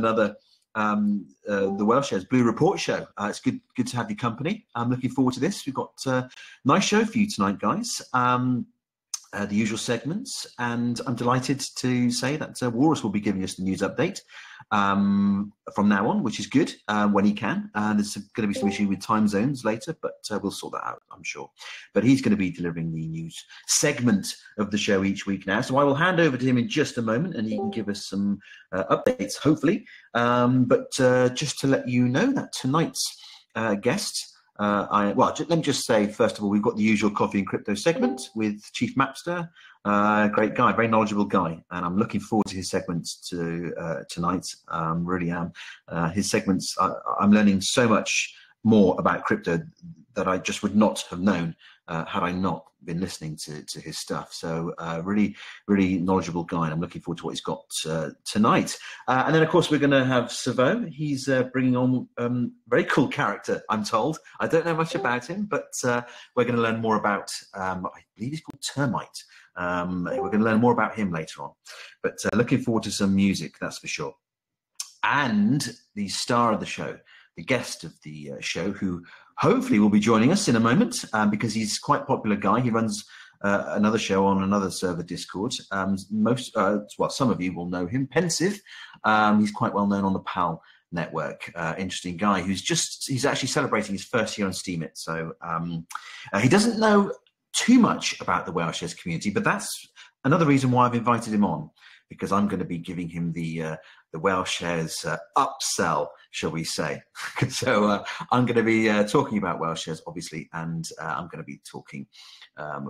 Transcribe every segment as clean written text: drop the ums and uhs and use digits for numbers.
another the Whaleshares Blue Report show. It's good to have your company. I'm looking forward to this. We've got a nice show for you tonight, guys. The usual segments, and I'm delighted to say that Walrus will be giving us the news update from now on, which is good when he can. There's going to be some issue with time zones later, but we'll sort that out, I'm sure. But he's going to be delivering the news segment of the show each week now. So I will hand over to him in just a moment, and he can give us some updates, hopefully. But just to let you know that tonight's guest, let me just say, first of all, we've got the usual coffee and crypto segment with Chief Mapster, great guy, very knowledgeable guy, and I'm looking forward to his segments tonight. Really am. His segments, I'm learning so much more about crypto that I just would not have known had I not been listening to his stuff. So really, really knowledgeable guy, and I'm looking forward to what he's got tonight. And then, of course, we're going to have Savo. He's bringing on a very cool character, I'm told. I don't know much about him, but we're going to learn more about, I believe he's called Termite. We're going to learn more about him later on. But looking forward to some music, that's for sure. And the star of the show, the guest of the show, who hopefully will be joining us in a moment, because he's quite a popular guy. He runs another show on another server, Discord. Some of you will know him, Pensive. He's quite well known on the PAL network. Interesting guy he's actually celebrating his first year on Steemit. So he doesn't know too much about the Whaleshares community, but that's another reason why I've invited him on, because I'm going to be giving him the Whaleshares upsell, shall we say. So I'm going to be talking about Whaleshares, obviously, and I'm going to be talking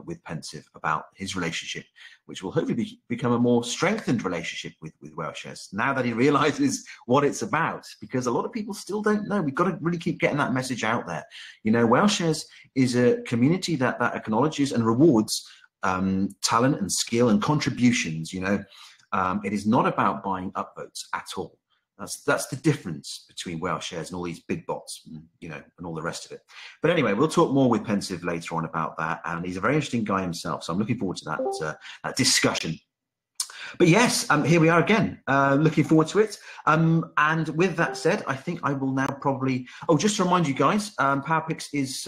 with Pensive about his relationship, which will hopefully become a more strengthened relationship with Whaleshares, now that he realizes what it's about, because a lot of people still don't know. We've got to really keep getting that message out there. You know, Whaleshares is a community that acknowledges and rewards talent and skill and contributions, you know. It is not about buying upvotes at all. That's the difference between Whaleshares and all these bid bots, you know, and all the rest of it. But anyway, we'll talk more with Pensive later on about that, and he's a very interesting guy himself. So I'm looking forward to that discussion. But yes, here we are again. Looking forward to it. And with that said, I think I will now probably. Oh, just to remind you guys, PowerPix is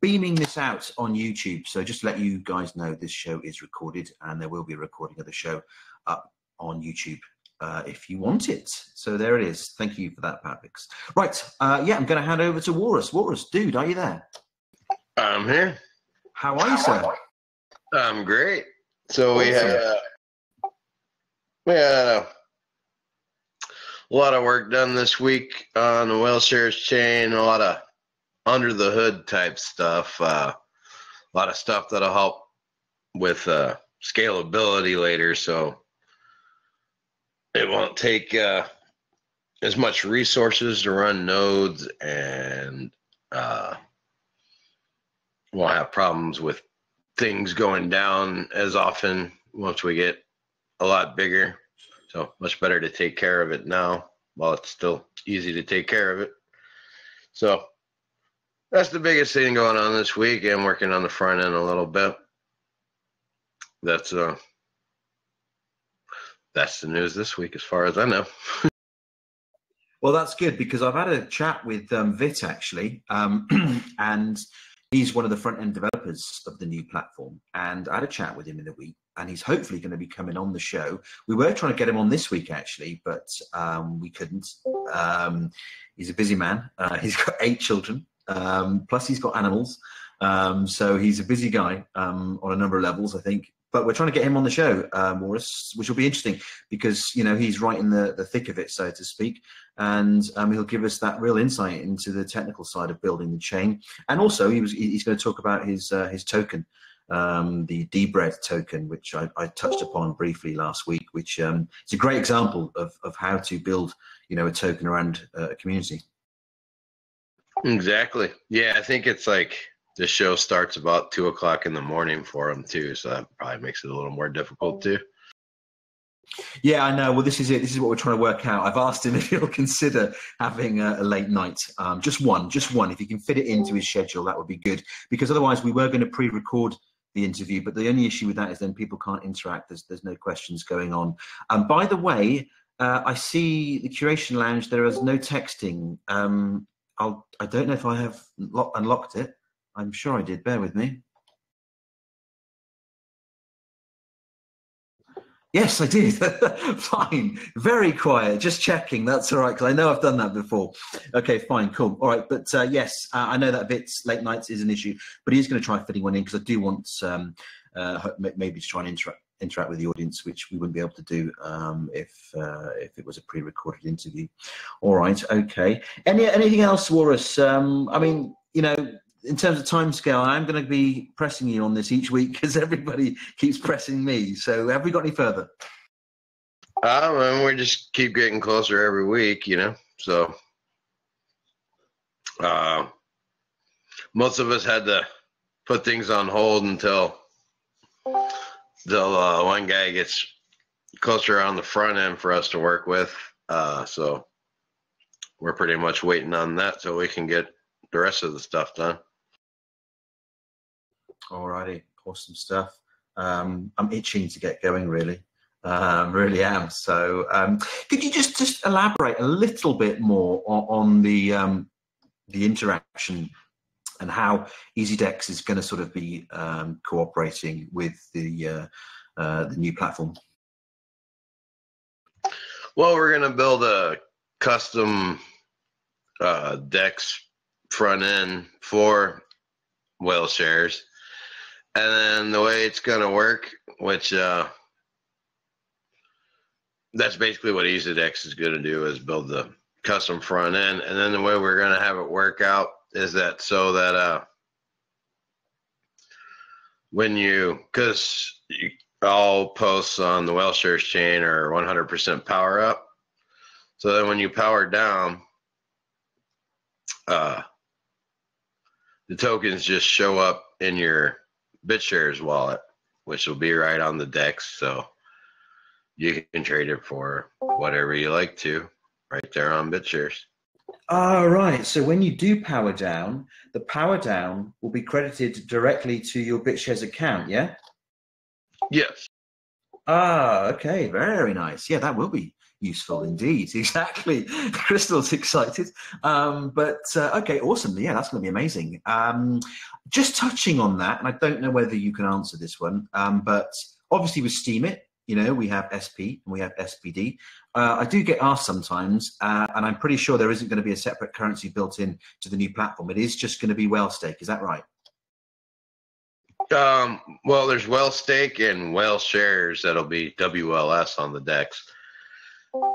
beaming this out on YouTube. So just to let you guys know, this show is recorded, and there will be a recording of the show up on YouTube if you want it. So there it is. Thank you for that, PowerPix. Right, I'm going to hand over to Walrus. Walrus, dude, are you there? I'm here. How are you, sir? I'm great. So we had a lot of work done this week on the Whaleshares chain, a lot of under the hood type stuff, a lot of stuff that'll help with scalability later, so it won't take as much resources to run nodes, and won't have problems with things going down as often once we get a lot bigger. So much better to take care of it now while it's still easy to take care of it. So that's the biggest thing going on this week. I'm working on the front end a little bit. That's the news this week as far as I know. Well, that's good, because I've had a chat with Vit, actually, and he's one of the front-end developers of the new platform, and I had a chat with him in the week, and he's hopefully going to be coming on the show. We were trying to get him on this week, actually, but we couldn't. He's a busy man. He's got 8 children, plus he's got animals, so he's a busy guy on a number of levels, I think. But we're trying to get him on the show, Morris, which will be interesting, because, you know, he's right in the thick of it, so to speak, and he'll give us that real insight into the technical side of building the chain. And also, he's going to talk about his token, the D-Bread token, which I touched upon briefly last week, which is a great example of how to build, you know, a token around a community. Exactly. Yeah, I think it's like the show starts about 2 o'clock in the morning for him too, so that probably makes it a little more difficult too. Yeah, I know. Well, this is it. This is what we're trying to work out. I've asked him if he'll consider having a late night, just one. If he can fit it into his schedule, that would be good. Because otherwise, we were going to pre-record the interview, but the only issue with that is then people can't interact. There's no questions going on. By the way, I see the curation lounge. There is no texting. I don't know if I have unlocked it. I'm sure I did. Bear with me. Yes, I did. Fine. Very quiet. Just checking. That's all right, because I know I've done that before. Okay, fine, cool. All right, but yes, I know that bits late nights is an issue, but he's going to try fitting one in because I do want maybe to try and interact with the audience, which we wouldn't be able to do if it was a pre-recorded interview. All right, okay. Anything else, Walrus? I mean, you know, in terms of timescale, I'm going to be pressing you on this each week because everybody keeps pressing me. So have we got any further? And we just keep getting closer every week, you know. So most of us had to put things on hold until one guy gets closer on the front end for us to work with. So we're pretty much waiting on that so we can get the rest of the stuff done. Alrighty, awesome stuff. I'm itching to get going, really. Really am. So could you just elaborate a little bit more on the interaction and how EasyDex is going to sort of be cooperating with the new platform? Well, we're going to build a custom DEX front end for Whaleshares. And then the way it's going to work, which that's basically what EasyDex is going to do, is build the custom front end. And then the way we're going to have it work out is that so that because all posts on the Whaleshares chain are 100% power up. So then when you power down, the tokens just show up in your Bitshares wallet, which will be right on the DEX. So you can trade it for whatever you like to right there on Bitshares. Right. So when you do power down, the power down will be credited directly to your BitShares account, yeah? Yes. Okay. Very nice. Yeah, that will be useful indeed. Exactly. Crystal's excited. Okay, awesome. Yeah, that's going to be amazing. Just touching on that, and I don't know whether you can answer this one, but obviously with Steemit, you know, we have SP and we have SPD. I do get asked sometimes, and I'm pretty sure there isn't going to be a separate currency built in to the new platform. It is just going to be Whalestake. Is that right? Well, there's Whalestake and Whaleshares that'll be WLS on the DEX.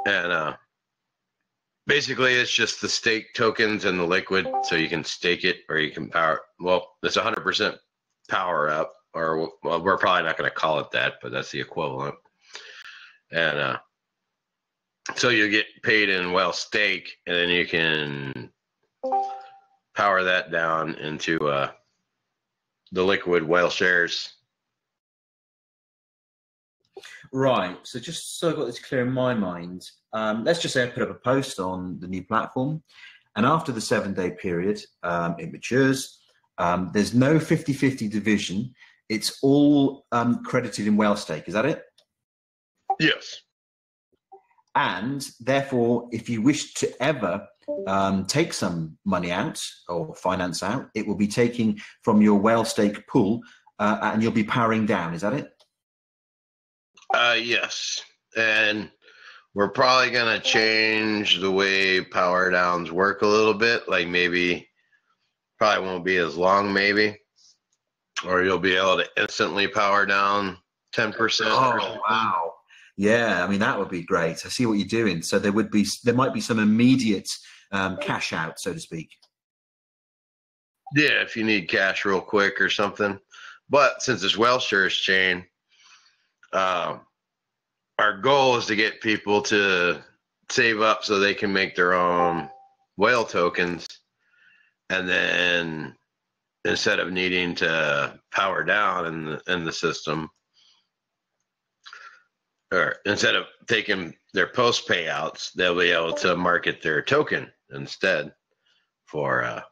And basically it's just the stake tokens and the liquid, so you can stake it or you can power. Well, it's 100% power up, or well, we're probably not going to call it that, but that's the equivalent. And so you get paid in Whalestake, and then you can power that down into the liquid Whaleshares. Right. So just so I've got this clear in my mind, let's just say I put up a post on the new platform, and after the 7-day period, it matures. There's no 50-50 division. It's all credited in Whalestake. Is that it? Yes. And therefore, if you wish to ever take some money out or finance out, it will be taking from your Whalestake pool, and you'll be powering down. Is that it? Yes. And we're probably going to change the way power downs work a little bit. Like maybe probably won't be as long, maybe. Or you'll be able to instantly power down 10%. Oh, wow. Yeah, I mean, that would be great. I see what you're doing. So there might be some immediate cash out, so to speak. Yeah, if you need cash real quick or something. But since it's Whaleshares chain, our goal is to get people to save up so they can make their own whale tokens, and then instead of needing to power down in the system, or instead of taking their post payouts, they'll be able to market their token instead for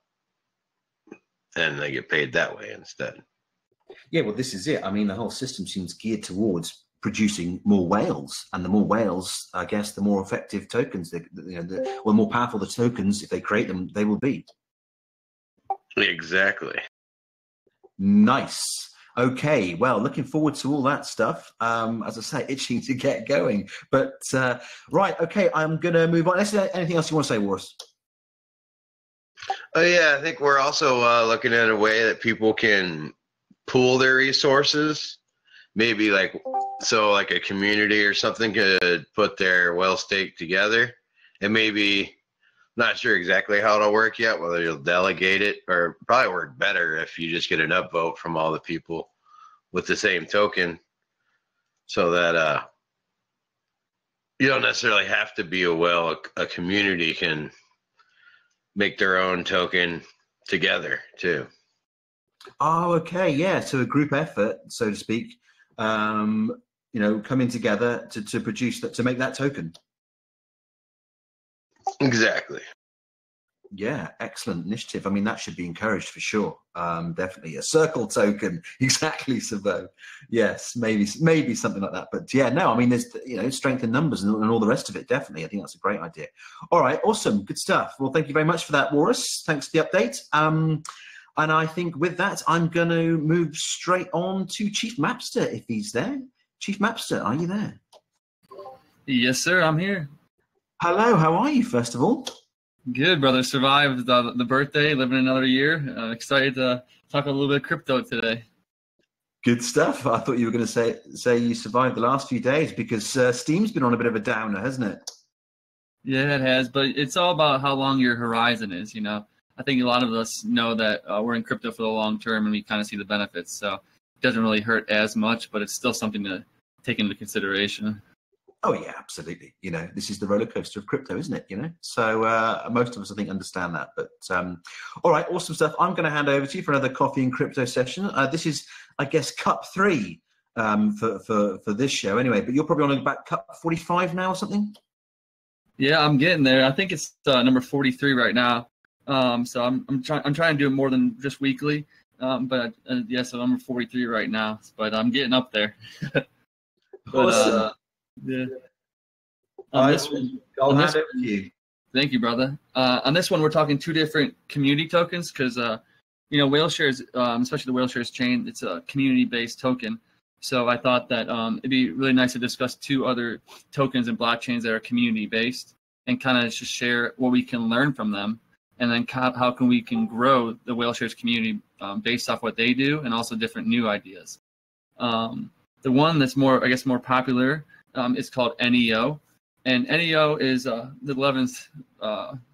and they get paid that way instead. Yeah, well, this is it. I mean, the whole system seems geared towards producing more whales, and the more whales, I guess, the more effective tokens, or more powerful the tokens, if they create them, they will be. Exactly. Nice. Okay, well, looking forward to all that stuff. As I say, itching to get going. But right, okay, I'm going to move on. Anything else you want to say, Wallace? Oh yeah, I think we're also looking at a way that people can pool their resources. Maybe like a community or something could put their whale stake together, and maybe, not sure exactly how it'll work yet, whether you'll delegate it, or probably work better if you just get an upvote from all the people with the same token, so that you don't necessarily have to be a whale. A community can make their own token together too. Oh, okay, yeah. So a group effort, so to speak, coming together to produce that, to make that token. Exactly. Yeah, excellent initiative. I mean, that should be encouraged for sure. Definitely a circle token. Exactly, Savo. Yes, maybe something like that. But yeah, no, I mean, there's strength in numbers and all the rest of it. Definitely, I think that's a great idea. All right, awesome, good stuff. Well, thank you very much for that, Walrus. Thanks for the update. And I think with that, I'm going to move straight on to Chief Mapster if he's there. Chief Mapster, are you there? Yes, sir. I'm here. Hello. How are you? First of all. Good, brother. Survived the birthday, living another year. Excited to talk a little bit of crypto today. Good stuff. I thought you were going to say you survived the last few days, because Steam's been on a bit of a downer, hasn't it? Yeah, it has. But it's all about how long your horizon is. I think a lot of us know that we're in crypto for the long term, and we kind of see the benefits. So it doesn't really hurt as much, but it's still something to take into consideration. Oh yeah, absolutely. This is the roller coaster of crypto, isn't it? So most of us, I think, understand that. But all right, awesome stuff. I'm going to hand over to you for another coffee and crypto session. This is, I guess, Cup 3 for this show, anyway. But you're probably on about Cup 45 now or something. Yeah, I'm getting there. I think it's number 43 right now. So I'm trying to do it more than just weekly. But yeah, so I'm number 43 right now. But I'm getting up there. Awesome. Yeah. Thank you, brother. On this one, we're talking two different community tokens because, Whaleshares, especially the Whaleshares chain, it's a community-based token. So I thought that it'd be really nice to discuss two other tokens and blockchains that are community-based and kind of just share what we can learn from them, and then how we can grow the Whaleshares community based off what they do and also different new ideas. The one that's more popular is called NEO, and NEO is the 11th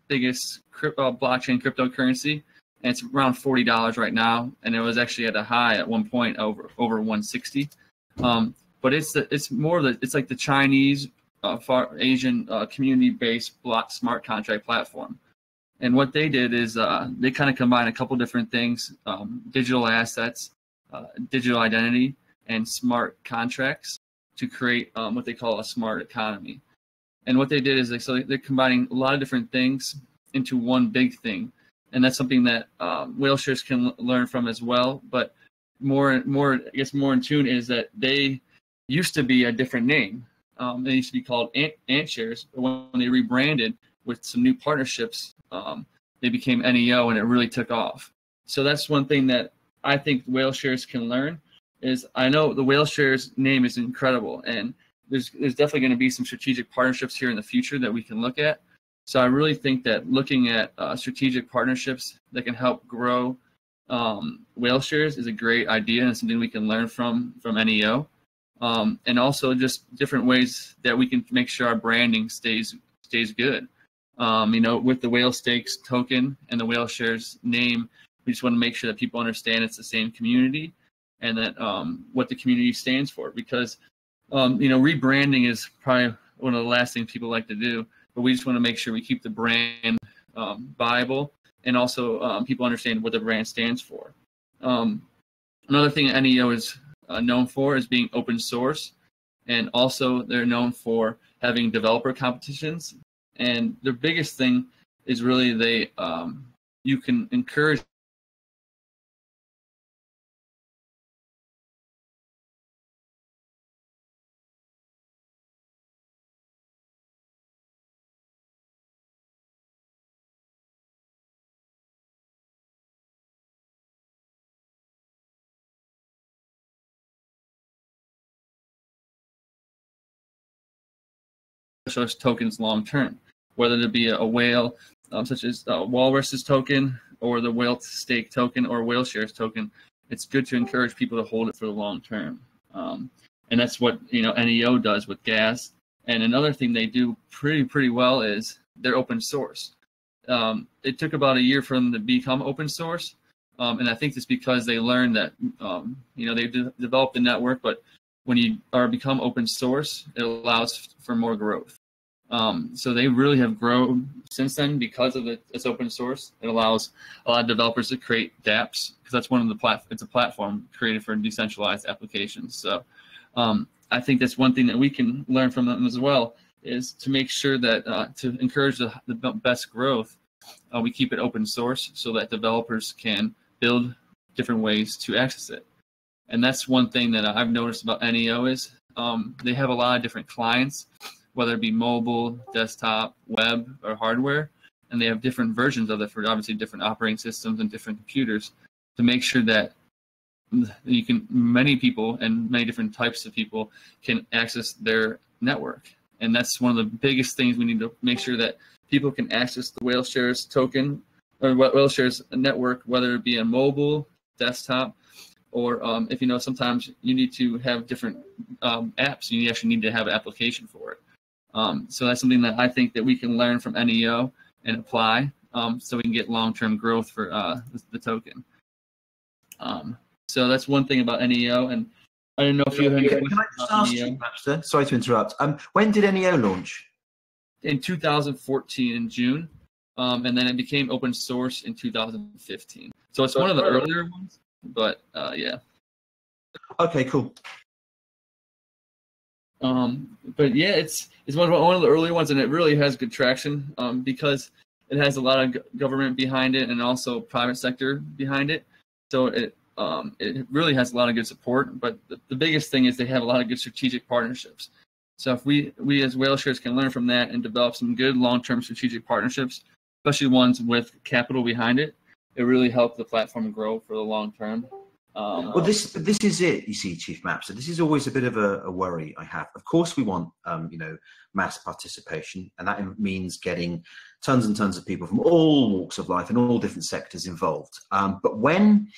biggest blockchain cryptocurrency, and it's around $40 right now, and it was actually at a high at one point over 160. But it's like the Chinese Far Asian community-based block smart contract platform, and what they did is they kind of combine a couple different things: digital assets, digital identity, and smart contracts to create what they call a smart economy. And what they did is they're combining a lot of different things into one big thing. And that's something that Whaleshares can learn from as well. But more in tune is that they used to be a different name. They used to be called AntShares, but when they rebranded with some new partnerships, they became NEO, and it really took off. So that's one thing that I think Whaleshares can learn. Is I know the Whaleshares name is incredible, and there's definitely going to be some strategic partnerships here in the future that we can look at. So I really think that looking at strategic partnerships that can help grow Whaleshares is a great idea and something we can learn from NEO, and also just different ways that we can make sure our branding stays good. With the Whale Stakes token and the Whaleshares name, we just want to make sure that people understand it's the same community, and that what the community stands for, because rebranding is probably one of the last things people like to do, but we just want to make sure we keep the brand viable, and also people understand what the brand stands for. Another thing that NEO is known for is being open source, and also they're known for having developer competitions, and their biggest thing is really you can encourage Whaleshares tokens long term, whether it be a whale such as Walrus's token or the Whale Stake token or Whaleshares token. It's good to encourage people to hold it for the long term, and that's what NEO does with gas. And another thing they do pretty well is they're open source. It took about a year for them to become open source, and I think it's because they learned that they developed the network, but when you become open source, it allows for more growth. So they really have grown since then because of it's open source. It allows a lot of developers to create dApps because that's one of the it's a platform created for decentralized applications. So I think that's one thing that we can learn from them as well, is to make sure that to encourage the best growth, we keep it open source so that developers can build different ways to access it. And that's one thing that I've noticed about NEO is they have a lot of different clients, whether it be mobile, desktop, web, or hardware, and they have different versions of it for obviously different operating systems and different computers to make sure that many people and many different types of people can access their network. And that's one of the biggest things we need to make sure, that people can access the Whaleshares token or Whaleshares network, whether it be on mobile, desktop, or if sometimes you need to have different apps, you actually need to have an application for it. So that's something that I think that we can learn from NEO and apply, so we can get long-term growth for the token. So that's one thing about NEO, and I don't know if you have any questions. Can I just ask you, Master? Sorry to interrupt. When did NEO launch? In 2014 in June, and then it became open source in 2015. So it's one of the earlier ones, but yeah. Okay, cool. But yeah, it's one of the earlier ones, and it really has good traction because it has a lot of government behind it and also private sector behind it. So it really has a lot of good support. But the biggest thing is they have a lot of good strategic partnerships. So if we as Whaleshares can learn from that and develop some good long-term strategic partnerships, especially ones with capital behind it, it really helps the platform grow for the long term. Well, this is it. You see, Chief Mapster, this is always a bit of a worry I have. Of course, we want mass participation, and that means getting tons and tons of people from all walks of life and all different sectors involved. But when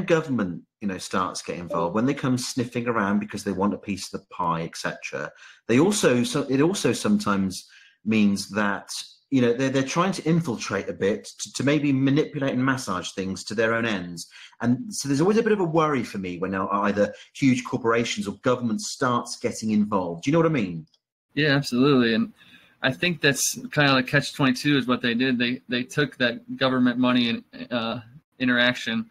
government starts getting involved, when they come sniffing around because they want a piece of the pie, etc., it also sometimes means that they're trying to infiltrate a bit to maybe manipulate and massage things to their own ends. And so there's always a bit of a worry for me when either huge corporations or government starts getting involved. Do you know what I mean? Yeah, absolutely. And I think that's kind of like catch-22 is what they did. They took that government money and interaction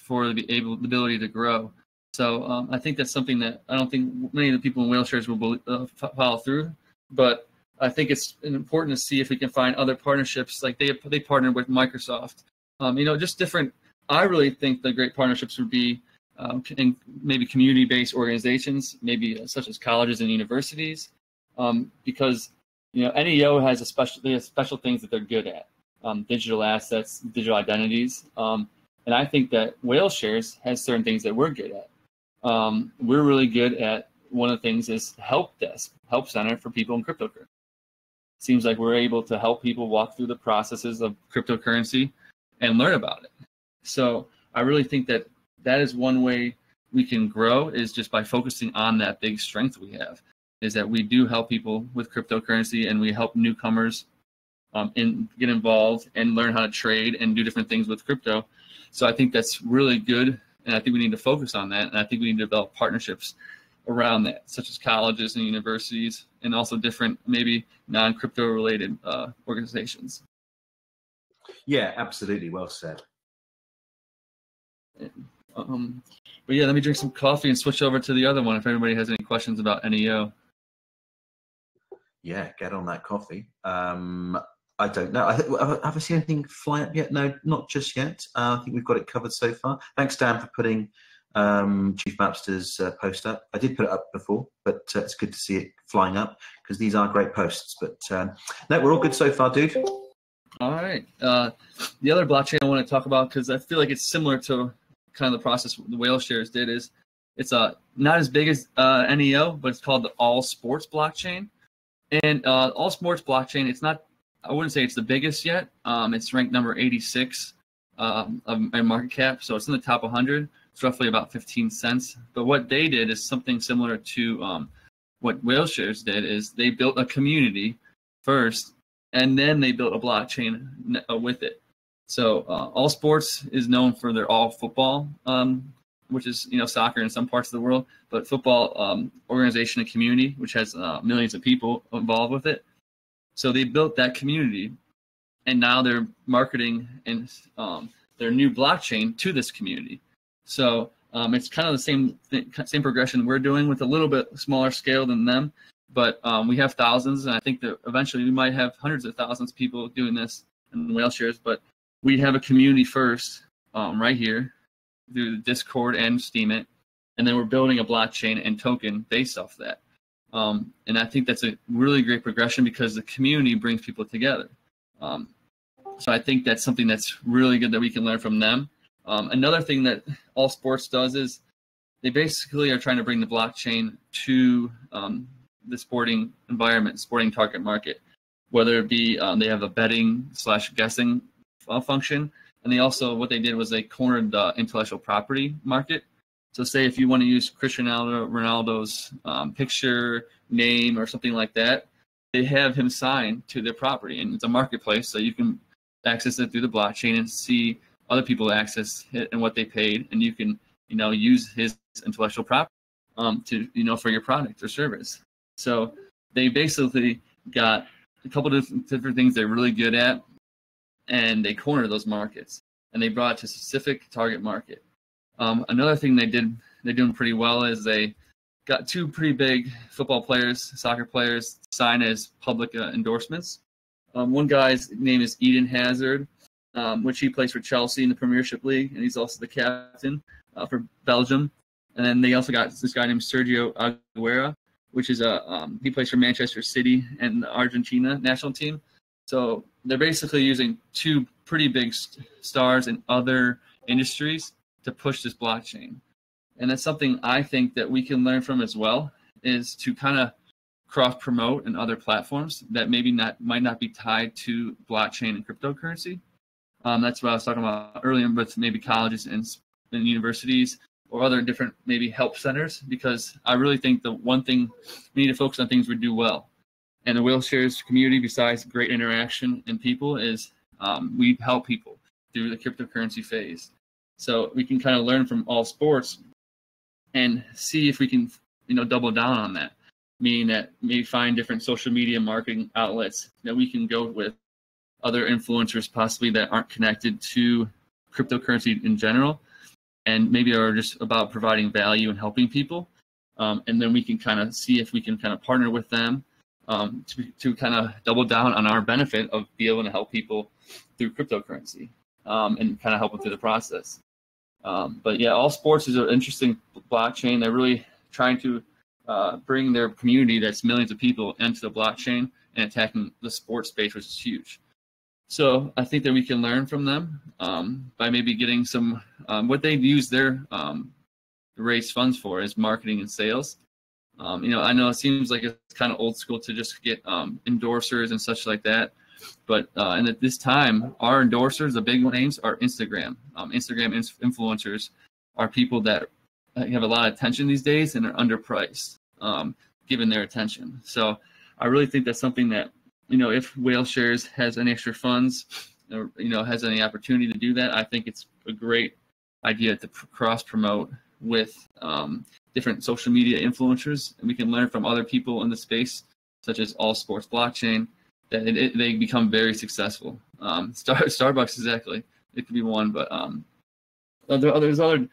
for the ability to grow. So I think that's something that I don't think many of the people in Whaleshares will follow through. But I think it's important to see if we can find other partnerships. Like they partnered with Microsoft. Just different. I really think the great partnerships would be in maybe community-based organizations, maybe such as colleges and universities, because NEO has special things that they're good at, digital assets, digital identities, and I think that Whaleshares has certain things that we're good at. We're really good at one of the things is help desk, help center for people in cryptocurrency. Seems like we're able to help people walk through the processes of cryptocurrency and learn about it. So I really think that is one way we can grow, is just by focusing on that big strength we have, is that we do help people with cryptocurrency and we help newcomers get involved and learn how to trade and do different things with crypto. So I think that's really good, and I think we need to focus on that, and I think we need to develop partnerships around that, such as colleges and universities, and also different maybe non-crypto related organizations. Yeah, absolutely. Well said. But yeah, let me drink some coffee and switch over to the other one if anybody has any questions about NEO. Yeah, get on that coffee. I don't know. Have I seen anything fly up yet? No, not just yet. I think we've got it covered so far. Thanks, Dan, for putting Chief Mapster's post up. I did put it up before, but it's good to see it flying up because these are great posts. But no, we're all good so far, dude. All right. The other blockchain I want to talk about, because I feel like it's similar to kind of the process the Whaleshares did, is it's not as big as NEO, but it's called the All Sports blockchain. And all sports blockchain, it's not, I wouldn't say it's the biggest yet. It's ranked number 86 of my market cap. So it's in the top 100. It's roughly about 15 cents. But what they did is something similar to what Whaleshares did, is they built a community first, and then they built a blockchain with it. So All Sports is known for their all football, which is soccer in some parts of the world, but football organization and community, which has millions of people involved with it. So they built that community, and now they're marketing and their new blockchain to this community. So it's kind of the same progression we're doing, with a little bit smaller scale than them. But we have thousands, and I think that eventually we might have hundreds of thousands of people doing this in Whaleshares. But we have a community first right here through the Discord and Steam it, and then we're building a blockchain and token based off that. And I think that's a really great progression, because the community brings people together. So I think that's something that's really good that we can learn from them. Another thing that All Sports does is they basically are trying to bring the blockchain to the sporting environment, sporting target market, whether it be they have a betting / guessing function. And they also, what they did was they cornered the intellectual property market. So say if you want to use Cristiano Ronaldo's picture, name, or something like that, they have him signed to their property. And it's a marketplace, so you can access it through the blockchain and see other people access it and what they paid. And you can, use his intellectual property to, for your product or service. So they basically got a couple of different things they're really good at, and they corner those markets, and they brought it to a specific target market. Another thing they're doing pretty well is they got two pretty big football players, soccer players, signed as public endorsements. One guy's name is Eden Hazard, which he plays for Chelsea in the Premiership League, and he's also the captain for Belgium. And then they also got this guy named Sergio Aguero, which is he plays for Manchester City and the Argentina national team. So they're basically using two pretty big stars in other industries to push this blockchain. And that's something I think that we can learn from as well, is to kind of cross-promote in other platforms that maybe might not be tied to blockchain and cryptocurrency. That's what I was talking about earlier with maybe colleges and universities or other different maybe help centers, because I really think the one thing we need to focus on things we do well. And the Whaleshares community, besides great interaction and people, is we help people through the cryptocurrency phase. So we can kind of learn from All Sports and see if we can, double down on that. Meaning that maybe find different social media marketing outlets that we can go with, other influencers possibly that aren't connected to cryptocurrency in general, and maybe are just about providing value and helping people. And then we can kind of see if we can kind of partner with them to kind of double down on our benefit of being able to help people through cryptocurrency and kind of help them through the process. But yeah, All Sports is an interesting blockchain. They're really trying to bring their community that's millions of people into the blockchain and attacking the sports space, which is huge. So I think that we can learn from them by maybe getting some, what they use their raise funds for is marketing and sales. I know it seems like it's kind of old school to just get endorsers and such like that. But and at this time, our endorsers, the big names, are Instagram. Instagram influencers are people that have a lot of attention these days and are underpriced, given their attention. So I really think that's something that, if Whaleshares has any extra funds, or, has any opportunity to do that, I think it's a great idea to cross-promote with different social media influencers. And we can learn from other people in the space, such as All Sports Blockchain, that they become very successful. Starbucks, exactly. It could be one, but there's other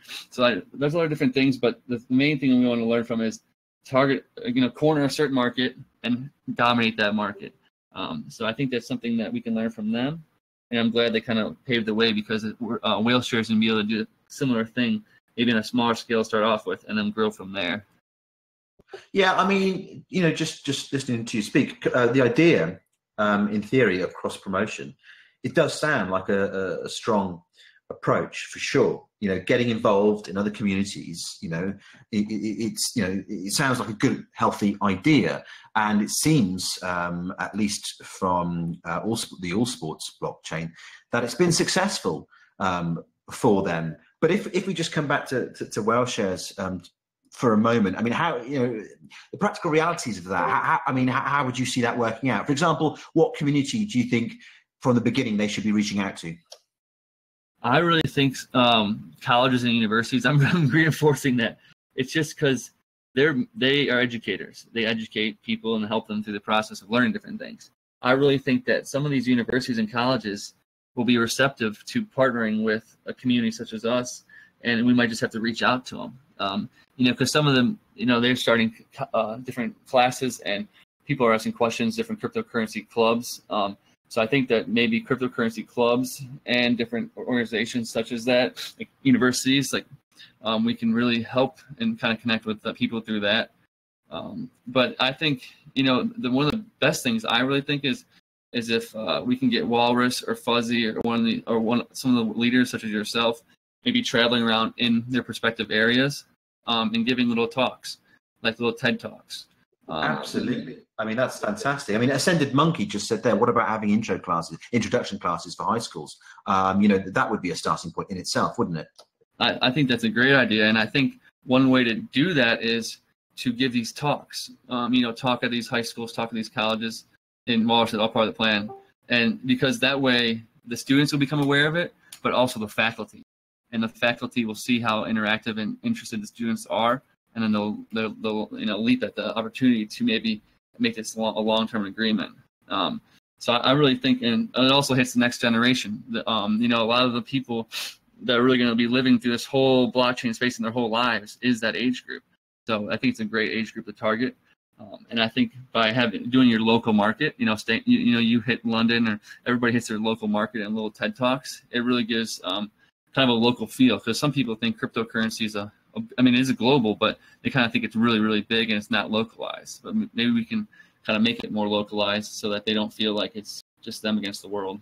different things. But the main thing we want to learn from is target, corner a certain market and dominate that market. So I think that's something that we can learn from them. And I'm glad they kind of paved the way, because Whaleshares can be able to do a similar thing, maybe in a smaller scale, start off with, and then grow from there. Yeah, I mean, just listening to you speak, the idea, in theory, of cross promotion, it does sound like a strong approach for sure. getting involved in other communities, it sounds like a good, healthy idea. And it seems, at least from the All Sports blockchain, that it's been successful for them. But if we just come back to Whaleshares for a moment, I mean, how, the practical realities of that, how would you see that working out? For example, what community do you think from the beginning they should be reaching out to? I really think colleges and universities, I'm reinforcing that. It's just because they are educators. They educate people and help them through the process of learning different things. I really think that some of these universities and colleges will be receptive to partnering with a community such as us, and we might just have to reach out to them. Because some of them, they're starting different classes and people are asking questions, different cryptocurrency clubs. So I think that maybe cryptocurrency clubs and different organizations such as that, like universities, we can really help and kind of connect with the people through that. But I think, one of the best things I really think is if we can get Walrus or Fuzzy or some of the leaders such as yourself, maybe traveling around in their respective areas and giving little talks, like little TED Talks. Absolutely. I mean, that's fantastic. I mean, Ascended Monkey just said there, what about having introduction classes for high schools? That would be a starting point in itself, wouldn't it? I think that's a great idea. And I think one way to do that is to give these talks, talk at these high schools, talk at these colleges, and Walrus is all part of the plan. And because that way the students will become aware of it, but also the faculty. And the faculty will see how interactive and interested the students are. And then they'll leap at the opportunity to maybe make this a long-term agreement. So I really think, and it also hits the next generation. A lot of the people that are really going to be living through this whole blockchain space in their whole lives is that age group. So I think it's a great age group to target. And I think by doing your local market, you hit London or everybody hits their local market and little TED Talks. It really gives kind of a local feel, because some people think cryptocurrency is it is a global, but they kind of think it's really, really big and it's not localized. But maybe we can kind of make it more localized so that they don't feel like it's just them against the world.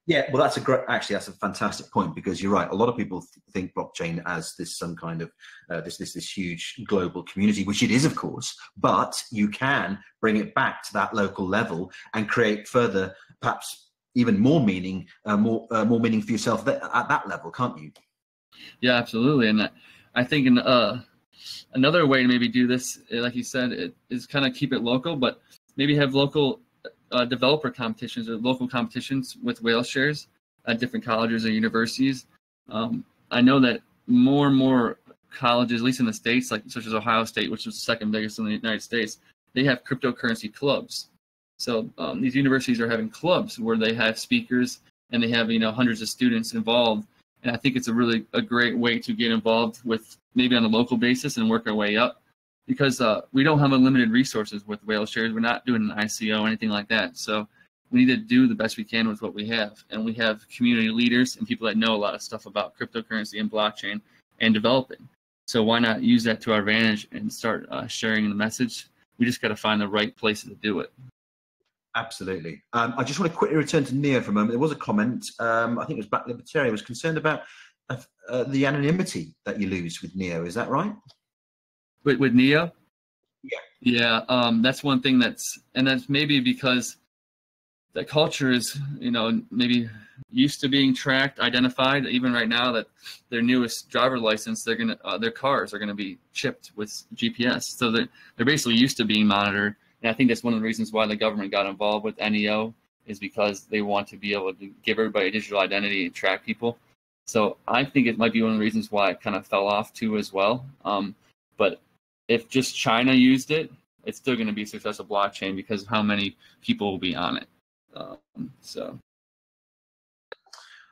Yeah, well, that's a fantastic point, because you're right. A lot of people think blockchain as this some kind of this huge global community, which it is, of course. But you can bring it back to that local level and create further, perhaps even more meaning, more meaning for yourself at that level, can't you? Yeah, absolutely. And I think another way to maybe do this, like you said, is kind of keep it local, but maybe have local developer competitions or local competitions with Whaleshares at different colleges or universities. I know that more and more colleges, at least in the States, such as Ohio State, which is the second biggest in the United States, they have cryptocurrency clubs. So these universities are having clubs where they have speakers and they have hundreds of students involved. And I think it's a great way to get involved with maybe on a local basis and work our way up, because we don't have unlimited resources with Whaleshares. We're not doing an ICO or anything like that. So we need to do the best we can with what we have. And we have community leaders and people that know a lot of stuff about cryptocurrency and blockchain and developing. So why not use that to our advantage and start sharing the message? We just got to find the right places to do it. Absolutely. I just want to quickly return to Neo for a moment. There was a comment, I think it was Black Libertarian, was concerned about the anonymity that you lose with Neo. Is that right? With Neo? Yeah. Yeah. That's one thing that's maybe because the culture is, maybe used to being tracked, identified. Even right now, that their newest driver license, their cars are gonna be chipped with GPS. So they're basically used to being monitored. And I think that's one of the reasons why the government got involved with NEO, is because they want to be able to give everybody a digital identity and track people. So I think it might be one of the reasons why it kind of fell off too as well. But if just China used it, it's still going to be a successful blockchain because of how many people will be on it.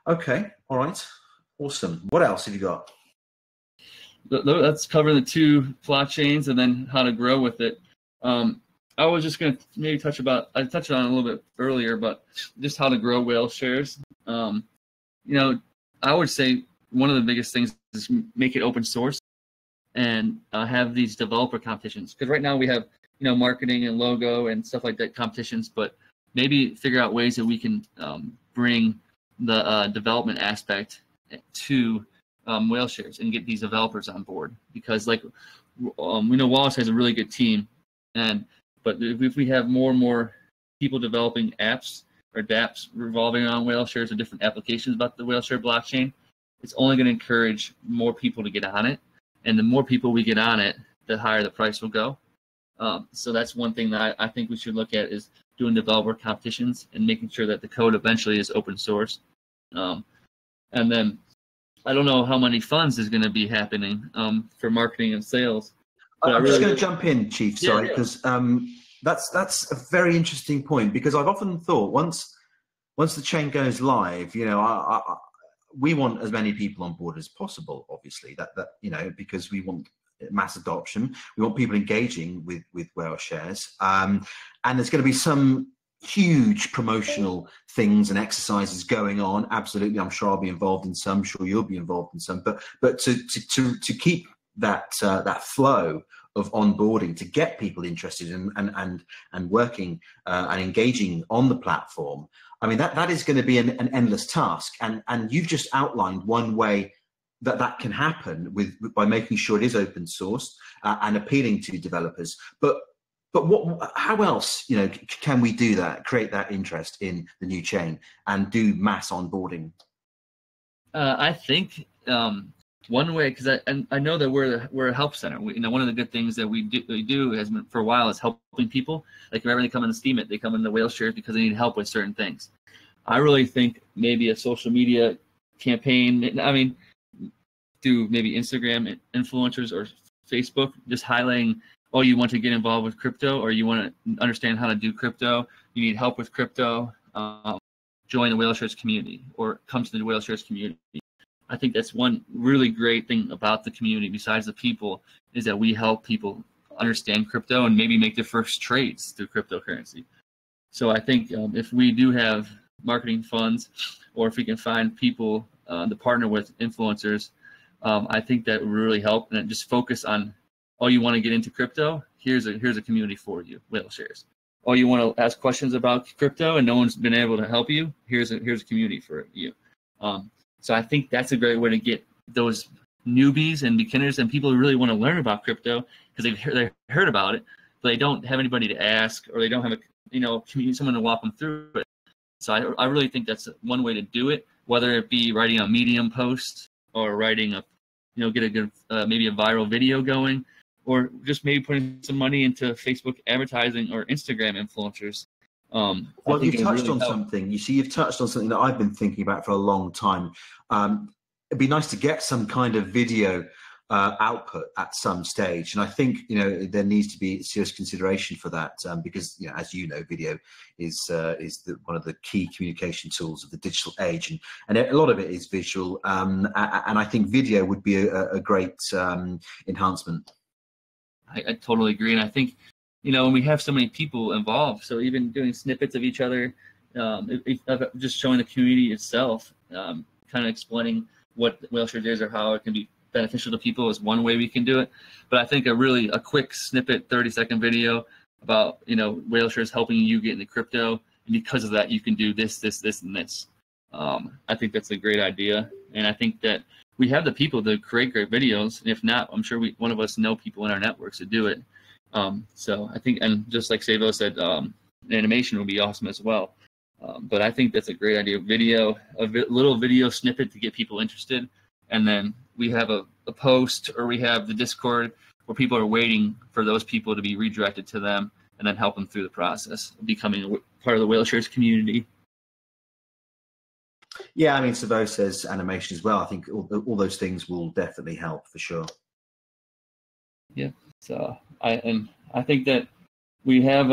Okay, all right, awesome. What else have you got? Let's cover the two blockchains and then how to grow with it. I was just going to maybe I touched on it a little bit earlier, but just how to grow Whaleshares. I would say one of the biggest things is make it open source and have these developer competitions. Because right now we have, marketing and logo and stuff like that competitions, but maybe figure out ways that we can bring the development aspect to Whaleshares and get these developers on board, because like we know Wallace has a really good team, but if we have more and more people developing apps or dApps revolving around Whaleshares or different applications about the Whaleshare blockchain, it's only going to encourage more people to get on it, and the more people we get on it, the higher the price will go. So that's one thing that I think we should look at, is doing developer competitions and making sure that the code eventually is open source. And then I don't know how many funds is going to be happening for marketing and sales. I'm just going to jump in, Chief, sorry, because that's a very interesting point, because I've often thought once the chain goes live, you know, we want as many people on board as possible, obviously, that you know, because we want mass adoption. We want people engaging with Whaleshares, and there's going to be some huge promotional things and exercises going on. Absolutely, I'm sure I'll be involved in some. I'm sure you'll be involved in some. But to keep that flow of onboarding, to get people interested and working and engaging on the platform, I mean, that is going to be an endless task. And you've just outlined one way that can happen by making sure it is open source and appealing to developers. But how else, you know, can we do that, create that interest in the new chain and do mass onboarding? I think one way, because I know that we're a help center. You know, one of the good things that we do has been for a while is helping people. Like whenever they come in the Steemit, they come into Whaleshares because they need help with certain things. I really think maybe a social media campaign, I mean, through maybe Instagram influencers or Facebook, just highlighting, oh, you want to get involved with crypto, or you want to understand how to do crypto, you need help with crypto, join the Whaleshares community or come to the Whaleshares community. I think that's one really great thing about the community, besides the people, is that we help people understand crypto and maybe make their first trades through cryptocurrency. So I think if we do have marketing funds, or if we can find people to partner with influencers, I think that would really help. And just focus on, oh, you want to get into crypto? Here's a community for you, Whaleshares. Oh, you want to ask questions about crypto and no one's been able to help you? Here's a community for you. So I think that's a great way to get those newbies and beginners and people who really want to learn about crypto, because they've heard about it, but they don't have anybody to ask, or they don't have a community, someone to walk them through it. So I really think that's one way to do it, whether it be writing a Medium post or writing get a good maybe a viral video going, or just maybe putting some money into Facebook advertising or Instagram influencers. Well, you've touched on something. You see, you've touched on something that I've been thinking about for a long time. It'd be nice to get some kind of video output at some stage, and I think there needs to be serious consideration for that, because as you know, video is one of the key communication tools of the digital age, and a lot of it is visual, and I think video would be a great enhancement. I totally agree, and I think when we have so many people involved, so even doing snippets of each other, just showing the community itself, kind of explaining what Whaleshares is or how it can be beneficial to people is one way we can do it. But I think a quick snippet, 30-second video about Whaleshares helping you get into crypto, and because of that you can do this, and this. I think that's a great idea, and I think that we have the people to create great videos, and if not, I'm sure one of us know people in our networks to do it. So I think, and just like Savo said, animation would be awesome as well. But I think that's a great idea. Video, a little video snippet to get people interested, and then we have a post, or we have the Discord where people are waiting for those people to be redirected to them, and then help them through the process of becoming part of the Whaleshares community. Yeah, I mean, Savo says animation as well. I think all those things will definitely help for sure. Yeah. So I think that we have,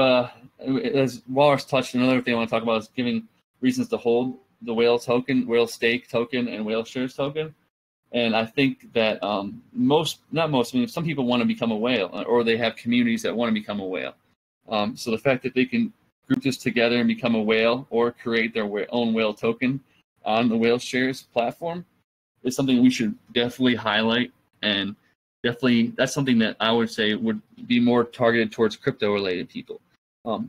as Wallace touched, another thing I want to talk about is giving reasons to hold the Whale token, Whale stake token, and Whaleshares token. And I think that some people want to become a whale, or they have communities that want to become a whale. So the fact that they can group this together and become a whale, or create their own whale token on the Whaleshares platform, is something we should definitely highlight, and definitely that's something that I would say would be more targeted towards crypto-related people.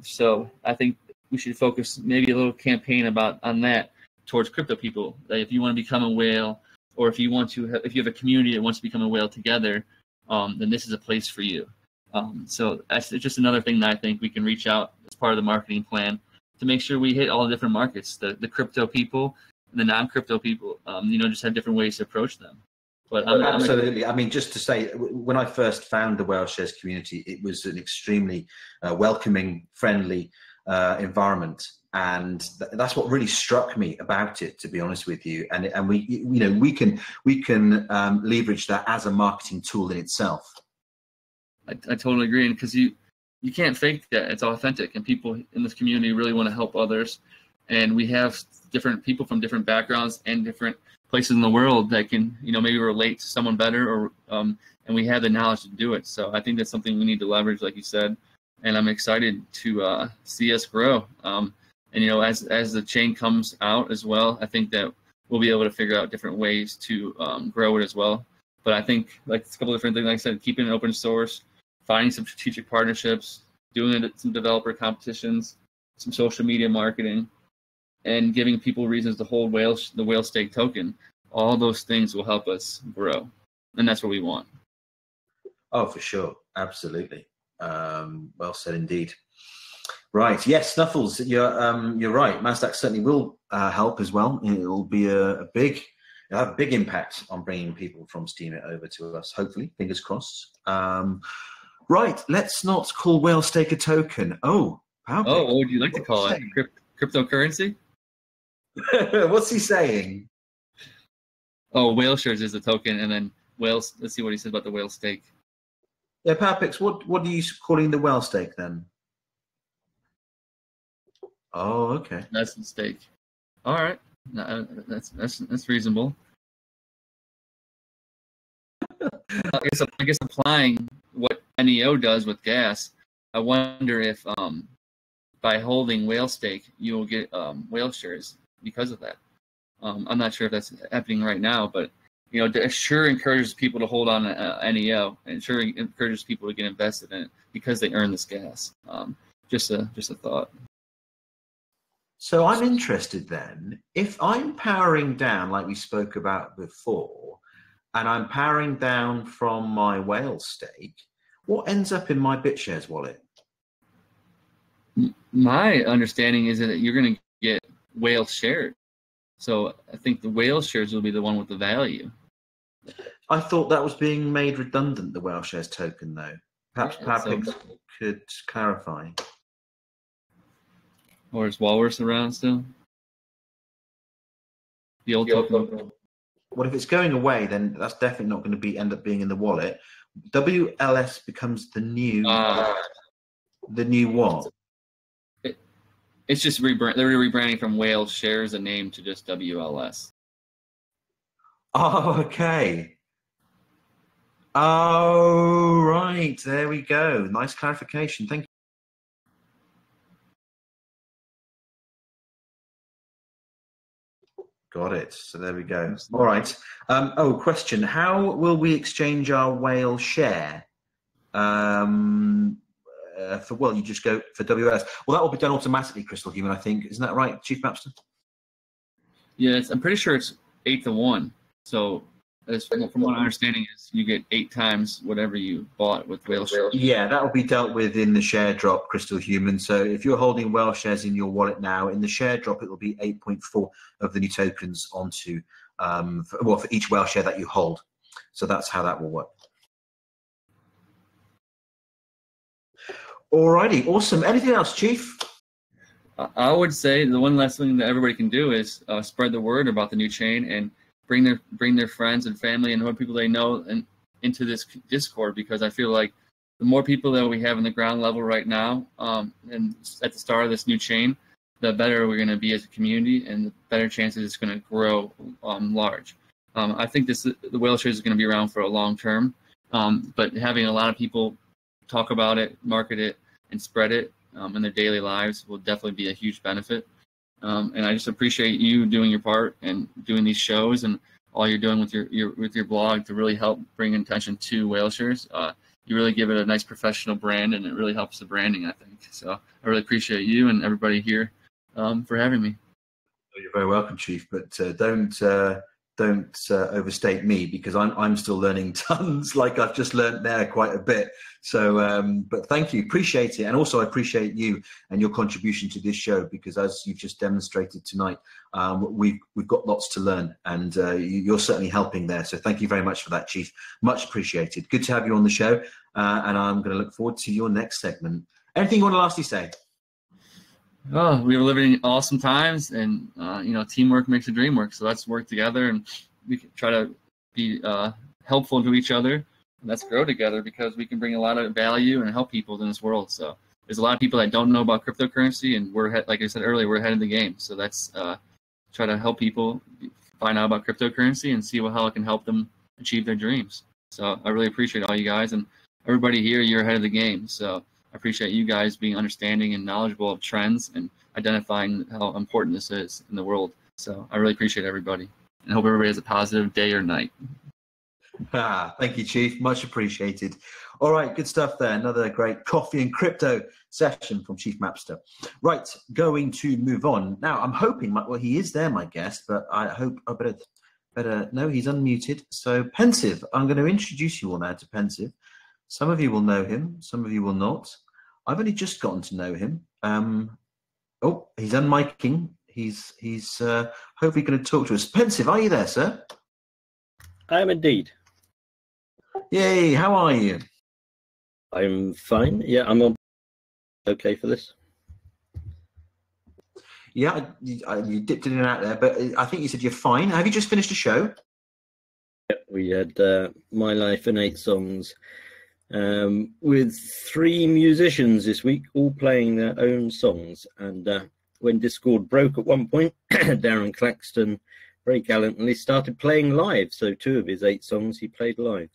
So I think we should focus maybe a little campaign on that towards crypto people. That if you want to become a whale, or if you want to, if you have a community that wants to become a whale together, then this is a place for you. So that's just another thing that I think we can reach out as part of the marketing plan to make sure we hit all the different markets, the crypto people, and the non-crypto people. Just have different ways to approach them. But absolutely. I mean, just to say, when I first found the Whaleshares community, it was an extremely welcoming, friendly environment, and that's what really struck me about it, to be honest with you. And we can leverage that as a marketing tool in itself. I totally agree, and because you can't fake that. It's authentic, and people in this community really want to help others. And we have different people from different backgrounds and different places in the world that can, maybe relate to someone better, or and we have the knowledge to do it. So I think that's something we need to leverage, like you said. And I'm excited to see us grow. And as the chain comes out as well, I think that we'll be able to figure out different ways to grow it as well. But I think like a couple of different things, like I said, keeping it open source, finding some strategic partnerships, doing some developer competitions, some social media marketing, and giving people reasons to hold the whale stake token. All those things will help us grow, and that's what we want. Oh, for sure, absolutely. Well said indeed. Right, yes, Snuffles, you're right. Nasdaq certainly will help as well. It'll be it'll have a big impact on bringing people from Steemit over to us. Hopefully, fingers crossed. Right, let's not call whale stake a token. Oh, what would you like to call it? Cryptocurrency? What's he saying? Oh, Whaleshares is a token, and then whales. Let's see what he says about the whale stake. Yeah, Papix, what are you calling the whale stake then? Oh, okay. That's the stake. All right, that's reasonable. I guess applying what NEO does with gas, I wonder if by holding whale stake you will get Whaleshares because of that. I'm not sure if that's happening right now, but it sure encourages people to hold on to NEO, and sure encourages people to get invested in it because they earn this gas. Just a thought. So I'm interested then, if I'm powering down like we spoke about before, and I'm powering down from my whale stake, what ends up in my BitShares wallet? My understanding is that you're going to get Whaleshares. So I think the Whaleshares will be the one with the value. I thought that was being made redundant, the Whaleshares token, though. Perhaps Papix could clarify. Or is Walrus around still? The old token. Well, if it's going away, then that's definitely not going to end up being in the wallet. WLS becomes the new what? It's just they're rebranding from Whaleshares, a name, to just WLS. Oh, okay. Oh, right. There we go. Nice clarification. Thank you. Got it. So there we go. All right. Question. How will we exchange our whale share? You just go for WS. Well, that will be done automatically, Crystal Human, I think. Isn't that right, Chief Mapster? Yeah, I'm pretty sure it's 8-to-1. So from what I'm understanding is you get 8 times whatever you bought with Whaleshares. Yeah, that will be dealt with in the share drop, Crystal Human. So if you're holding Whaleshares in your wallet now, in the share drop, it will be 8.4 of the new tokens onto, for each Whaleshare that you hold. So that's how that will work. Alrighty, awesome. Anything else, Chief? I would say the one last thing that everybody can do is spread the word about the new chain and bring their friends and family and other people they know into this Discord, because I feel like the more people that we have in the ground level right now and at the start of this new chain, the better we're going to be as a community, and the better chances it's going to grow large. I think the Whaleshares is going to be around for a long term, but having a lot of people talk about it, market it, and spread it in their daily lives will definitely be a huge benefit. And I just appreciate you doing your part and doing these shows and all you're doing with your blog to really help bring attention to Whaleshares. You really give it a nice professional brand, and it really helps the branding, I think. So I really appreciate you and everybody here for having me. You're very welcome, Chief. But overstate me, because I'm still learning tons, like I've just learned there quite a bit. So, but thank you, appreciate it, and also I appreciate you and your contribution to this show, because as you've just demonstrated tonight, we've got lots to learn, and you're certainly helping there. So thank you very much for that, Chief. Much appreciated. Good to have you on the show, and I'm going to look forward to your next segment. Anything you want to lastly say? Oh, we were living in awesome times, and teamwork makes the dream work. So let's work together, and we can try to be helpful to each other. And let's grow together, because we can bring a lot of value and help people in this world. So there's a lot of people that don't know about cryptocurrency, and like I said earlier, we're ahead of the game. So let's try to help people find out about cryptocurrency and see how it can help them achieve their dreams. So I really appreciate all you guys, and everybody here. You're ahead of the game. So I appreciate you guys being understanding and knowledgeable of trends and identifying how important this is in the world. So I really appreciate everybody, and hope everybody has a positive day or night. Thank you, Chief. Much appreciated. All right, good stuff there. Another great coffee and crypto session from Chief Mapster. Right, going to move on. Now, I'm hoping, well, he is there, my guest, but I hope I better no, he's unmuted. So Pensive, I'm going to introduce you all now to Pensive. Some of you will know him, some of you will not. I've only just gotten to know him. Oh, he's unmiking. He's hopefully going to talk to us. Pensive, are you there, sir? I am indeed. Yay, how are you? I'm fine. Yeah, I'm on. Okay for this. Yeah, you dipped in and out there, but I think you said you're fine. Have you just finished a show? Yeah, we had My Life in 8 songs with 3 musicians this week, all playing their own songs. And when Discord broke at one point, Darren Claxton very gallantly started playing live. So 2 of his 8 songs he played live.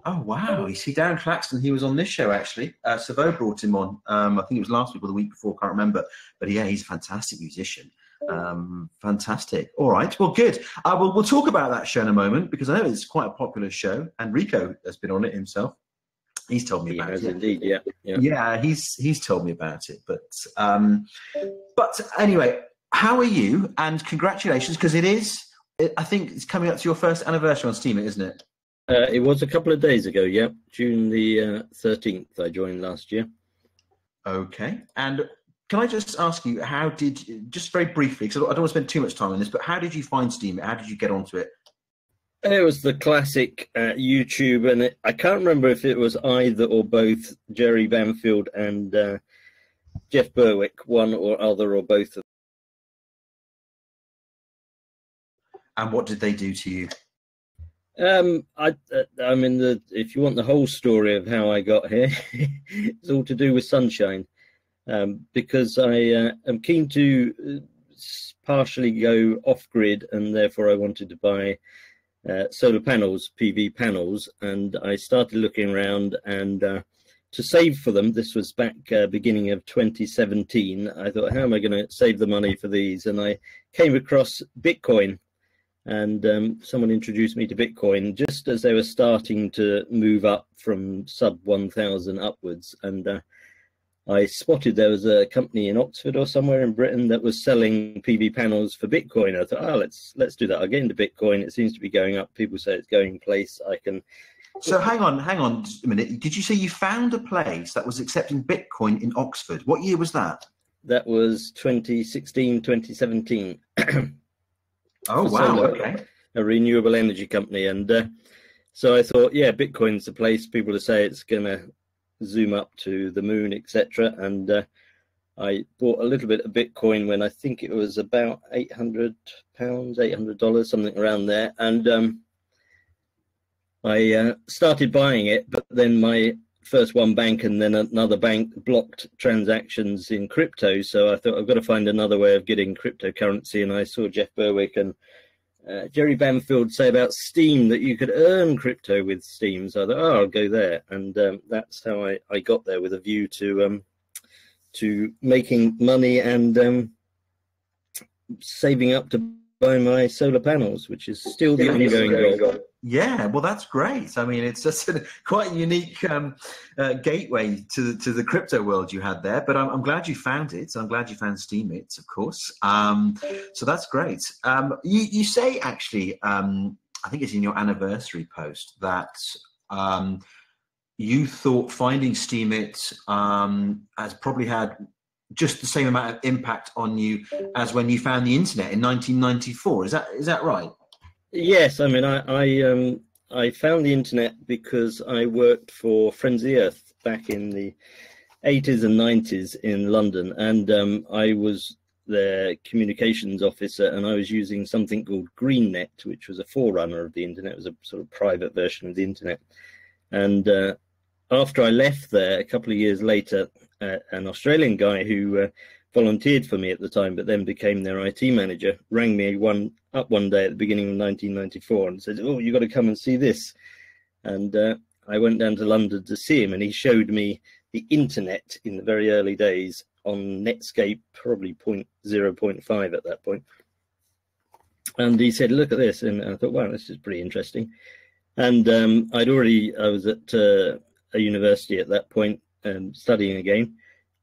Oh, wow. You see, Darren Claxton, he was on this show, actually. Savo brought him on. I think it was last week or the week before, can't remember. But yeah, he's a fantastic musician. Fantastic. All right. Well, good. We'll talk about that show in a moment, because I know it's quite a popular show, and Rico has been on it himself. He's told me about it. Indeed, yeah. Yeah, he's told me about it. But anyway, how are you? And congratulations, because I think it's coming up to your first anniversary on Steam, isn't it? It was a couple of days ago, yeah. June the 13th I joined last year. Okay. And can I just ask you, just very briefly, because I don't want to spend too much time on this, but how did you find Steam? How did you get onto it? It was the classic YouTube, and I can't remember if it was either or both Jerry Banfield and Jeff Berwick, one or other or both of them. And what did they do to you? I mean, if you want the whole story of how I got here, it's all to do with sunshine, because I am keen to partially go off grid, and therefore I wanted to buy solar panels, PV panels, and I started looking around, and to save for them, this was back beginning of 2017, I thought, how am I going to save the money for these? And I came across Bitcoin. And someone introduced me to Bitcoin just as they were starting to move up from sub 1,000 upwards. And I spotted there was a company in Oxford or somewhere in Britain that was selling PV panels for Bitcoin. I thought, let's do that. I'll get into Bitcoin. It seems to be going up. People say it's going place. I can. So hang on just a minute. Did you say you found a place that was accepting Bitcoin in Oxford? What year was that? That was 2016, 2017. Oh, wow, okay. A renewable energy company. And so I thought, yeah, Bitcoin's the place. People to say it's going to zoom up to the moon, etc. And I bought a little bit of Bitcoin when I think it was about £800, $800, something around there. And I started buying it, but then my first one bank and then another bank blocked transactions in crypto. So I thought, I've got to find another way of getting cryptocurrency. And I saw Jeff Berwick and Jerry Banfield say about Steam that you could earn crypto with Steam. So I thought, I'll go there. And that's how I got there, with a view to making money and saving up to buy my solar panels, which is still the ongoing goal. Yeah, well, that's great. I mean, it's just quite a unique gateway to the crypto world you had there. But I'm glad you found it. I'm glad you found Steemit, of course. So that's great. You say actually, I think it's in your anniversary post that you thought finding Steemit has probably had just the same amount of impact on you as when you found the internet in 1994. Is that right? Yes, I mean, I found the internet because I worked for Friends of the Earth back in the 80s and 90s in London, and I was their communications officer, and I was using something called GreenNet, which was a forerunner of the internet. It was a sort of private version of the internet. And after I left there, a couple of years later, an Australian guy who volunteered for me at the time, but then became their IT manager, rang me one day at the beginning of 1994 and said, "Oh, you got to come and see this." And I went down to London to see him, and he showed me the internet in the very early days on Netscape, probably 0.5 at that point. And he said, "Look at this." And I thought, wow, this is pretty interesting. And I was at a university at that point, studying again.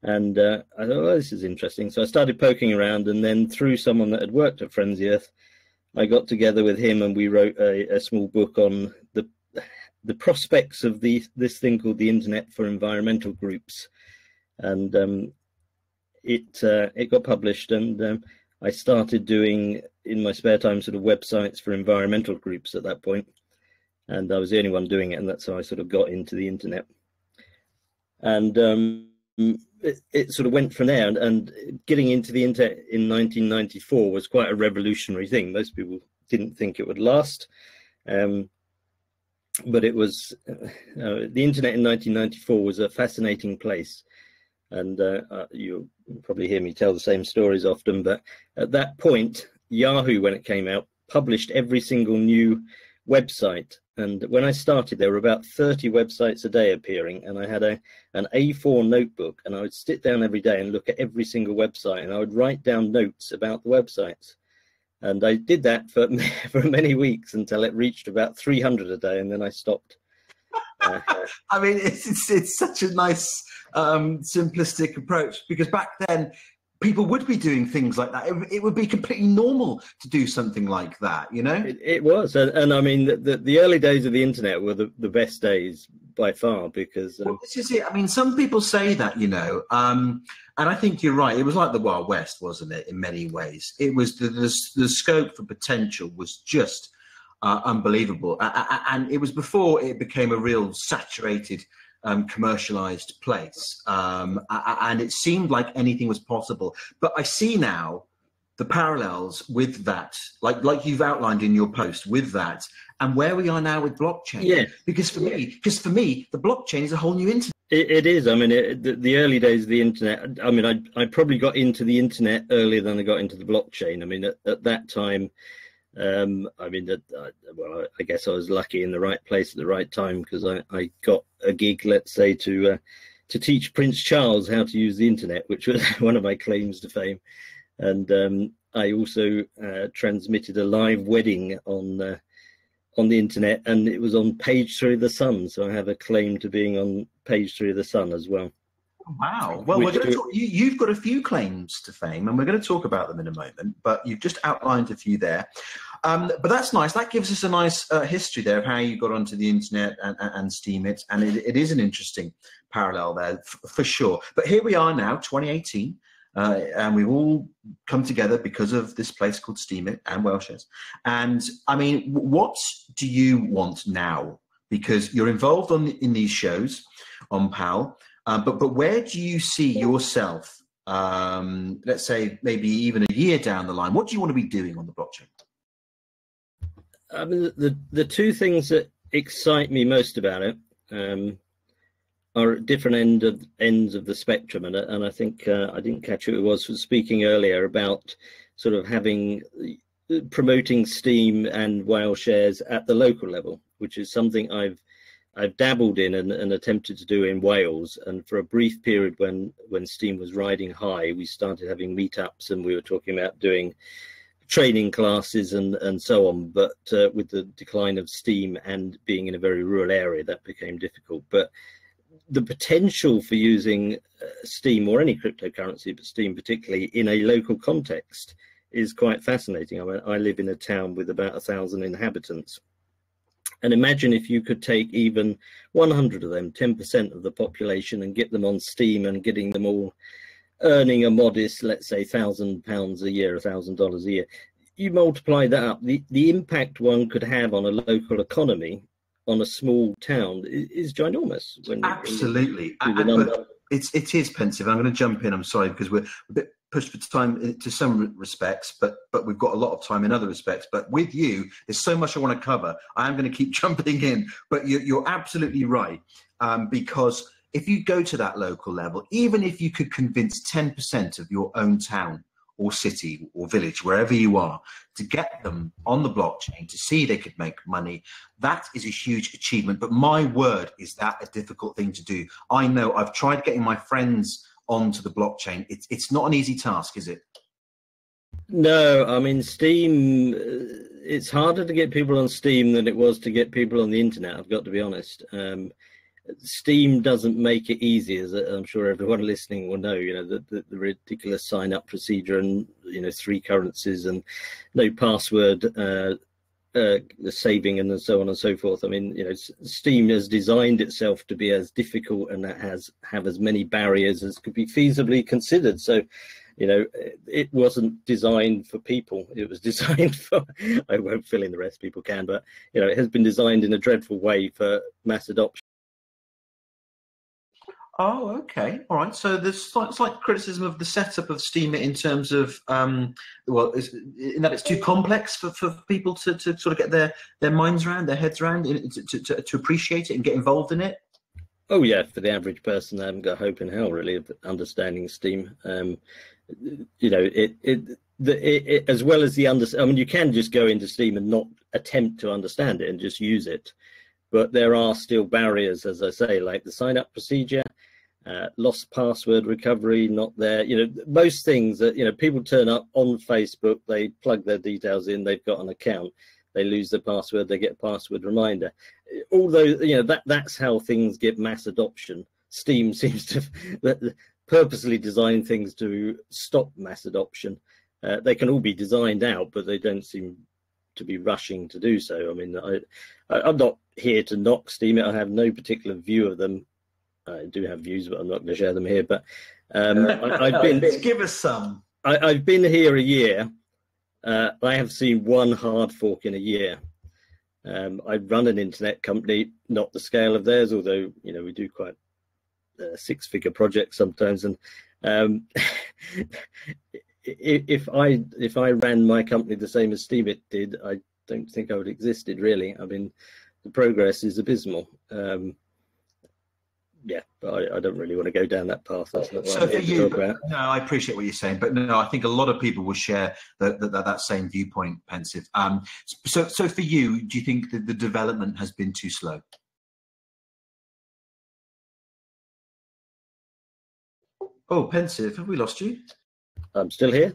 And I thought, oh, this is interesting. So I started poking around, and then through someone that had worked at Friends of the Earth, I got together with him, and we wrote a small book on the prospects of this thing called the Internet for Environmental Groups. And it got published, and I started doing, in my spare time, sort of websites for environmental groups at that point. And I was the only one doing it, and that's how I sort of got into the internet. And it sort of went from there, and getting into the internet in 1994 was quite a revolutionary thing. Most people didn't think it would last, but it was the internet in 1994 was a fascinating place. And you'll probably hear me tell the same stories often, but at that point, Yahoo, when it came out, published every single new website. And when I started, there were about 30 websites a day appearing, and I had an A4 notebook, and I would sit down every day and look at every single website, and I would write down notes about the websites. And I did that for many weeks until it reached about 300 a day, and then I stopped. I mean, it's such a nice simplistic approach, because back then people would be doing things like that. It would be completely normal to do something like that, you know? It was. And I mean, the early days of the internet were the best days by far, because... Well, this is it. I mean, some people say that, you know, and I think you're right. It was like the Wild West, wasn't it, in many ways? It was the scope for potential was just unbelievable. And it was before it became a real saturated commercialized place, and it seemed like anything was possible. But I see now the parallels with that, like you've outlined in your post, with that, and where we are now with blockchain. Yeah. Because for me, the blockchain is a whole new internet. It is. I mean, the early days of the internet. I mean, I probably got into the internet earlier than I got into the blockchain. I mean, at that time. I mean, well, I guess I was lucky in the right place at the right time, because I got a gig, let's say, to teach Prince Charles how to use the internet, which was one of my claims to fame. And I also transmitted a live wedding on the internet, and it was on page 3 of the Sun. So I have a claim to being on page 3 of the Sun as well. Wow. Well, we're going to talk, you've got a few claims to fame, and we're going to talk about them in a moment, but you've just outlined a few there. But that's nice. That gives us a nice history there of how you got onto the internet and Steemit, and it is an interesting parallel there for sure. But here we are now, 2018, and we've all come together because of this place called Steemit and Whaleshares. And I mean, what do you want now? Because you're involved in these shows on PAL. But where do you see yourself, let's say maybe even a year down the line? What do you want to be doing on the blockchain? I mean, the two things that excite me most about it are at different ends of the spectrum. And I think I didn't catch who it was speaking earlier about sort of promoting Steem and Whaleshares at the local level, which is something I've dabbled in and attempted to do in Wales. And for a brief period when Steem was riding high, we started having meetups, and we were talking about doing training classes and so on. But with the decline of Steem and being in a very rural area, that became difficult. But the potential for using Steem or any cryptocurrency, but Steem particularly, in a local context is quite fascinating. I mean, I live in a town with about 1,000 inhabitants. And imagine if you could take even 100 of them, 10% of the population, and get them on Steem and getting them all earning a modest, let's say, £1,000 a year, $1,000 a year. You multiply that up, the impact one could have on a local economy on a small town is ginormous. Absolutely. But it is pensive. I'm going to jump in. I'm sorry, because we're a bit pushed for time to some respects, but we've got a lot of time in other respects. But with you, there's so much I want to cover. I am going to keep jumping in, but you're absolutely right, because if you go to that local level, even if you could convince 10% of your own town or city or village, wherever you are, to get them on the blockchain to see they could make money, that is a huge achievement. But my word, is that a difficult thing to do? I know. I've tried getting my friends onto the blockchain. It's not an easy task, is it? No, I mean, Steem, it's harder to get people on Steem than it was to get people on the internet, I've got to be honest. Steem doesn't make it easy, as I'm sure everyone listening will know, the ridiculous sign-up procedure and, 3 currencies and no password saving and so on and so forth. I mean, Steem has designed itself to be as difficult and have as many barriers as could be feasibly considered. So, it wasn't designed for people. It was designed for, I won't fill in the rest, people can, but, it has been designed in a dreadful way for mass adoption. Oh, okay. All right. So there's slight criticism of the setup of Steem in terms of, in that it's too complex for people to sort of get their minds around, their heads around, to appreciate it and get involved in it. Oh, yeah. For the average person, they haven't got hope in hell, really, of understanding Steem. As well as I mean, you can just go into Steem and not attempt to understand it and just use it. But there are still barriers, as I say, like the sign-up procedure, lost password recovery, not there. Most things that, people turn up on Facebook, they plug their details in, they've got an account, they lose their password, they get a password reminder. Although, that's how things get mass adoption. Steem seems to purposely design things to stop mass adoption. They can all be designed out, but they don't seem to be rushing to do so. I mean, I'm not here to knock Steem. I have no particular view of them. I do have views, but I'm not going to share them here. But I've been. Give us some. I've been here a year. I have seen one hard fork in a year. I run an internet company, not the scale of theirs, although we do quite six-figure projects sometimes. And if I ran my company the same as Steem it did, I don't think I would have existed, really. I mean, the progress is abysmal. Yeah, but I don't really want to go down that path. That's not what so I'm for here to you, talk about. no, I appreciate what you're saying, but no, I think a lot of people will share that same viewpoint, Pensive. So for you, do you think that the development has been too slow? Oh, Pensive, have we lost you? I'm still here.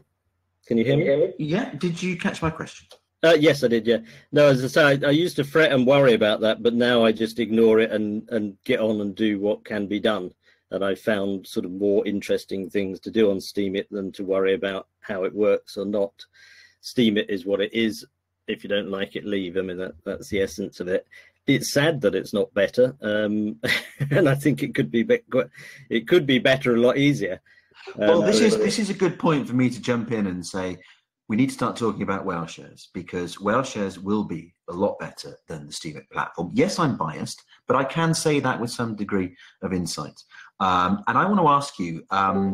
Can you hear me? Yeah. Did you catch my question? Yes, I did. Yeah. No, as I say, I used to fret and worry about that, but now I just ignore it and get on and do what can be done. And I found sort of more interesting things to do on Steemit than to worry about how it works or not. Steemit is what it is. If you don't like it, leave. I mean, that's the essence of it. It's sad that it's not better, and I think it could be better, a lot easier. Well, this is a good point for me to jump in and say we need to start talking about Whaleshares, because Whaleshares will be a lot better than the Steemit platform. Yes, I'm biased, but I can say that with some degree of insight. And I want to ask you,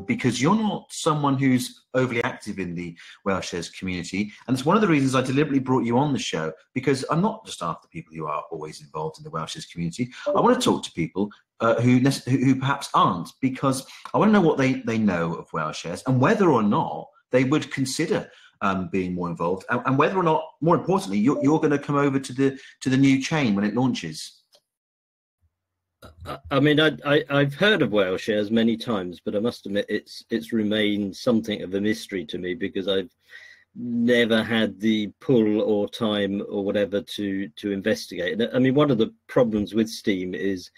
because you're not someone who's overly active in the Whaleshares community, and it's one of the reasons I deliberately brought you on the show, because I'm not just after people who are always involved in the Whaleshares community. I want to talk to people who perhaps aren't, because I want to know what they know of Whaleshares and whether or not they would consider being more involved, and whether or not, more importantly, you're going to come over to the new chain when it launches. I mean, I've heard of Whaleshares many times, but I must admit it's remained something of a mystery to me, because I've never had the pull or time or whatever to investigate. I mean, one of the problems with Steam is,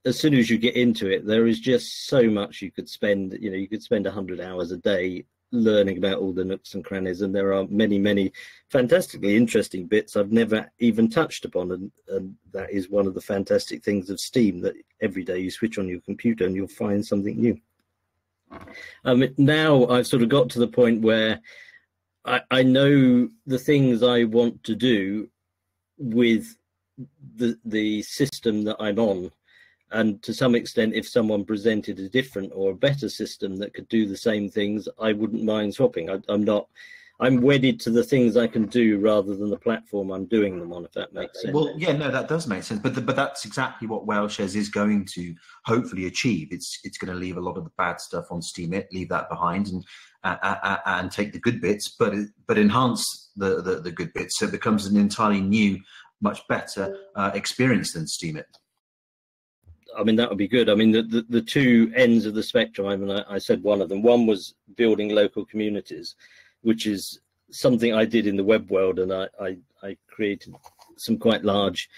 as soon as you get into it, there is just so much you could spend. You know, you could spend 100 hours a day learning about all the nooks and crannies, and there are many fantastically interesting bits I've never even touched upon, and that is one of the fantastic things of Steam, that every day you switch on your computer and you'll find something new. Now I've sort of got to the point where I know the things I want to do with the system that I'm on. And to some extent, if someone presented a different or a better system that could do the same things, I wouldn't mind swapping. I'm wedded to the things I can do rather than the platform I'm doing them on, if that makes sense. Well, yeah, no, that does make sense. But that's exactly what Whaleshares is going to hopefully achieve. It's going to leave a lot of the bad stuff on Steam, leave that behind, and take the good bits, but enhance the good bits, so it becomes an entirely new, much better experience than Steam. I mean, that would be good. I mean, the two ends of the spectrum, I mean, I said one of them. One was building local communities, which is something I did in the web world, and I created some quite large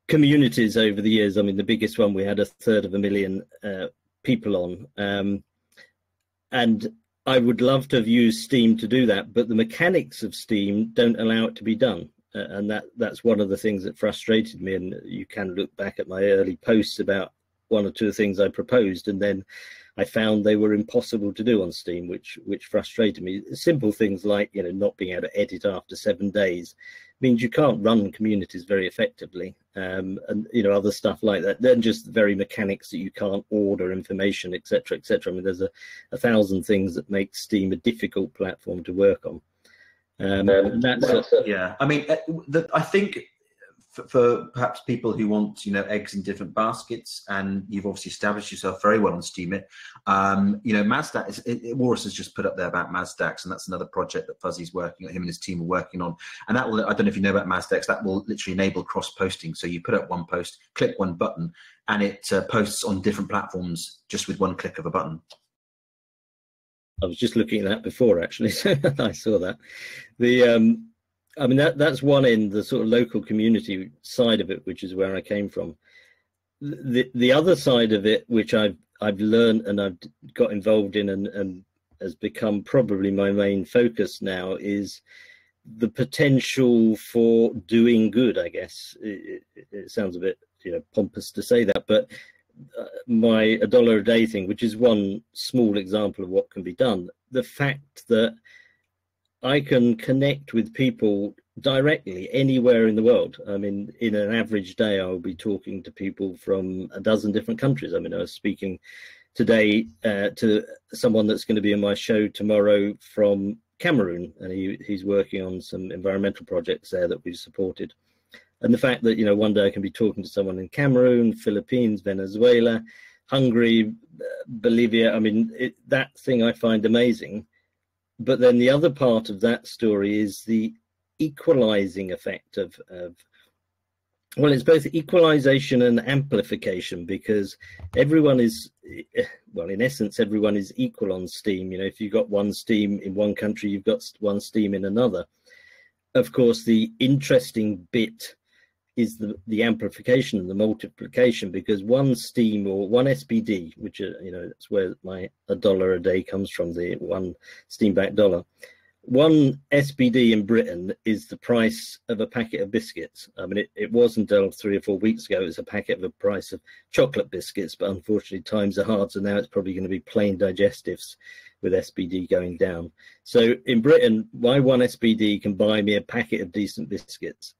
communities over the years. I mean, the biggest one, we had 1/3 people on. And I would love to have used Steam to do that, but the mechanics of Steam don't allow it to be done. And that's one of the things that frustrated me. And you can look back at my early posts about one or two things I proposed, and then I found they were impossible to do on Steam, which frustrated me. Simple things like, you know, not being able to edit after 7 days means you can't run communities very effectively, and you know, other stuff like that. Then just the very mechanics that you can't order information, etc., etc. I mean, there's a thousand things that make Steam a difficult platform to work on. Yeah, I mean, I think for perhaps people who want, you know, eggs in different baskets, and you've obviously established yourself very well on Steemit. You know, Mazdac, Walrus has just put up there about Mazdacs, and that's another project that Fuzzy's working on, him and his team are working on. And that will, I don't know if you know about Mazdacs, that will literally enable cross-posting. So you put up one post, click one button, and it posts on different platforms just with one click of a button. I was just looking at that before, actually, so I saw that. I mean, that's one end, the sort of local community side of it, which is where I came from. The other side of it, which I've learned and I've got involved in and has become probably my main focus now, is the potential for doing good, I guess. It sounds a bit, you know, pompous to say that, but my $1 a day thing, which is one small example of what can be done. The fact that I can connect with people directly anywhere in the world. I mean, in an average day, I'll be talking to people from a dozen different countries. I mean, I was speaking today to someone that's going to be in my show tomorrow from Cameroon, and he's working on some environmental projects there that we've supported. And the fact that, you know, one day I can be talking to someone in Cameroon, Philippines, Venezuela, Hungary, Bolivia. I mean, that thing I find amazing. But then the other part of that story is the equalizing effect of well, it's both equalization and amplification, because everyone is, well, in essence, everyone is equal on Steam. You know, if you've got one Steam in one country, you've got one Steam in another. Of course, the interesting bit is the amplification and the multiplication, because one Steam or one SPD, which, you know, that's where my $1 a day comes from, the one Steam-backed dollar. One SPD in Britain is the price of a packet of biscuits. I mean, it wasn't until 3 or 4 weeks ago, it was a packet of the price of chocolate biscuits, but unfortunately times are hard, so now it's probably going to be plain digestives with SPD going down. So in Britain, my one SPD can buy me a packet of decent biscuits.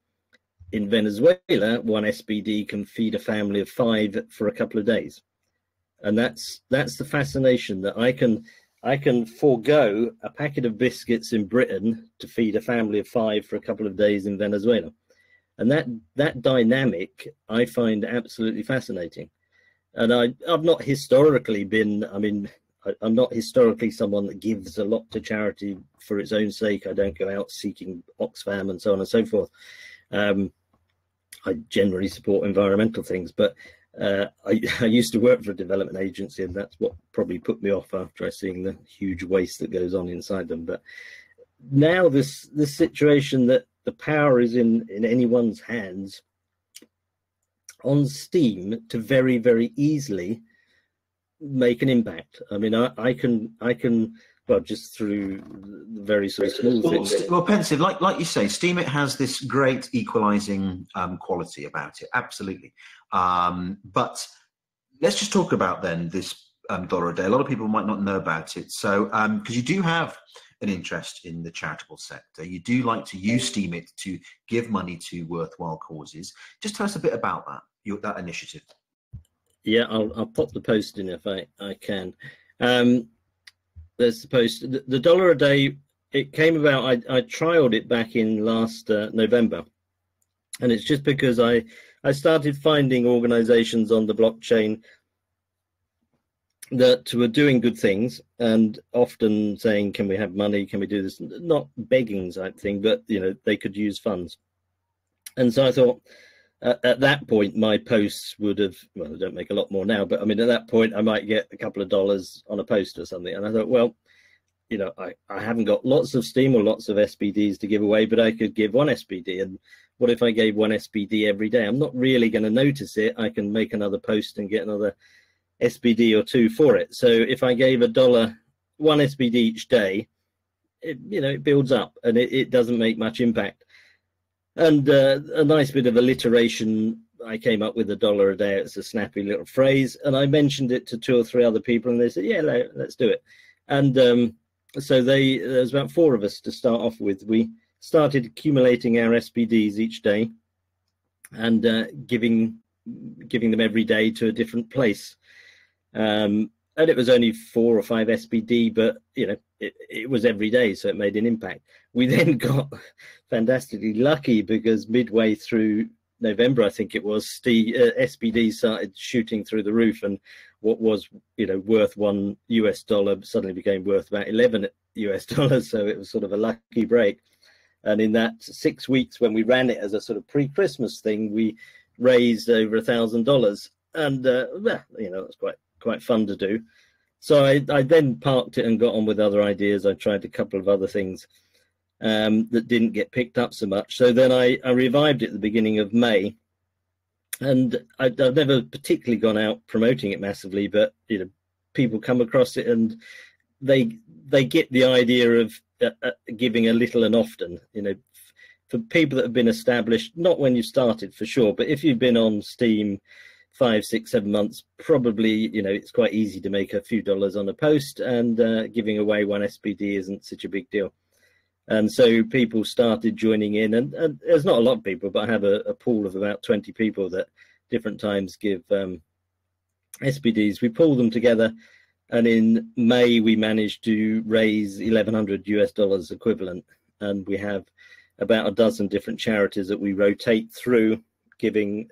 In Venezuela, one SPD can feed a family of 5 for a couple of days. And that's the fascination, that I can forego a packet of biscuits in Britain to feed a family of 5 for a couple of days in Venezuela. And that dynamic I find absolutely fascinating. And I've not historically been, I mean, I'm not historically someone that gives a lot to charity for its own sake. I don't go out seeking Oxfam and so on and so forth. I generally support environmental things, but I used to work for a development agency, and that's what probably put me off after I seeing the huge waste that goes on inside them. But now this situation that the power is in anyone's hands on Steam to very, very easily make an impact. I mean, I can well, just through very sort of small things. Well, Pensive, like you say, Steam, it has this great equalizing quality about it, absolutely. But let's just talk about then this dollar a day. A lot of people might not know about it. So, because you do have an interest in the charitable sector, you do like to use Steam it to give money to worthwhile causes. Just tell us a bit about that initiative. Yeah, I'll pop the post in if I can. There's the post. The dollar a day, it came about, I trialed it back in last November. And it's just because I started finding organizations on the blockchain that were doing good things and often saying, can we have money? Can we do this? Not begging type thing, but, you know, they could use funds. And so I thought, at that point, my posts would have, well, I don't make a lot more now, but I mean, at that point, I might get a couple of dollars on a post or something. And I thought, well, you know, I haven't got lots of Steam or lots of SBDs to give away, but I could give one SBD. And what if I gave one SBD every day? I'm not really going to notice it. I can make another post and get another SBD or two for it. So if I gave $1, one SBD each day, it builds up and it doesn't make much impact. And a nice bit of alliteration, I came up with $1 a day. It's a snappy little phrase. And I mentioned it to 2 or 3 other people and they said, yeah, let's do it. And so there's about 4 of us to start off with. We started accumulating our SBDs each day and giving them every day to a different place. And it was only 4 or 5 SBD, but, you know, it was every day, so it made an impact. We then got fantastically lucky because midway through November, I think it was, SBD started shooting through the roof, and what was, you know, worth $1 suddenly became worth about $11. So it was sort of a lucky break. And in that 6 weeks when we ran it as a sort of pre-Christmas thing, we raised over $1,000, and you know, it was quite fun to do. So I then parked it and got on with other ideas. I tried a couple of other things that didn't get picked up so much. So then I revived it at the beginning of May, and I've never particularly gone out promoting it massively, but, you know, people come across it and they get the idea of giving a little and often. You know, for people that have been established, not when you started for sure, but if you've been on Steam 5, 6, 7 months, probably, you know, it's quite easy to make a few dollars on a post, and giving away one SBD isn't such a big deal. And so people started joining in, and there's not a lot of people, but I have a pool of about 20 people that different times give SBDs. We pull them together, and in May we managed to raise $1,100 equivalent, and we have about a dozen different charities that we rotate through giving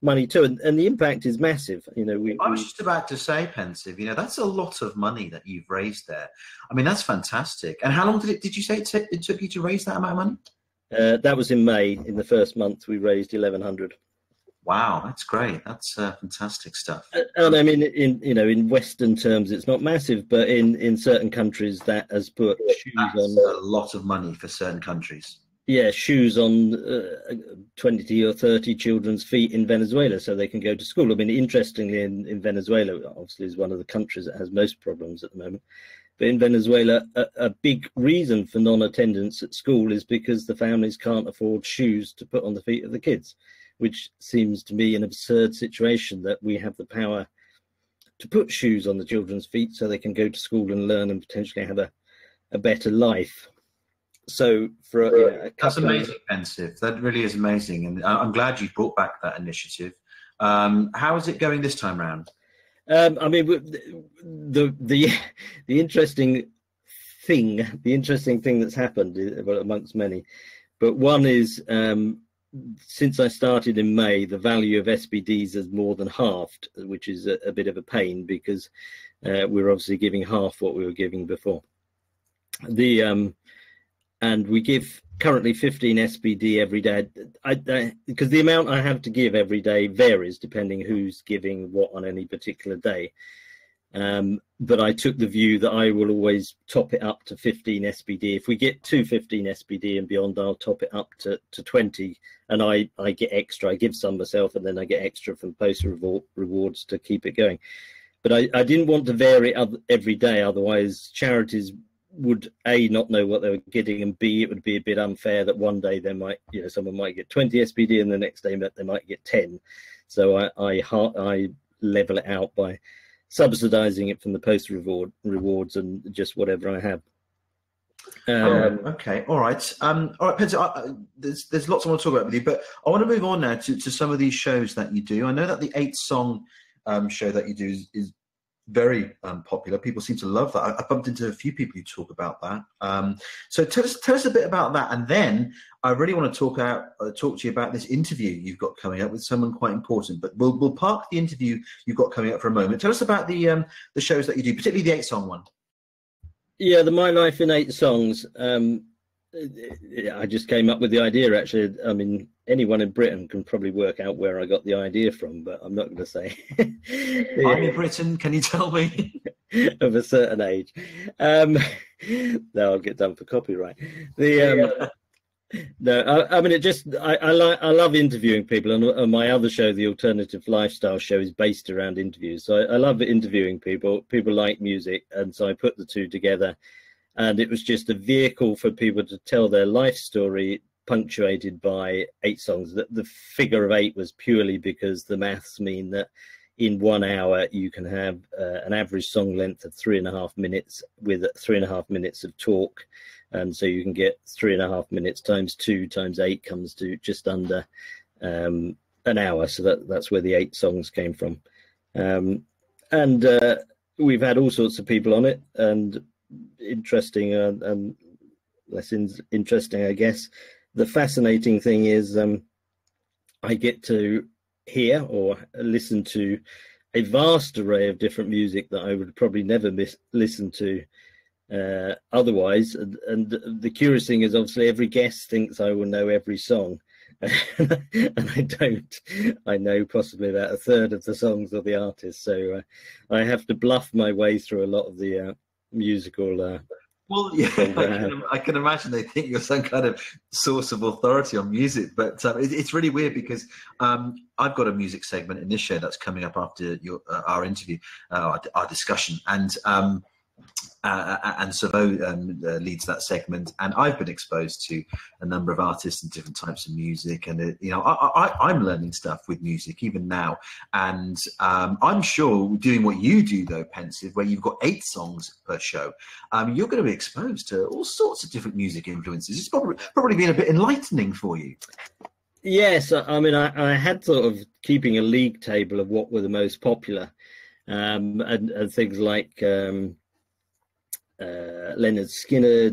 money to, and the impact is massive. You know, I was just about to say, Pensive, you know, that's a lot of money that you've raised there. I mean, that's fantastic. And how long did you say it took you to raise that amount of money? That was in May. In the first month, we raised $1,100. Wow, that's great. That's fantastic stuff. And I mean, in Western terms, it's not massive, but in certain countries, that has put shoes on. A lot of money for certain countries. Yeah, shoes on 20 or 30 children's feet in Venezuela so they can go to school. I mean, interestingly, in Venezuela, obviously is one of the countries that has most problems at the moment. But in Venezuela, a big reason for non-attendance at school is because the families can't afford shoes to put on the feet of the kids, which seems to me an absurd situation, that we have the power to put shoes on the children's feet so they can go to school and learn and potentially have a better life. So that's amazing, Pensive. That really is amazing, and I'm glad you brought back that initiative. How is it going this time round? I mean, the interesting thing that's happened, well, amongst many, but one is since I started in May, the value of SBDs has more than halved, which is a bit of a pain because we're obviously giving half what we were giving before. And we give currently 15 SBD every day, because the amount I have to give every day varies depending who's giving what on any particular day. But I took the view that I will always top it up to 15 SBD. If we get to 15 SBD and beyond, I'll top it up to 20, and I get extra. I give some myself, and then I get extra from poster rewards to keep it going. But I didn't want to vary every day, otherwise charities would A, not know what they were getting, and B, it would be a bit unfair that one day they might, someone might get 20 SBD and the next day they might get 10. So I level it out by subsidizing it from the poster rewards and just whatever I have. Okay, all right. All right, Peter, there's lots I want to talk about with you, but I want to move on now to some of these shows that you do. I know that the 8-song show that you do is very popular. People seem to love that. I bumped into a few people who talk about that. So tell us a bit about that, and then I really want to talk to you about this interview you've got coming up with someone quite important. But we'll park the interview you've got coming up for a moment. Tell us about the shows that you do, particularly the 8-song one. Yeah, the My Life in 8 Songs. I just came up with the idea, actually. I mean, anyone in Britain can probably work out where I got the idea from, but I'm not going to say. I'm in Britain, can you tell me? Of a certain age. No, I'll get done for copyright. No, I mean, I love interviewing people, and my other show, the Alternative Lifestyle Show, is based around interviews. So I love interviewing people. People like music, and so I put the two together. And it was just a vehicle for people to tell their life story, punctuated by 8 songs. The figure of 8 was purely because the maths mean that in 1 hour you can have an average song length of 3.5 minutes with 3.5 minutes of talk. And so you can get 3.5 minutes times 2 times 8 comes to just under an hour. So that's where the 8 songs came from. And we've had all sorts of people on it, and interesting and less interesting, I guess. The fascinating thing is I get to hear or listen to a vast array of different music that I would probably never listen to otherwise. And the curious thing is, obviously, every guest thinks I will know every song. And I don't. I know possibly about a third of the songs of the artists. So I have to bluff my way through a lot of the musical. Well, yeah, I can imagine they think you're some kind of source of authority on music, but it's really weird because I've got a music segment in this show that's coming up after our interview, our discussion, and Savo leads that segment, and I've been exposed to a number of artists and different types of music, and I'm learning stuff with music even now, and I'm sure doing what you do though, Pensive, where you've got 8 songs per show, you're going to be exposed to all sorts of different music influences. It's probably been a bit enlightening for you. Yes, I mean, I had sort of keeping a league table of what were the most popular, and things like Leonard Skinner,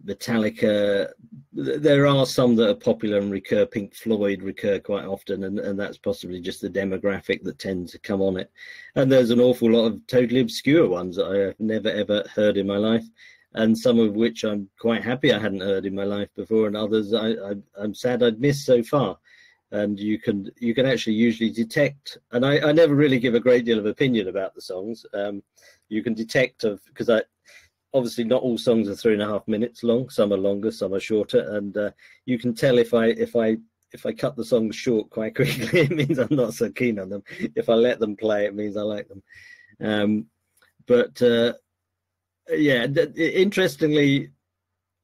Metallica. There are some that are popular and recur. Pink Floyd recur quite often, and that's possibly just the demographic that tends to come on it. And there's an awful lot of totally obscure ones that I have never ever heard in my life, and some of which I'm quite happy I hadn't heard in my life before, and others I'm sad I'd missed so far. And you can actually usually detect, and I never really give a great deal of opinion about the songs. You can detect because obviously not all songs are 3.5 minutes long. Some are longer, some are shorter, and you can tell if I cut the songs short quite quickly, it means I'm not so keen on them. If I let them play, it means I like them. Yeah, interestingly,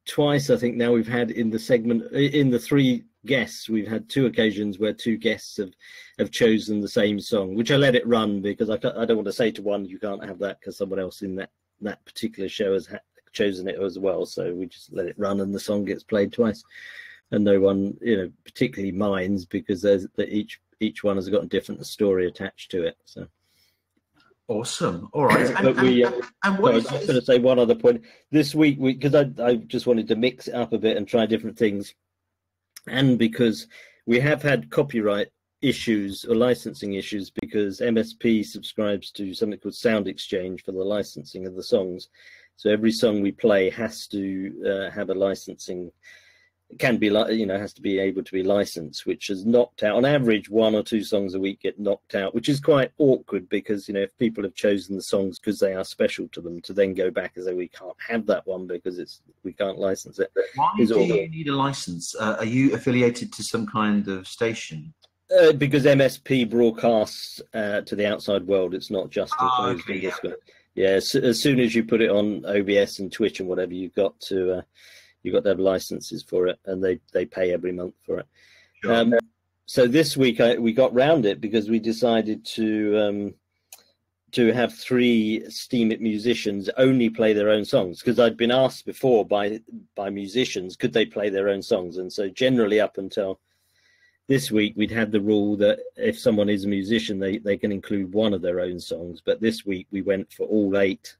twice I think now we've had in the segment, in the 3 guests, we've had 2 occasions where 2 guests have chosen the same song, which I let it run because I don't want to say to one you can't have that because someone else in that particular show has chosen it as well. So we just let it run and the song gets played twice, and no one particularly minds because each one has got a different story attached to it. So awesome. All right. I was just going to say one other point. This week, because I just wanted to mix it up a bit and try different things, and because we have had copyright issues or licensing issues because MSP subscribes to something called Sound Exchange for the licensing of the songs. So every song we play has to have a licensing can be like, you know, has to be able to be licensed, which has knocked out on average 1 or 2 songs a week get knocked out, which is quite awkward because, you know, if people have chosen the songs because they are special to them, to then go back and say we can't have that one because we can't license it. Why do you need a license? Are you affiliated to some kind of station? Because MSP broadcasts to the outside world. It's not just Okay, yeah. Yeah, as soon as you put it on OBS and Twitch and whatever, you've got to have licenses for it, and they pay every month for it. Sure. So this week we got round it because we decided to have 3 Steam It musicians only play their own songs, because I'd been asked before by musicians could they play their own songs, and so generally up until this week we'd had the rule that if someone is a musician they can include one of their own songs, but this week we went for all 8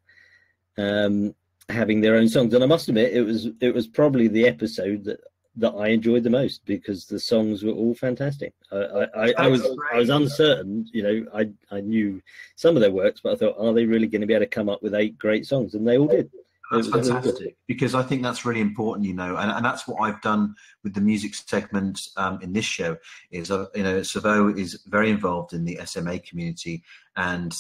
having their own songs, and I must admit it was probably the episode that I enjoyed the most because the songs were all fantastic. I was uncertain, you know, I knew some of their works, but I thought, are they really going to be able to come up with 8 great songs? And they all did. That's fantastic, because I think that's really important, you know, and that's what I've done with the music segment in this show is, you know, Savo is very involved in the SMA community, and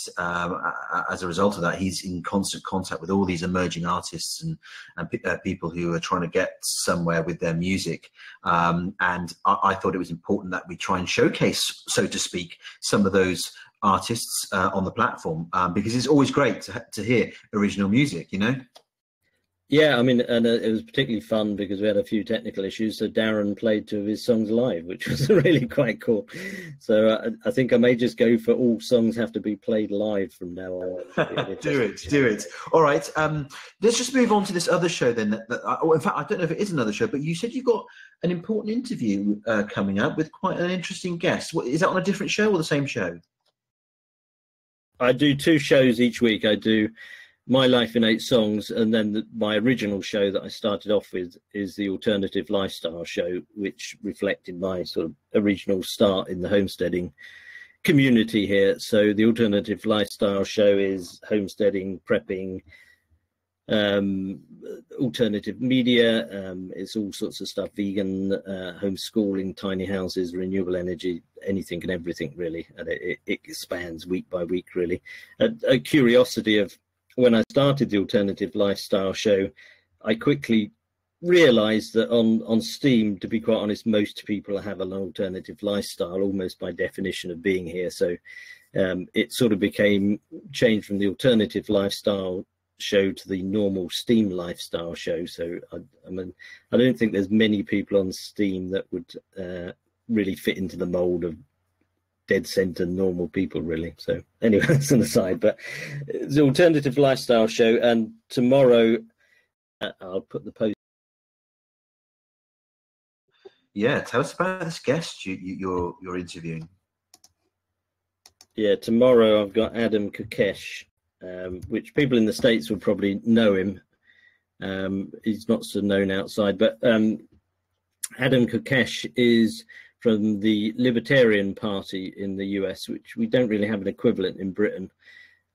as a result of that, he's in constant contact with all these emerging artists and people who are trying to get somewhere with their music. And I thought it was important that we try and showcase, so to speak, some of those artists on the platform, because it's always great to hear original music, you know. Yeah, I mean, and it was particularly fun because we had a few technical issues. So Darren played 2 of his songs live, which was really quite cool. So I think I may just go for all songs have to be played live from now on. Do it. All right. Let's just move on to this other show then. In fact, I don't know if it is another show, but you said you've got an important interview coming up with quite an interesting guest. Is that on a different show or the same show? I do 2 shows each week. I do My Life in 8 Songs, and then my original show that I started off with is the Alternative Lifestyle Show, which reflected my sort of original start in the homesteading community here. So the Alternative Lifestyle Show is homesteading, prepping, alternative media, it's all sorts of stuff, vegan, homeschooling, tiny houses, renewable energy, anything and everything really, and it expands week by week really. A curiosity of when I started the Alternative Lifestyle Show, I quickly realized that on Steam, to be quite honest, most people have an alternative lifestyle almost by definition of being here. So it sort of became changed from the Alternative Lifestyle Show to the normal Steam Lifestyle Show. So I mean, I don't think there's many people on Steam that would really fit into the mold of dead center normal people really. So anyway, that's an aside, but it's the Alternative Lifestyle Show, and tomorrow I'll put the post. Yeah, tell us about this guest you're interviewing. Yeah, tomorrow I've got Adam Kokesh, which people in the States will probably know him. He's not so known outside, but Adam Kokesh is from the Libertarian Party in the US, which we don't really have an equivalent in Britain.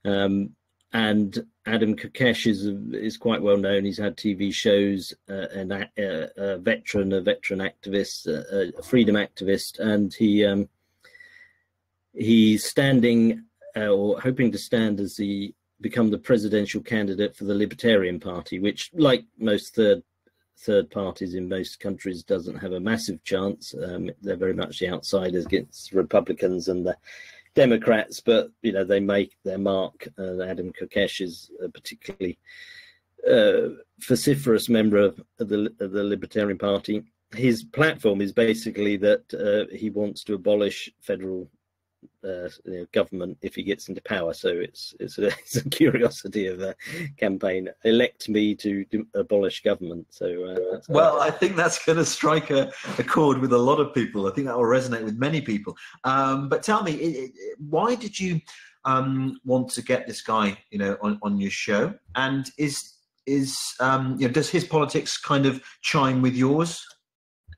And Adam Kokesh is quite well known. He's had TV shows, a veteran activist, a freedom activist, and he's standing or hoping to stand as become the presidential candidate for the Libertarian Party, which, like most third parties in most countries, doesn't have a massive chance. They're very much the outsiders against Republicans and the Democrats, but you know, they make their mark. Adam Kokesh is a particularly vociferous member of the Libertarian Party. His platform is basically that he wants to abolish federal government if he gets into power. So it's a curiosity of a campaign. Elect me to abolish government. So well, I think that's going to strike a chord with a lot of people. I think that will resonate with many people. But tell me, why did you want to get this guy, you know, on your show? And is you know, does his politics kind of chime with yours?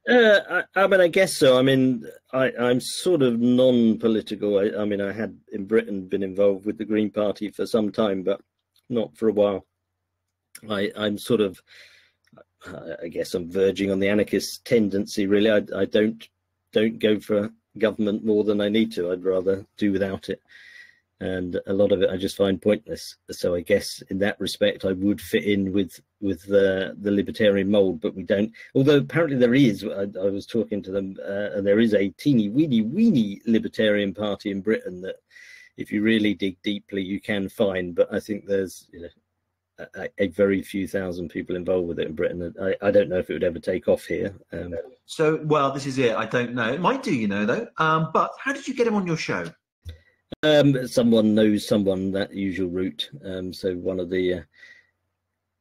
I mean, I guess so. I mean, I'm sort of non-political. I mean, I had in Britain been involved with the Green Party for some time, but not for a while. I'm sort of, I guess I'm verging on the anarchist tendency. Really, I don't go for government more than I need to. I'd rather do without it, and a lot of it I just find pointless. So I guess in that respect, I would fit in with the libertarian mold, but we don't. Although apparently there is. I was talking to them, and there is a teeny weeny libertarian party in Britain that, if you really dig deeply, you can find. But I think there's a very few thousand people involved with it in Britain. I don't know if it would ever take off here. So, well, this is it. I don't know. It might do, though. But how did you get him on your show? Someone knows someone, that usual route. So one of the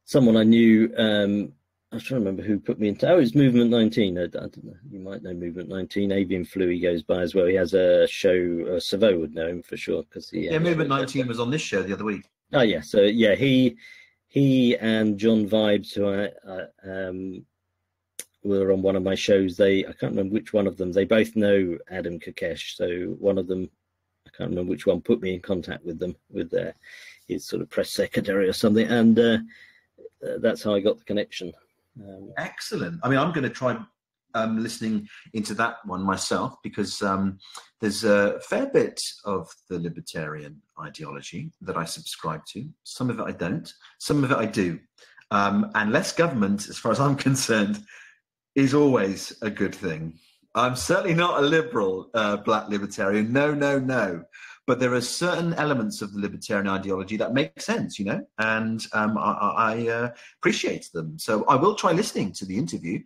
someone I knew. I'm trying to remember who put me into. Oh, it's Movement 19. I don't know. You might know Movement 19. Avian Flu, he goes by as well. He has a show. Savo would know him for sure because Movement 19 was on this show the other week. Oh yeah. So yeah, he and John Vibes, who were on one of my shows. I can't remember which one of them. They both know Adam Kokesh. So one of them, I can't remember which one, put me in contact with them, with his sort of press secretary or something, and that's how I got the connection. Excellent. I mean, I'm going to try listening into that one myself, because there's a fair bit of the libertarian ideology that I subscribe to. Some of it I don't. Some of it I do. And less government, as far as I'm concerned, is always a good thing. I'm certainly not a liberal black libertarian. No. But there are certain elements of the libertarian ideology that make sense, and I appreciate them. So I will try listening to the interview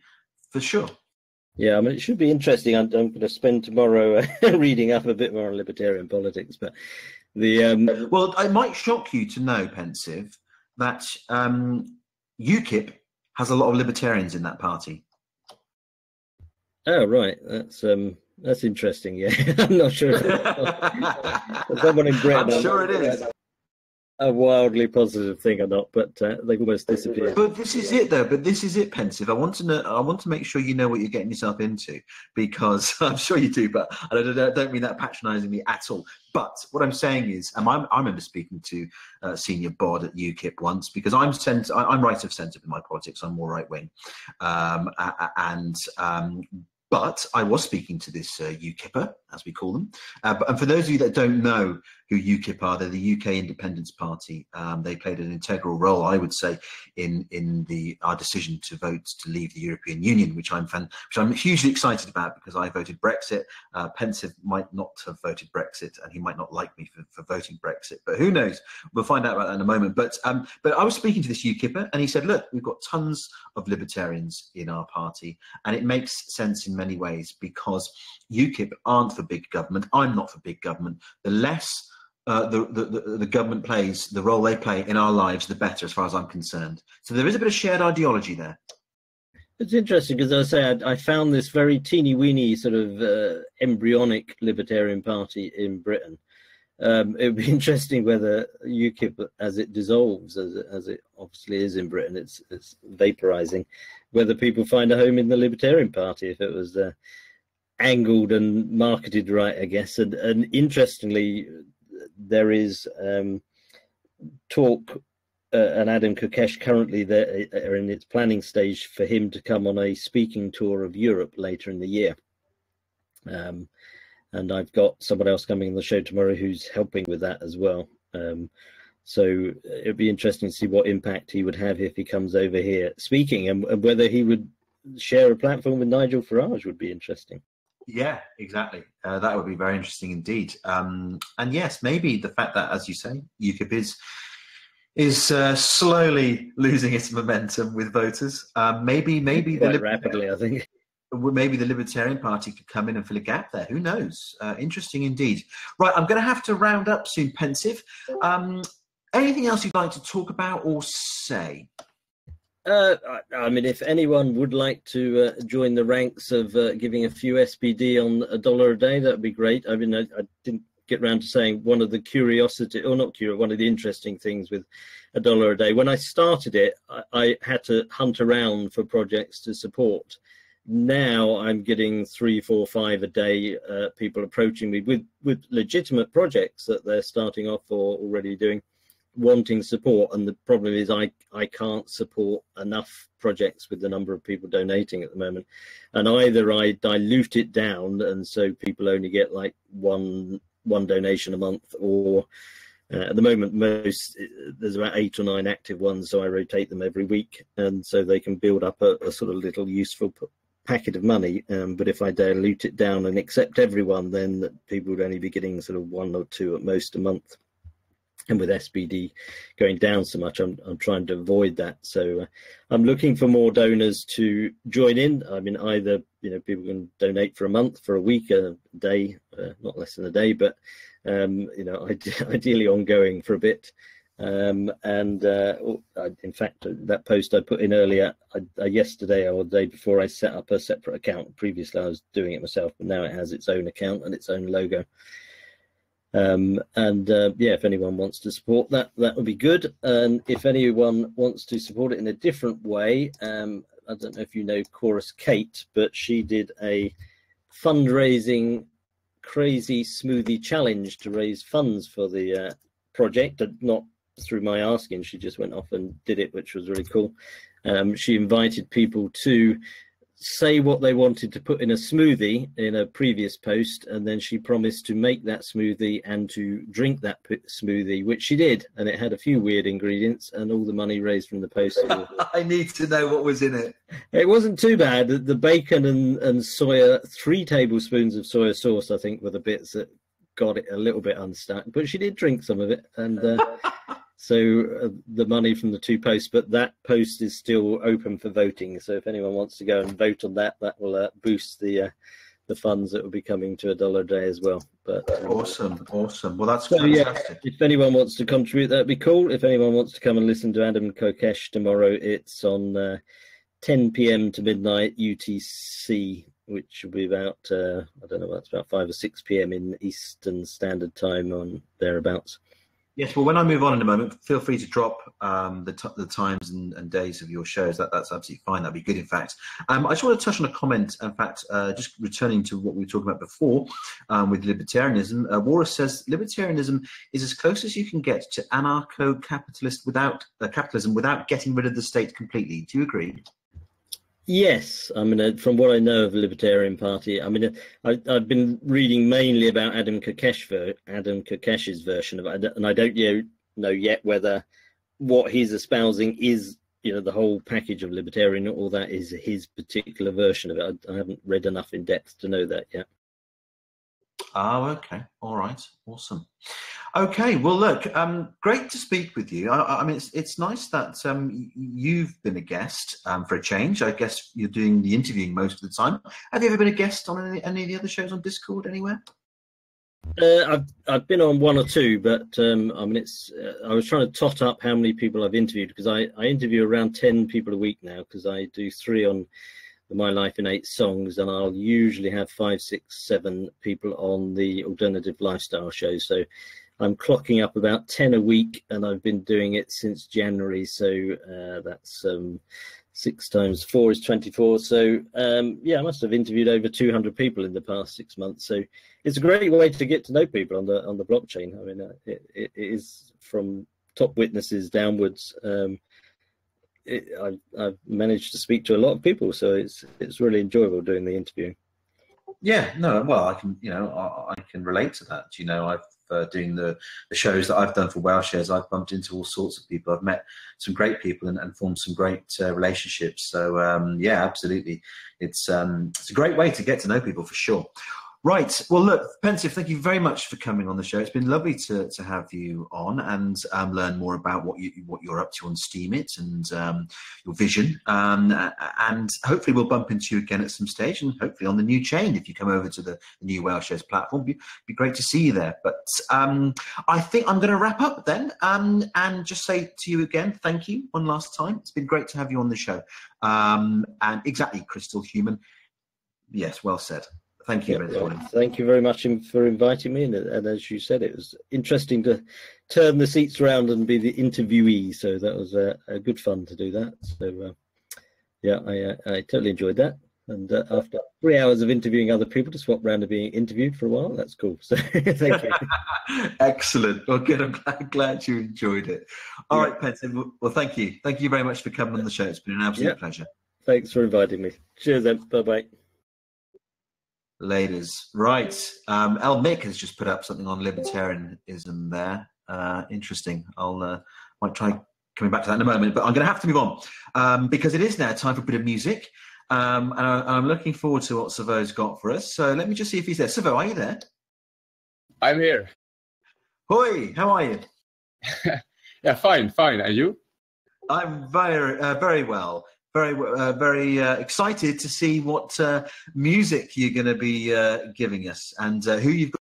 for sure. Yeah, I mean, it should be interesting. I'm going to spend tomorrow reading up a bit more on libertarian politics. But well, it might shock you to know, Pensive, that UKIP has a lot of libertarians in that party. Oh, right. That's interesting. Yeah, I'm not sure. Someone in Britain, I'm sure it is a wildly positive thing or not, but they've almost disappeared. But this is it, though. But this is it, Pensive. I want to make sure you know what you're getting yourself into, because I'm sure you do. But I don't mean that patronisingly at all. But what I'm saying is, I remember speaking to senior bod at UKIP once, because I'm right of centre in my politics. I'm more right wing, but I was speaking to this UKIPper, as we call them. And for those of you that don't know who UKIP are, they're the UK Independence Party. They played an integral role, I would say, in our decision to vote to leave the European Union, which I'm hugely excited about, because I voted Brexit. Pensive might not have voted Brexit, and he might not like me for voting Brexit. But who knows? We'll find out about that in a moment. But I was speaking to this UKIPper, and he said, look, we've got tons of libertarians in our party, and it makes sense in many ways, because UKIP aren't for big government. I'm not for big government. The less the government plays, the role they play in our lives, the better, as far as I'm concerned. So there is a bit of shared ideology there. It's interesting, because as I say, I found this very teeny-weeny sort of embryonic libertarian party in Britain. It would be interesting whether UKIP, as it dissolves, as it obviously is in Britain, it's vaporizing, whether people find a home in the Libertarian Party if it was angled and marketed right, I guess. And interestingly, there is talk, and Adam Kokesh currently are in its planning stage for him to come on a speaking tour of Europe later in the year. And I've got someone else coming on the show tomorrow who's helping with that as well. So it'd be interesting to see what impact he would have if he comes over here speaking, and whether he would share a platform with Nigel Farage would be interesting. Yeah, exactly. That would be very interesting indeed. And yes, maybe the fact that, as you say, UKIP is slowly losing its momentum with voters. Maybe rapidly, I think. Maybe the Libertarian Party could come in and fill a gap there. Who knows? Interesting indeed. Right, I'm going to have to round up soon, Pensive. Anything else you'd like to talk about or say? I mean, if anyone would like to join the ranks of giving a few SPD on $1 a day, that would be great. I mean, I didn't get around to saying one of the one of the interesting things with $1 a day. When I started it, I had to hunt around for projects to support. Now I'm getting 3, 4, 5 a day, people approaching me with legitimate projects that they're starting off or already doing, wanting support, and the problem is I can't support enough projects with the number of people donating at the moment, and either I dilute it down and so people only get like one donation a month, or at the moment there's about 8 or 9 active ones, so I rotate them every week, and so they can build up a sort of little useful packet of money. But if I dilute it down and accept everyone, then people would only be getting sort of 1 or 2 at most a month. And with SBD going down so much, I'm trying to avoid that. So I'm looking for more donors to join in. I mean, either people can donate for a month, for a week, a day, not less than a day, but ideally ongoing for a bit. In fact, that post I put in earlier, yesterday or the day before, I set up a separate account. Previously, I was doing it myself, but now it has its own account and its own logo. If anyone wants to support that would be good. And if anyone wants to support it in a different way, I don't know if you know Chorus Kate, but she did a fundraising crazy smoothie challenge to raise funds for the project, not through my asking. She just went off and did it, which was really cool. She invited people to say what they wanted to put in a smoothie in a previous post, and then she promised to make that smoothie and to drink that smoothie, which she did, and it had a few weird ingredients, and all the money raised from the post. I need to know what was in it. It wasn't too bad. The bacon and soya, 3 tablespoons of soya sauce, I think, were the bits that got it a little bit unstuck, but she did drink some of it. And so the money from the 2 posts, but that post is still open for voting. So if anyone wants to go and vote on that, that will boost the funds that will be coming to $1 a day as well. But awesome. Well, that's fantastic. If anyone wants to contribute, that'd be cool. If anyone wants to come and listen to Adam Kokesh tomorrow, it's on 10 p.m. to midnight UTC, which will be about I don't know, that's about 5 or 6 p.m. in Eastern Standard Time, on thereabouts. Yes, well, when I move on in a moment, feel free to drop the times and days of your shows. That's absolutely fine. That'd be good, in fact. I just want to touch on a comment, in fact, just returning to what we were talking about before with libertarianism. Walrus says, libertarianism is as close as you can get to anarcho-capitalist capitalism without getting rid of the state completely. Do you agree? Yes, I mean, from what I know of the Libertarian Party, I mean, I've been reading mainly about Adam Kokesh's version of it, and I don't know yet whether what he's espousing is, the whole package of libertarian, or that is his particular version of it. I haven't read enough in depth to know that yet. Oh, okay. All right. Awesome. Okay. Well, look, great to speak with you. I mean, it's nice that you've been a guest for a change. I guess you're doing the interviewing most of the time. Have you ever been a guest on any of the other shows on Discord anywhere? I've been on 1 or 2, but I mean, I was trying to tot up how many people I've interviewed, because I interview around 10 people a week now, because I do 3 on My Life in 8 Songs, and I'll usually have 5, 6, 7 people on the alternative lifestyle show. So I'm clocking up about 10 a week, and I've been doing it since January. So that's 6 times 4 is 24. So I must have interviewed over 200 people in the past 6 months. So it's a great way to get to know people on the blockchain. I mean, it is from top witnesses downwards. I've managed to speak to a lot of people, so it's really enjoyable doing the interview. Yeah, no, well, I can relate to that. I've doing the shows that I've done for Whaleshares, I've bumped into all sorts of people. I've met some great people and formed some great relationships. So yeah, absolutely, it's a great way to get to know people for sure. Right. Well, look, Pensive, thank you very much for coming on the show. It's been lovely to have you on and learn more about what you're up to on Steemit and your vision. And hopefully we'll bump into you again at some stage, and hopefully on the new chain if you come over to the new Whaleshares platform. Be great to see you there. But I think I'm going to wrap up then and just say to you again, thank you one last time. It's been great to have you on the show. And exactly, Crystal Human. Yes, well said. Thank you. Thank you very much for inviting me. And as you said, it was interesting to turn the seats around and be the interviewee. So that was a good fun to do that. So, I totally enjoyed that. And after 3 hours of interviewing other people to swap round and being interviewed for a while, that's cool. So thank you. Excellent. Well, good. I'm glad you enjoyed it. All right, Penton. Well, thank you. Thank you very much for coming on the show. It's been an absolute pleasure. Thanks for inviting me. Cheers, then. Bye-bye. Ladies. Right. El Mick has just put up something on libertarianism there. Interesting. I'll might try coming back to that in a moment, but I'm going to have to move on because it is now time for a bit of music. And I'm looking forward to what Savo's got for us. So let me just see if he's there. Savo, are you there? I'm here. Hoi, how are you? Yeah, fine. And you? I'm very well. Very excited to see what music you're going to be giving us and who you've got.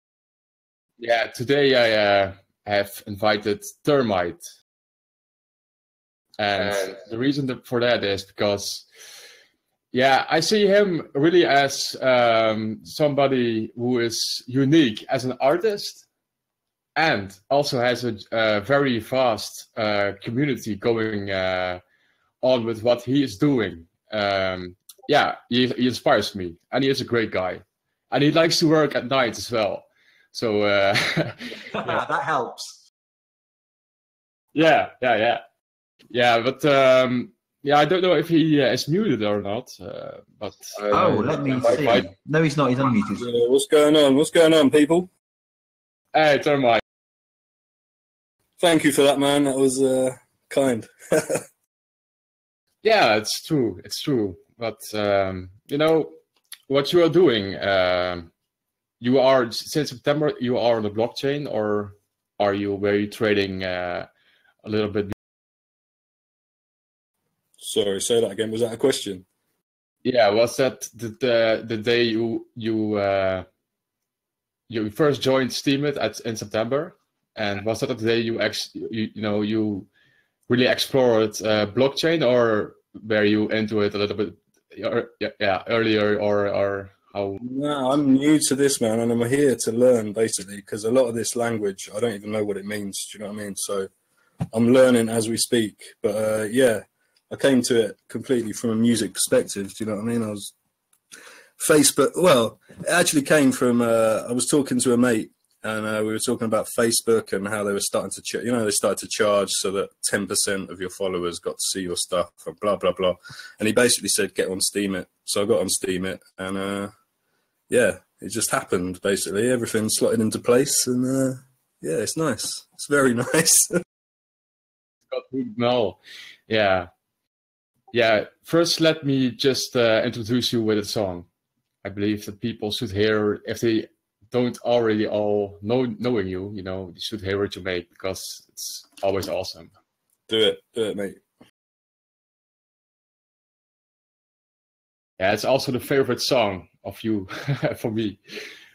Yeah, today I have invited Termite. And the reason for that is because, I see him really as somebody who is unique as an artist and also has a very vast community going on with what he is doing. He inspires me, and he is a great guy. And he likes to work at night as well. So that helps. Yeah, but I don't know if he is muted or not. But let me see. No, he's not. He's unmuted. What's going on? What's going on, people? Hey, Termite. Thank you for that, man. That was kind. Yeah, it's true. But what you are doing. You are since September. You are on the blockchain, or are you trading a little bit? Sorry, say that again. Was that a question? Yeah, was that the day you first joined Steemit in September, and was that the day you really explored blockchain, or were you into it a little bit earlier, or how? No, I'm new to this, man, and I'm here to learn basically because a lot of this language I don't even know what it means. Do you know what I mean? So I'm learning as we speak, but I came to it completely from a music perspective. Do you know what I mean? I was Facebook. Well, it actually came from. I was talking to a mate, and we were talking about Facebook and how they were starting to, they started to charge so that 10% of your followers got to see your stuff and blah blah blah. And he basically said, "Get on Steemit." So I got on Steemit, and it just happened. Basically, everything slotted into place, and it's nice. It's very nice. No, yeah. First, let me just introduce you with a song. I believe that people should hear, if they don't already all knowing you, they should hear what you make because it's always awesome. Do it, mate. Yeah, it's also the favorite song of you for me.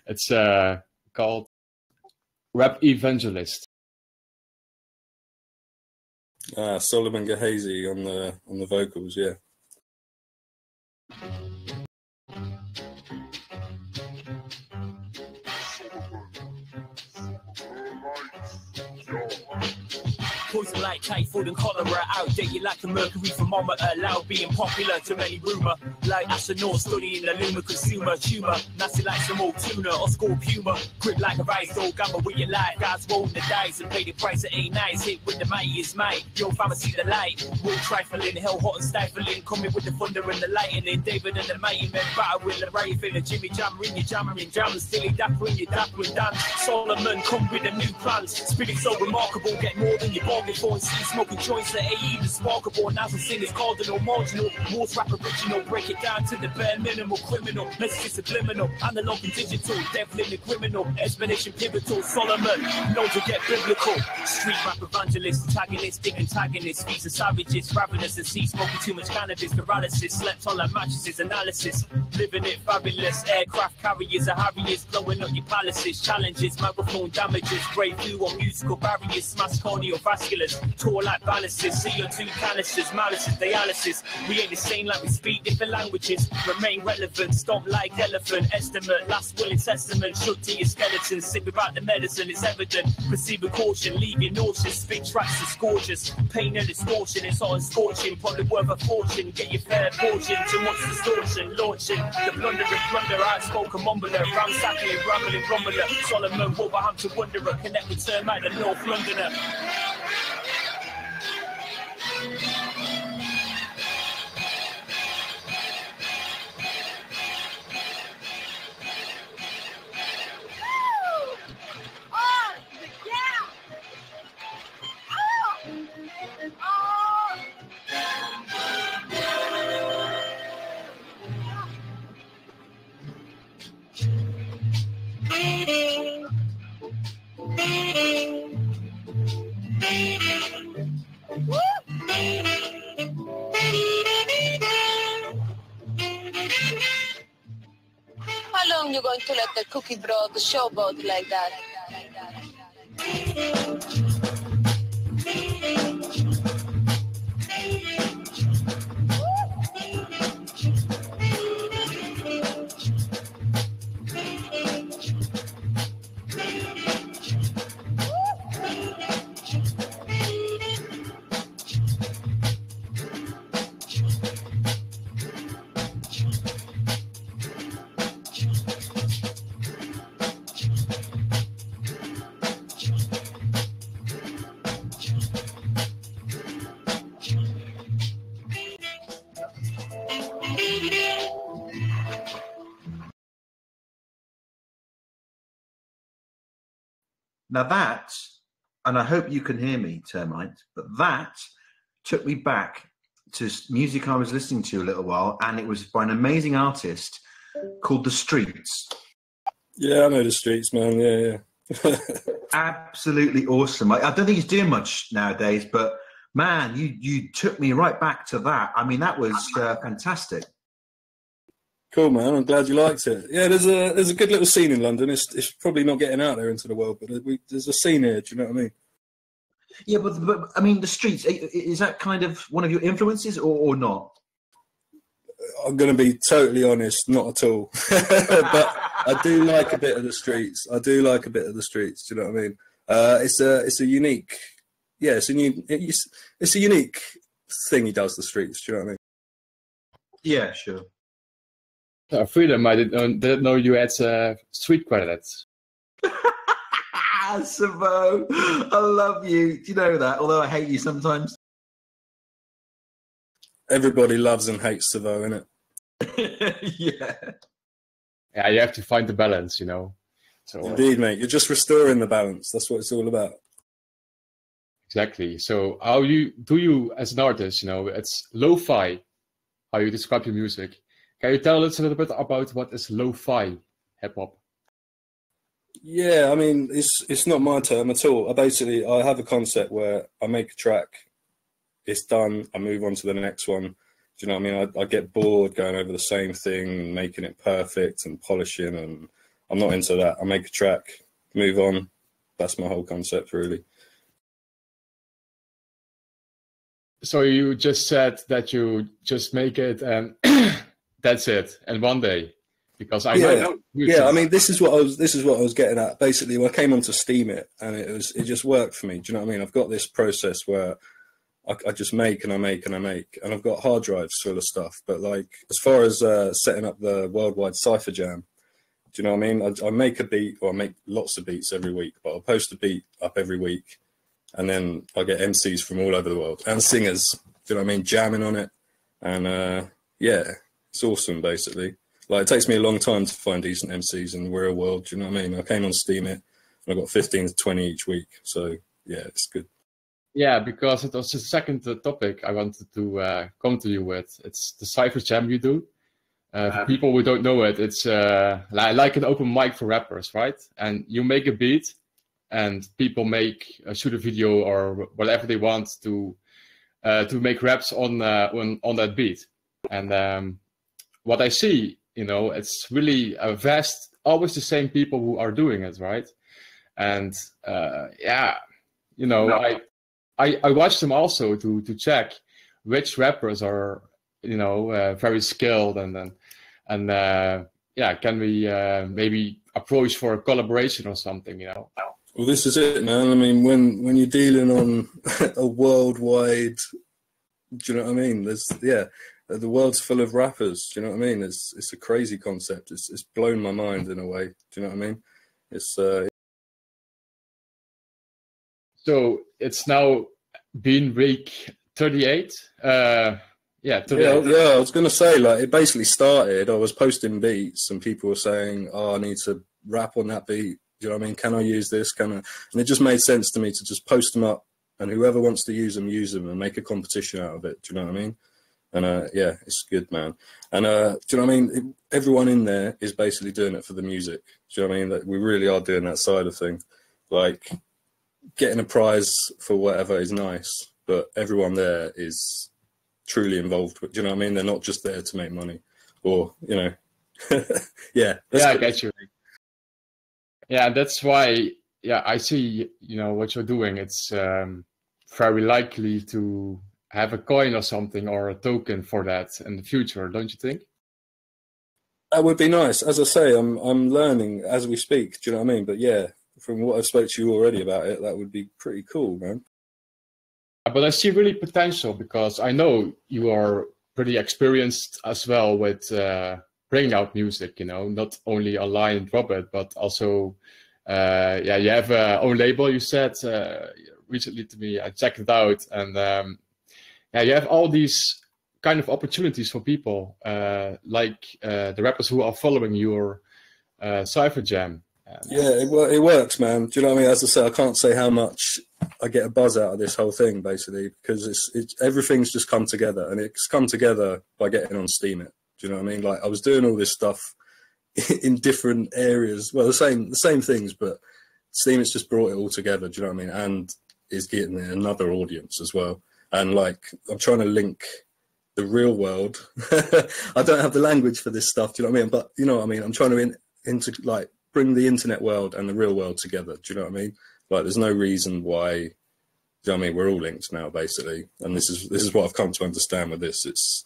It's called Rap Evangelist. Solomon Gehazi on the vocals, yeah. Poison like typhoid and cholera, outdated like the mercury thermometer, loud being popular to many rumour. Like astronaut studying the lunar consumer tumor, nasty like some old tuna or scorp humor. Grip like a rice dog, gamble with your life. Guys rolling the dice and pay the price that ain't nice. Hit with the mightiest might, yo fam see the light. Will trifling, hell hot and stifling, coming with the thunder and the lightning. David and the mighty men battle with the right feeling. Jimmy Jammer in your jammering jams, silly dappering, you dappering dance. Solomon come with the new plans. Spirit so remarkable, get more than you bargained for and see smoking joints that ain't even sparkable. Now some singers cardinal, marginal, most rap original. Break it down to the bare minimal, criminal, message subliminal, analog and digital, devil in the criminal, explanation pivotal. Solomon, knows to get biblical. Street rap evangelist, antagonistic antagonist, feeds the savages, ravenous and see smoking too much cannabis, paralysis, slept on like mattresses, analysis, living it fabulous. Aircraft carriers are harriers, blowing up your palaces, challenges, microphone damages, breakthrough on musical barriers, smash cardiovasculars, balancers. Tall like balances, CO2 canisters, malices, dialysis. We ain't the same like we speak different languages. Remain relevant, stomp like elephant. Estimate, last will and testament. Shook to your skeleton, sip without the medicine, it's evident. Proceed with caution, leave you nauseous. Spit tracks is gorgeous. Pain and distortion, it's hot and scorching. Probably worth a fortune, get your fair portion. Too much distortion, launching. The blundering blunder, outspoken mumbler. Ransacking, rambling rumbler. Solomon, Wolverhampton wanderer. Connect with termite and North Londoner. How long you going to let the cookie broth showboat like that? Now that, and I hope you can hear me, Termite, but that took me back to music I was listening to a little while, and it was by an amazing artist called The Streets. Yeah, I know The Streets, man. Yeah. Absolutely awesome. I don't think he's doing much nowadays, but man, you took me right back to that. I mean, that was fantastic. Cool, man. I'm glad you liked it. Yeah, there's a good little scene in London. It's probably not getting out there into the world, but there's a scene here. Do you know what I mean? Yeah, but I mean, The Streets, is that kind of one of your influences or not? I'm going to be totally honest, not at all. But I do like a bit of The Streets. Do you know what I mean? It's a unique, yeah, it's a unique thing he does, The Streets. Do you know what I mean? Yeah, sure. Freedom, I didn't know you had street credits. Savo, I love you. Do you know that? Although I hate you sometimes. Everybody loves and hates Savo, innit? Yeah. Yeah, you have to find the balance, you know. So, indeed, mate. You're just restoring the balance. That's what it's all about. Exactly. So how do you as an artist, you know, it's lo-fi, how you describe your music. Can you tell us a little bit about what is lo-fi hip-hop? Yeah, I mean, it's not my term at all. I have a concept where I make a track, it's done, I move on to the next one. Do you know what I mean? I get bored going over the same thing, making it perfect and polishing, and I'm not into that. I make a track, move on. That's my whole concept, really. So you just said that you just make it and that's it, and one day, because I know. Yeah, I mean, this is what I was getting at. Basically, when I came on to Steam it, and it just worked for me. Do you know what I mean? I've got this process where I just make and I make and I make, and I've got hard drives full of stuff. But like, as far as setting up the worldwide Cypher Jam, do you know what I mean? I make a beat, or I make lots of beats every week, but I'll post a beat up every week, and then I get MCs from all over the world and singers. Do you know what I mean? Jamming on it, and yeah. It's awesome, basically. Like, it takes me a long time to find decent MCs in the real world. Do you know what I mean? I came on Steam it, and I got 15 to 20 each week. So, yeah, it's good. Yeah, because it was the second topic I wanted to come to you with. It's the Cypher Jam you do. For people who don't know it, it's like an open mic for rappers, right? And you make a beat, and people shoot a video or whatever they want to make raps on that beat. And what I see, you know, it's really a vast, always the same people who are doing it, right? And yeah, you know, I watch them also to check which rappers are, you know, very skilled, and yeah, can we maybe approach for a collaboration or something, you know? Well, this is it, man. I mean, when you're dealing on a worldwide, do you know what I mean? The world's full of rappers. Do you know what I mean? It's a crazy concept. It's blown my mind in a way. Do you know what I mean? It's So it's now been week 38. Yeah, 38. Yeah, I was going to say, like, it basically started, I was posting beats and people were saying, oh, I need to rap on that beat. Do you know what I mean? Can I use this? Can I? And it just made sense to me to just post them up, and whoever wants to use them, and make a competition out of it. Do you know what I mean? And yeah, it's good, man. And do you know what I mean? Everyone in there is basically doing it for the music. Do you know what I mean? That we really are doing that side of things. Like, getting a prize for whatever is nice, but everyone there is truly involved with. Do you know what I mean? They're not just there to make money, or, you know. Yeah. I get you. Yeah, that's why. Yeah, I see. You know what you're doing. It's very likely to have a coin or something, or a token for that in the future, don't you think? That would be nice. As I say, I'm learning as we speak. Do you know what I mean? But yeah, from what I've spoke to you already about it, that would be pretty cool, man. But I see really potential, because I know you are pretty experienced as well with bringing out music, you know, not only online and drop it, but also, yeah, you have a own label, you said recently to me. I checked it out, and yeah, you have all these kind of opportunities for people, like the rappers who are following your Cypher Jam. Yeah, it works, man. Do you know what I mean? As I say, I can't say how much I get a buzz out of this whole thing, basically, because it's everything's just come together, and it's come together by getting on Steam It. Do you know what I mean? Like, I was doing all this stuff in different areas. Well, the same things, but Steam It's just brought it all together. Do you know what I mean? And is getting another audience as well. And like, I'm trying to link the real world. I don't have the language for this stuff. Do you know what I mean? But you know what I mean? I'm trying to like bring the internet world and the real world together. Do you know what I mean? Like, there's no reason why. Do you know what I mean? We're all linked now, basically. And this is what I've come to understand with this.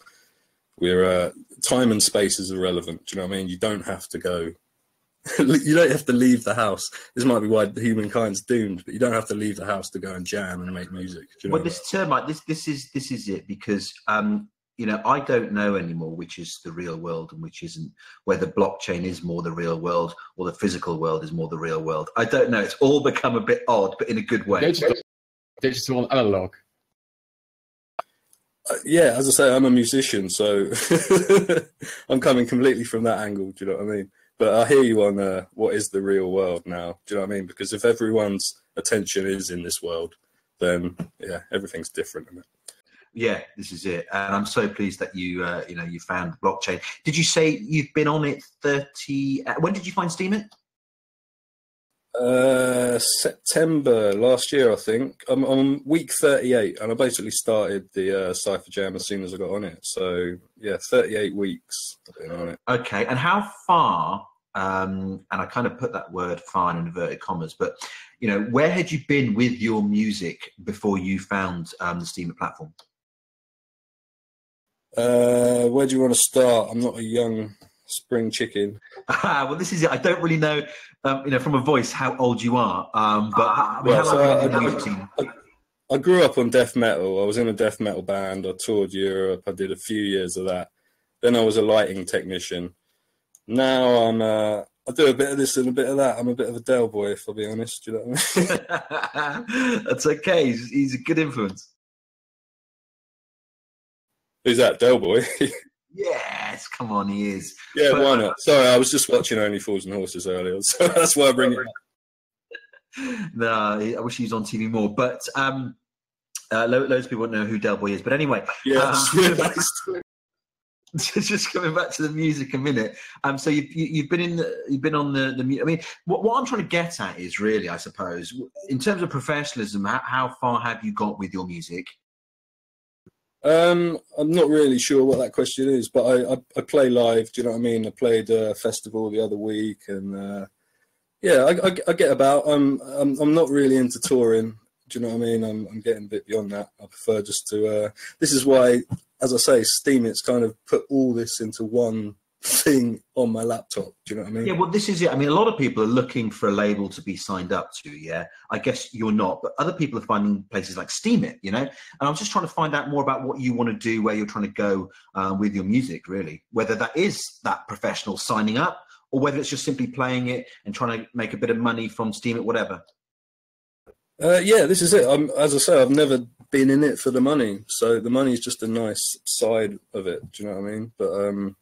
We're time and space is irrelevant. Do you know what I mean? You don't have to go. You don't have to leave the house. This might be why humankind's doomed, but you don't have to leave the house to go and jam and make music. Do you know well, this termite, this is it, because you know, I don't know anymore which is the real world and which isn't. Whether blockchain is more the real world or the physical world is more the real world. I don't know. It's all become a bit odd, but in a good way. Digital and analog. Yeah, as I say, I'm a musician, so I'm coming completely from that angle. Do you know what I mean? But I hear you on what is the real world now. Do you know what I mean? Because if everyone's attention is in this world, then yeah, everything's different, isn't it? Yeah, this is it, and I'm so pleased that you you found blockchain. Did you say you've been on it 30? When did you find Steam It? September last year, I think. I'm on week 38, and I basically started the Cypher Jam as soon as I got on it. So yeah, 38 weeks I've been on it. Okay, and how far? And I kind of put that word "far" in inverted commas, but you know, where had you been with your music before you found the Steam It platform? Where do you want to start? I'm not a young spring chicken. Well, this is it. I don't really know, you know, from a voice how old you are. But I grew up on death metal. I was in a death metal band. I toured Europe. I did a few years of that. Then I was a lighting technician. Now I do a bit of this and a bit of that. I'm a bit of a Del boy, if I'll be honest. Do you know what I mean? That's okay. He's a good influence. Who's that, Del boy? Yes, come on, he is. Yeah, but why not? Sorry, I was just watching Only Fools and Horses earlier, so that's why I bring it up. No, I wish he was on TV more. But loads of people don't know who Del Boy is. But anyway, yeah, just coming back to the music a minute. So you've been on the I mean, what I'm trying to get at is really, I suppose, in terms of professionalism, how far have you got with your music? I'm not really sure what that question is, but I play live. Do you know what I mean? I played a festival the other week, and yeah, I get about. I'm not really into touring. Do you know what I mean? I'm getting a bit beyond that. I prefer just to. This is why, as I say, Steam. It's kind of put all this into one thing on my laptop. Do you know what I mean? Yeah, well, this is it. I mean, a lot of people are looking for a label to be signed up to. Yeah, I guess you're not, but other people are finding places like Steam It. You know, and I'm just trying to find out more about what you want to do, where you're trying to go with your music. Really, whether that is that professional signing up, or whether it's just simply playing it and trying to make a bit of money from Steam It, whatever. Yeah, this is it. As I say, I've never been in it for the money, so the money is just a nice side of it. Do you know what I mean? But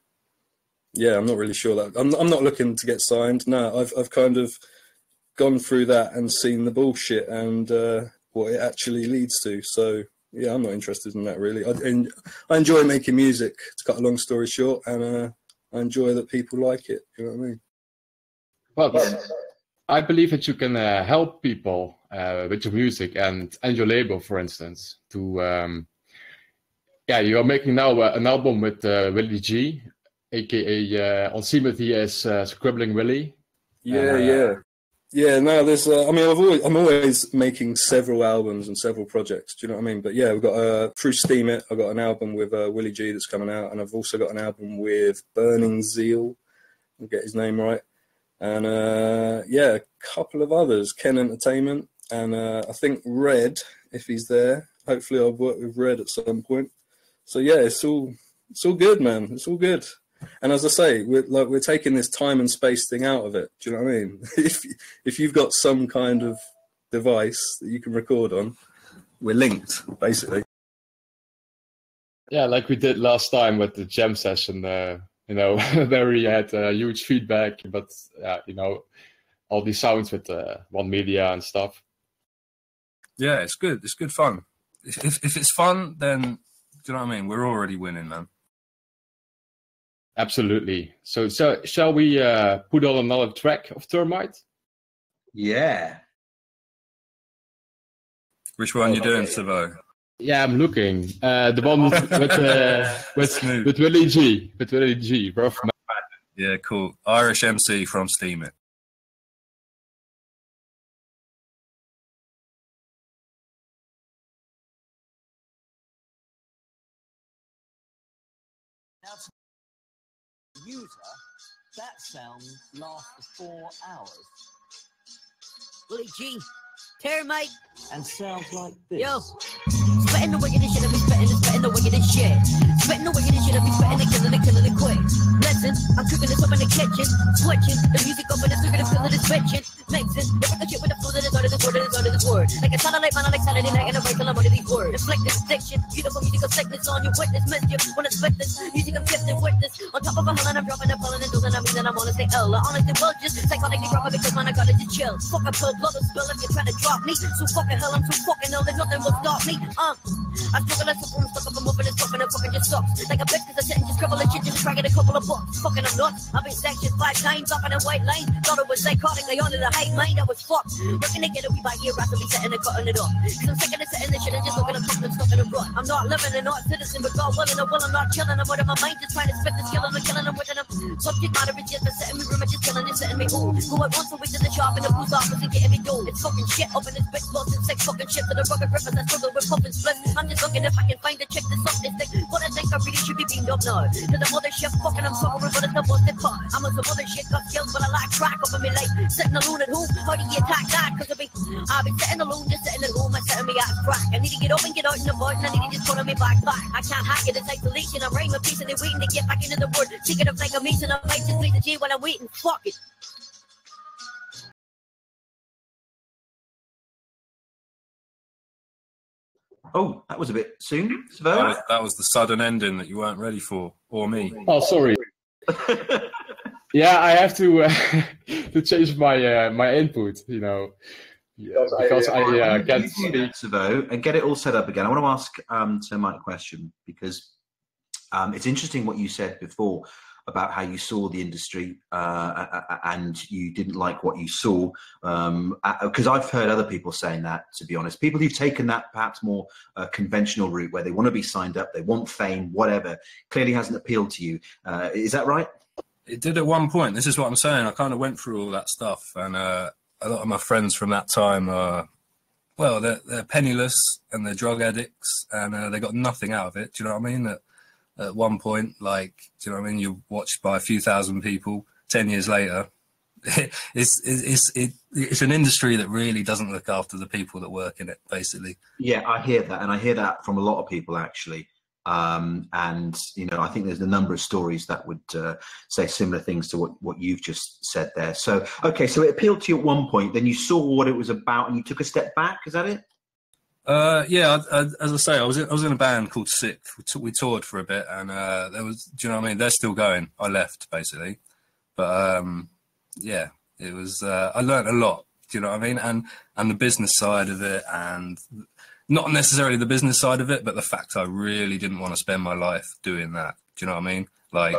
yeah, I'm not really sure that I'm not looking to get signed. No, I've kind of gone through that and seen the bullshit and what it actually leads to. So yeah, I'm not interested in that really. I enjoy making music, to cut a long story short, and I enjoy that people like it. You know what I mean? But I believe that you can help people with your music and your label, for instance. To yeah, you are making now an album with Willie G, aka on Seamouth he is Scribbling Willie. Yeah. No, there's. I mean, I'm always making several albums and several projects. Do you know what I mean? But yeah, we've got through Steam It. I've got an album with Willie G that's coming out, and I've also got an album with Burning Zeal. I'll get his name right. And yeah, a couple of others, Ken Entertainment, and I think Red, if he's there. Hopefully, I'll work with Red at some point. So yeah, it's all good, man. It's all good. And as I say, we're taking this time and space thing out of it. Do you know what I mean? If you've got some kind of device that you can record on, we're linked, basically. Yeah, like we did last time with the jam session. You know, where we had huge feedback, but you know, all these sounds with One Media and stuff. Yeah, it's good. It's good fun. If it's fun, then do you know what I mean? We're already winning, man. Absolutely. So shall we put on another track of Termite? Yeah. Which one you doing, Savo? Yeah, I'm looking. The one with Willie G. With Willie G. Rough man. Yeah, cool. Irish MC from Steam It. User, that sound lasts for 4 hours. Willie G, Termite, and sounds like this. Yo, spitting the wickedest shit, I be spitting the wickedest shit. Spitting the wickedest shit, I be spitting it, killing it quick. Listen, I'm cooking this up in the kitchen, switching the music up in the circuit, feeling it switching, mixing. If I can shit with the flow that is out of this word, that is out of this word. Like a satellite man, like Saturday night, and I write till I'm out of these words. Inflict this addiction, beautiful musical sickness on your witness, mischief. When I spit this music, I'm gifted witness. On top of a hill, and I'm dropping and pulling and doing, I mean that I'm honestly ill. I honestly will just psychotically drop it because man, I gotta just chill. Fuck a pill, blood or spill if you're trying to drop me. So fucking hell, I'm so fucking ill that nothing will stop me. I struggle as a room stuck up, I'm moving and stuff, and it fucking just sucks. Like a bitch, cause I sit and just scribble and shit, just cracking a couple of books. Fucking I'm nuts. I've been sectioned 5 times up in a white line. Thought it was psychotic, I on the high mind, I was fucked. Working together, we by ear, rapidly setting and cutting it up. Cause I'm sick of this sitting this shit and just looking at something stuck in a rut. I'm not living and not citizen, but God willing, I'm not chilling. I'm out of my mind, just trying to spit the skill and I'm killing them with them. Subject matter is just sitting me room, I'm just killing and sitting me ooh. Who I want to wait to the shop in the post office and getting me dough. It's fucking shit up in this bitch, lost in 6 fucking shit to the rugged rippers that struggle with pumping splits. I'm just looking if I can find a chick to suck this dick. But I think I really should be beamed up now. To the mothership, fucking I'm suffering, but it's the busted part. I'm on some other shit, got skills, but I like crack up in me like sitting alone at home. How do you attack that? Cause I'll be sitting alone, just sitting at home, I'm setting me out crack. I need to get up and get out in the mud, and I need to just put on me back. I can't hack it, it's isolation. I'm writing a piece and they're waiting to get back into the word. Seeking of like a mason, I might just leave the G while I'm waiting. Fuck it. Oh, that was a bit soon. That was the sudden ending that you weren't ready for, or me. Oh, sorry. Yeah, I have to change my input, you know, because I can't speak. And get it all set up again. I want to ask Termite a question because it's interesting what you said before about how you saw the industry and you didn't like what you saw. Because I've heard other people saying that, to be honest. People who've taken that perhaps more conventional route where they want to be signed up, they want fame, whatever, clearly hasn't appealed to you. Is that right? It did at one point. This is what I'm saying. I kind of went through all that stuff. And a lot of my friends from that time are well, they're penniless and they're drug addicts, and they got nothing out of it. Do you know what I mean? At one point, like, do you know what I mean? You're watched by a few thousand people. 10 years later, it's an industry that really doesn't look after the people that work in it, basically. Yeah, I hear that, and I hear that from a lot of people, actually. And you know, I think there's a number of stories that would say similar things to what you've just said there. So, okay, so it appealed to you at one point, then you saw what it was about, and you took a step back. Is that it? Yeah, as I say, I was in a band called Sixth. We toured for a bit, and there was, do you know what I mean? They're still going. I left, basically, but yeah, it was. I learned a lot. Do you know what I mean? And the business side of it, and not necessarily the business side of it, but the fact I really didn't want to spend my life doing that. Do you know what I mean? Like,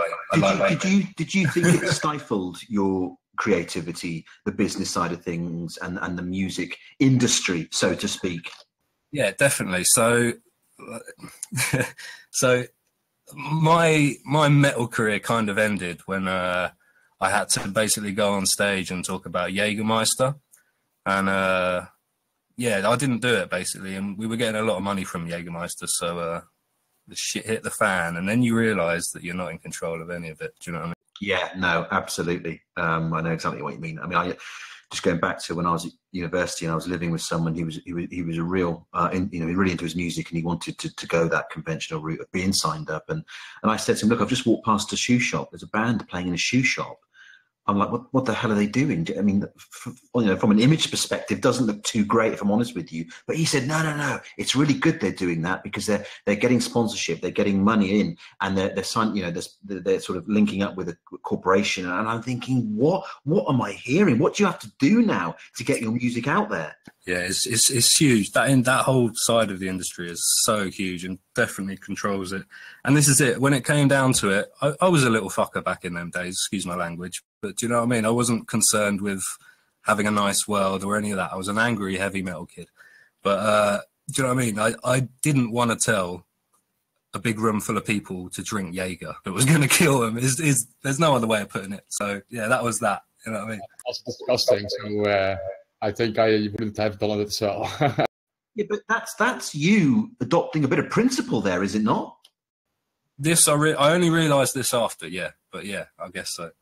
did you think it stifled your creativity, the business side of things, and the music industry, so to speak? Yeah, definitely. So, so my metal career kind of ended when I had to basically go on stage and talk about Jägermeister, and yeah, I didn't do it basically, and we were getting a lot of money from Jägermeister, so the shit hit the fan, and then you realise that you're not in control of any of it. Do you know what I mean? Yeah, no, absolutely. I know exactly what you mean. I mean, just going back to when I was at university and I was living with someone, he was a real, really into his music, and he wanted to go that conventional route of being signed up. And I said to him, look, I've just walked past a shoe shop. There's a band playing in a shoe shop. I'm like, what the hell are they doing? I mean, from an image perspective, doesn't look too great, if I'm honest with you. But he said, no, it's really good they're doing that, because they're getting sponsorship, they're getting money in, and they're sort of linking up with a corporation. And I'm thinking, what am I hearing? What do you have to do now to get your music out there? Yeah, it's huge. That whole side of the industry is so huge and definitely controls it. And this is it. When it came down to it, I was a little fucker back in them days, excuse my language. But do you know what I mean? I wasn't concerned with having a nice world or any of that. I was an angry heavy metal kid. But do you know what I mean? I didn't want to tell a big room full of people to drink Jaeger. It was going to kill them. There's no other way of putting it. So, yeah, that was that. You know what I mean? That's disgusting. So I think I wouldn't have done it as well. Yeah, but that's you adopting a bit of principle there, is it not? This I only realised this after, yeah. But yeah, I guess so.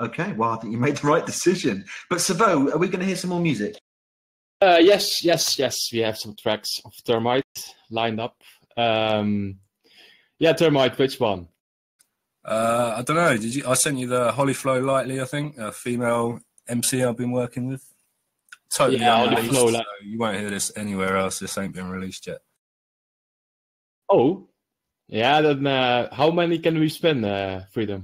Okay, well, I think you made the right decision. But Savo, are we going to hear some more music? Yes. We have some tracks of Termite lined up. Yeah, Termite. Which one? I don't know. I sent you the Holly Flow Lightly, I think, a female MC I've been working with. Totally unreleased, so you won't hear this anywhere else. This ain't been released yet. Oh, yeah. Then how many can we spin, Freedom?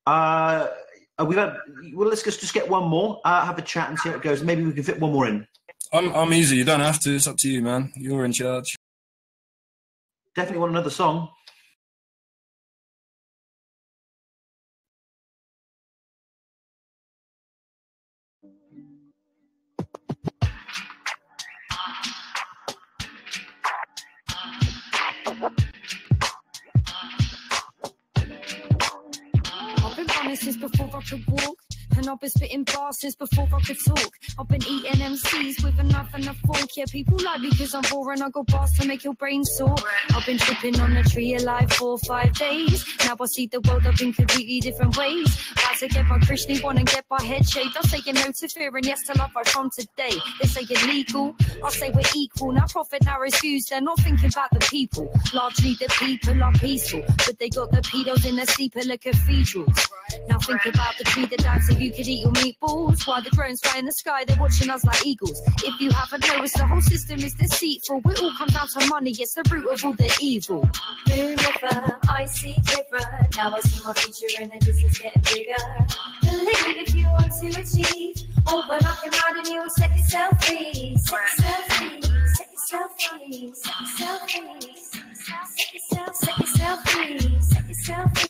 Let's just get one more. Have a chat and see how it goes. Maybe we can fit one more in. I'm easy. You don't have to. It's up to you, man. You're in charge. Definitely want another song. Since before I could walk, and I've been spitting bars since before I could talk. I've been eating MCs with a knife and a fork. Yeah, people like me because I'm boring. I got bars to make your brain sore. I've been tripping on a tree alive 4 or 5 days. Now I see the world up in completely different ways. About to get my Krishna one and get my head shaved. I'm saying no to fear and yes to love right from today. They say illegal, I say we're equal. Now profit, now refuse. They're not thinking about the people. Largely the people are peaceful, but they got the pedos in their steeple of cathedrals. Now think about the tree that died so you could eat your meatballs. While the drones fly in the sky, they're watching us like eagles. If you haven't noticed, the whole system is deceitful. It all comes down to money, it's the root of all the evil. Moon river, icy river. Now I see my future and the distance getting bigger. Believe if you want to achieve. Open up your mind and you'll set yourself free. Set yourself free. Set yourself free. Set yourself free. Set yourself free. Set yourself free.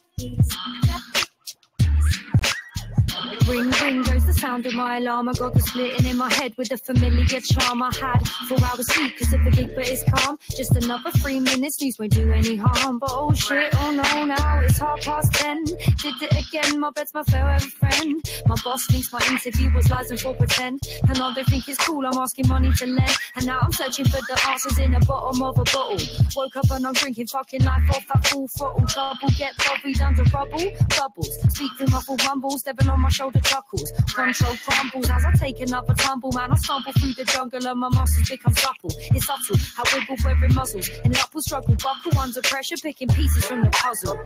Ring, ring goes the sound of my alarm. I got the splitting in my head with the familiar charm. I had 4 hours sleep because of the gig, but it's calm. Just another 3 minutes, these won't do any harm. But oh shit, oh no, now it's 10:30. Did it again, my bed's my forever friend. My boss thinks my interview was lies and for pretend. And all they think it's cool, I'm asking money to lend. And now I'm searching for the answers in the bottom of a bottle. Woke up and I'm drinking fucking life off that full throttle. Trouble, get buried under rubble. Bubbles, speak through muffled rumbles. Devil on my shoulder chuckles. Control crumbles as I take another tumble. Man, I stumble through the jungle and my muscles become supple. It's subtle, I wiggle wearing muscles. And an upward struggle, buckle under pressure, picking pieces from the puzzle.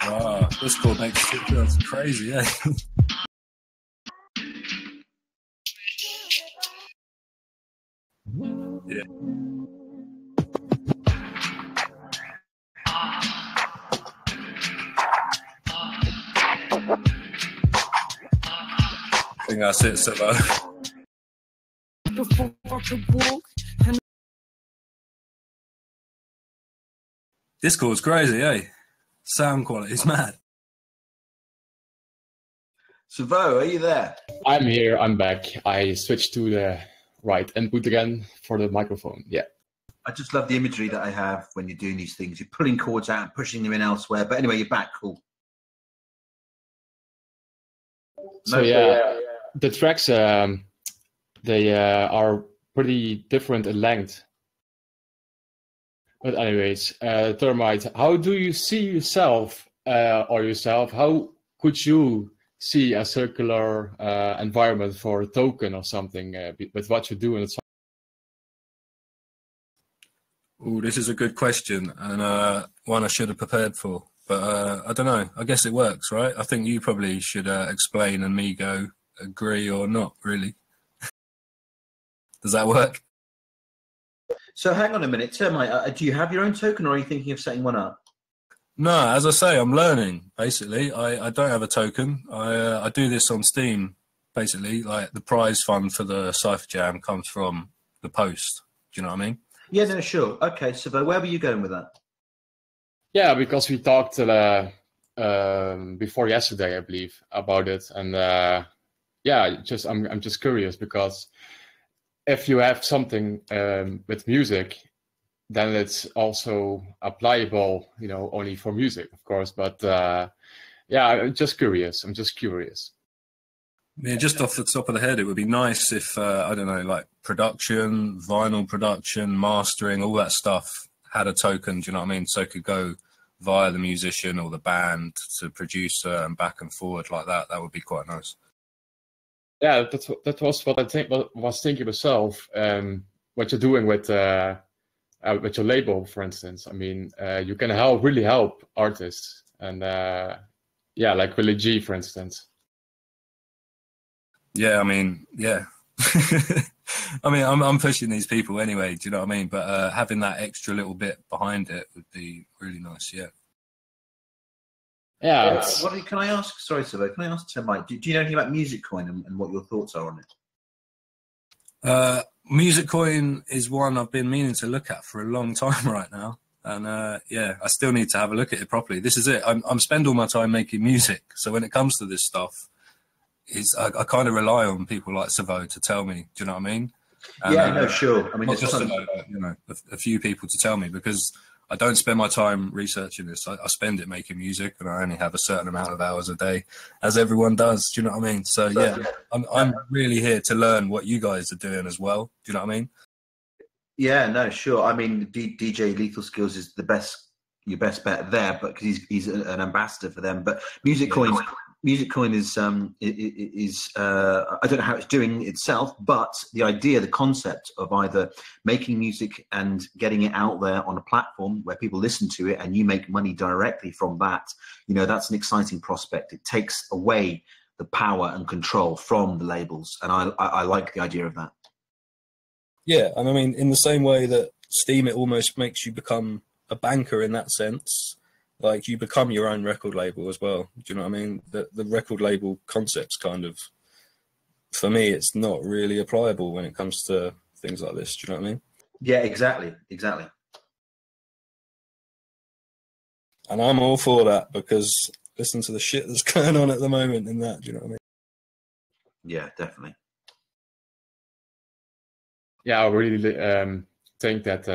Wow, this chord makes it feel crazy, eh? Yeah. I think that's it, Sebo. This chord's crazy, eh? Sound quality is mad. Savo, are you there? I'm here. I'm back. I switched to the right input again for the microphone. Yeah. I just love the imagery that I have when you're doing these things. You're pulling chords out and pushing them in elsewhere. But anyway, you're back. Cool. So yeah, the tracks they are pretty different in length. But anyways, Termite, how do you see yourself or yourself? How could you see a circular environment for a token or something with what you do in the song? Oh, this is a good question, and one I should have prepared for. But I don't know. I guess it works, right? I think you probably should explain and me go agree or not, really. Does that work? So hang on a minute. Termite, do you have your own token or are you thinking of setting one up? No, as I say, I'm learning, basically. I don't have a token. I do this on Steam, basically. Like, the prize fund for the Cypher Jam comes from the post. Do you know what I mean? Yeah, no, sure. Okay, so where were you going with that? Yeah, because we talked before yesterday, I believe, about it. And yeah, I'm just curious because if you have something with music, then it's also applicable, you know, only for music, of course. But yeah, I'm just curious. Yeah, just off the top of the head, it would be nice if, I don't know, like production, vinyl production, mastering, all that stuff had a token, do you know what I mean? So it could go via the musician or the band to producer and back and forward like that. That would be quite nice. Yeah, that was what I was thinking myself. What you're doing with your label, for instance. I mean, you can really help artists, and yeah, like Willie G, for instance. Yeah, I mean, yeah. I mean, I'm pushing these people anyway. Do you know what I mean? But having that extra little bit behind it would be really nice. Yeah. Yeah. Can I ask? Sorry, Savo. Can I ask Mike? Do you know anything about Music Coin and what your thoughts are on it? Music Coin is one I've been meaning to look at for a long time right now, and yeah, I still need to have a look at it properly. This is it. I'm spend all my time making music, so when it comes to this stuff, I kind of rely on people like Savo to tell me. Do you know what I mean? And, yeah, no, sure. I mean, not just you know, a few people to tell me, because I don't spend my time researching this. I spend it making music, and I only have a certain amount of hours a day, as everyone does. Do you know what I mean? So yeah, I'm really here to learn what you guys are doing as well. Do you know what I mean? Yeah, no, sure. I mean, DJ Lethal Skills is your best bet there, but because he's an ambassador for them. But Music Coin MusicCoin is I don't know how it's doing itself, but the idea, the concept of either making music and getting it out there on a platform where people listen to it and you make money directly from that, that's an exciting prospect. It takes away the power and control from the labels, and I like the idea of that. Yeah, and I mean, in the same way that Steam, it almost makes you become a banker in that sense. Like, you become your own record label as well. Do you know what I mean? The record label concept's kind of, for me, it's not really applicable when it comes to things like this. Do you know what I mean? Yeah, exactly. And I'm all for that, because listen to the shit that's going on at the moment in that. Do you know what I mean? Yeah, definitely. Yeah, I really think that,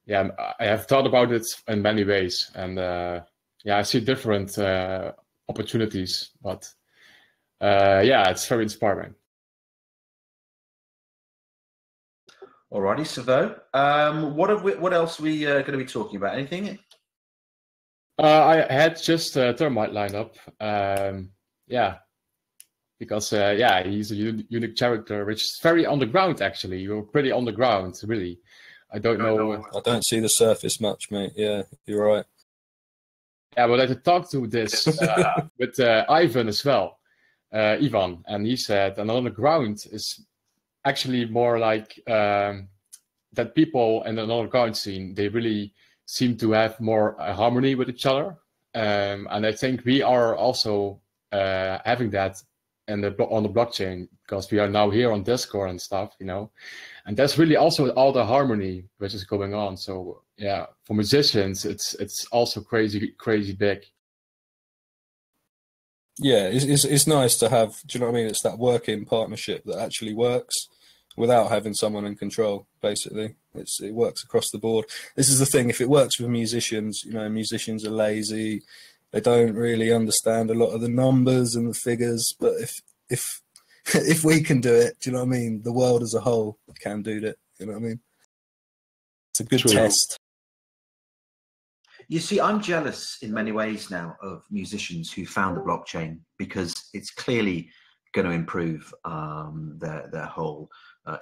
I have thought about it in many ways. And I see different opportunities. But it's very inspiring. Alrighty, Savo. What else are we going to be talking about? Anything? I had just Termite lined up. Because he's a unique character, which is very on the ground. Actually, you're pretty on the ground, really. I don't know. I don't see the surface much, mate. Yeah, you're right. Yeah, but I had to talk to this with Ivan as well, Ivan, and he said, and on the ground is actually more like that people in the underground scene, they really seem to have more harmony with each other, and I think we are also having that on the blockchain, because we are now here on Discord and stuff, and that's really also all the harmony which is going on. So yeah, for musicians, it's also crazy big. Yeah, it's nice to have. Do you know what I mean? It's that working partnership that actually works without having someone in control. Basically, it works across the board. This is the thing. If it works with musicians, musicians are lazy. They don't really understand a lot of the numbers and the figures. But if we can do it, do you know what I mean? The world as a whole can do that. You know what I mean? It's a good test. You see, I'm jealous in many ways now of musicians who found the blockchain, because it's clearly going to improve their whole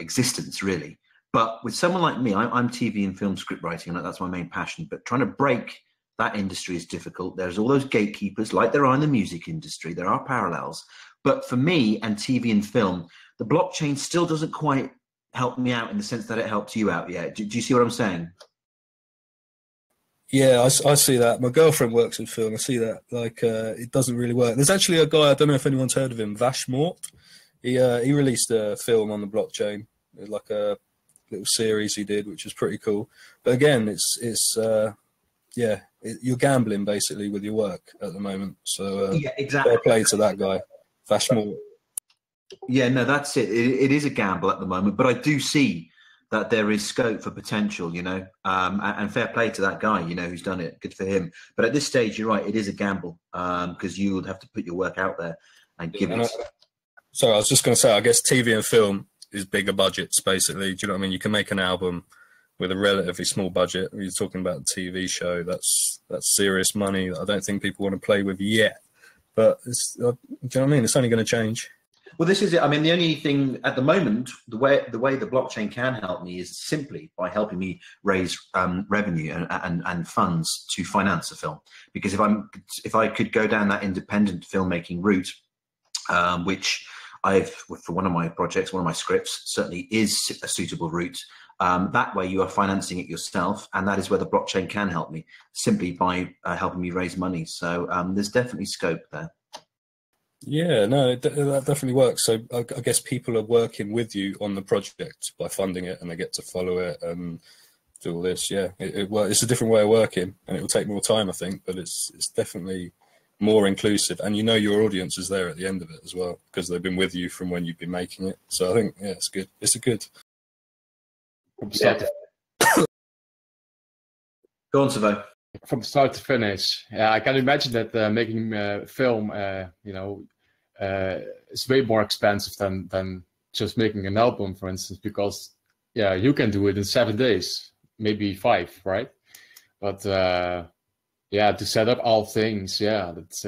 existence, really. But with someone like me, I'm TV and film script writing, and that's my main passion. But trying to break that industry is difficult. There's all those gatekeepers, like there are in the music industry. There are parallels. But for me and TV and film, the blockchain still doesn't quite help me out in the sense that it helps you out yet. Do you see what I'm saying? Yeah, I see that. My girlfriend works in film. I see that. Like, it doesn't really work. There's actually a guy, I don't know if anyone's heard of him, Vashmort. He released a film on the blockchain, like a little series he did, which was pretty cool. But again, you're gambling basically with your work at the moment. So yeah, exactly. Fair play to that guy, Vashmort. Yeah, no, that's it. It is a gamble at the moment, but I do see that there is scope for potential, and fair play to that guy, who's done it. Good for him. But at this stage, you're right, it is a gamble, because you would have to put your work out there and give it. So I was just going to say, I guess TV and film is bigger budgets, basically. Do you know what I mean? You can make an album with a relatively small budget. You're talking about a TV show. That's serious money that I don't think people want to play with yet. But do you know what I mean? It's only going to change. Well, this is it. I mean, the only thing at the moment, the way the blockchain can help me is simply by helping me raise revenue and funds to finance a film. Because if I could go down that independent filmmaking route, which for one of my projects, one of my scripts, certainly is a suitable route. That way you are financing it yourself, and that is where the blockchain can help me, simply by helping me raise money. So there's definitely scope there. Yeah, no, that definitely works. So I guess people are working with you on the project by funding it, and they get to follow it and do all this. Yeah, it's a different way of working, and it will take more time, I think, but it's definitely more inclusive, and your audience is there at the end of it as well, because they've been with you from when you've been making it. So I think, yeah, it's good. It's a good. Go on, Savo. From start to finish, I can imagine that making film, is way more expensive than just making an album, for instance, because you can do it in 7 days, maybe 5, right? But to set up all things, that's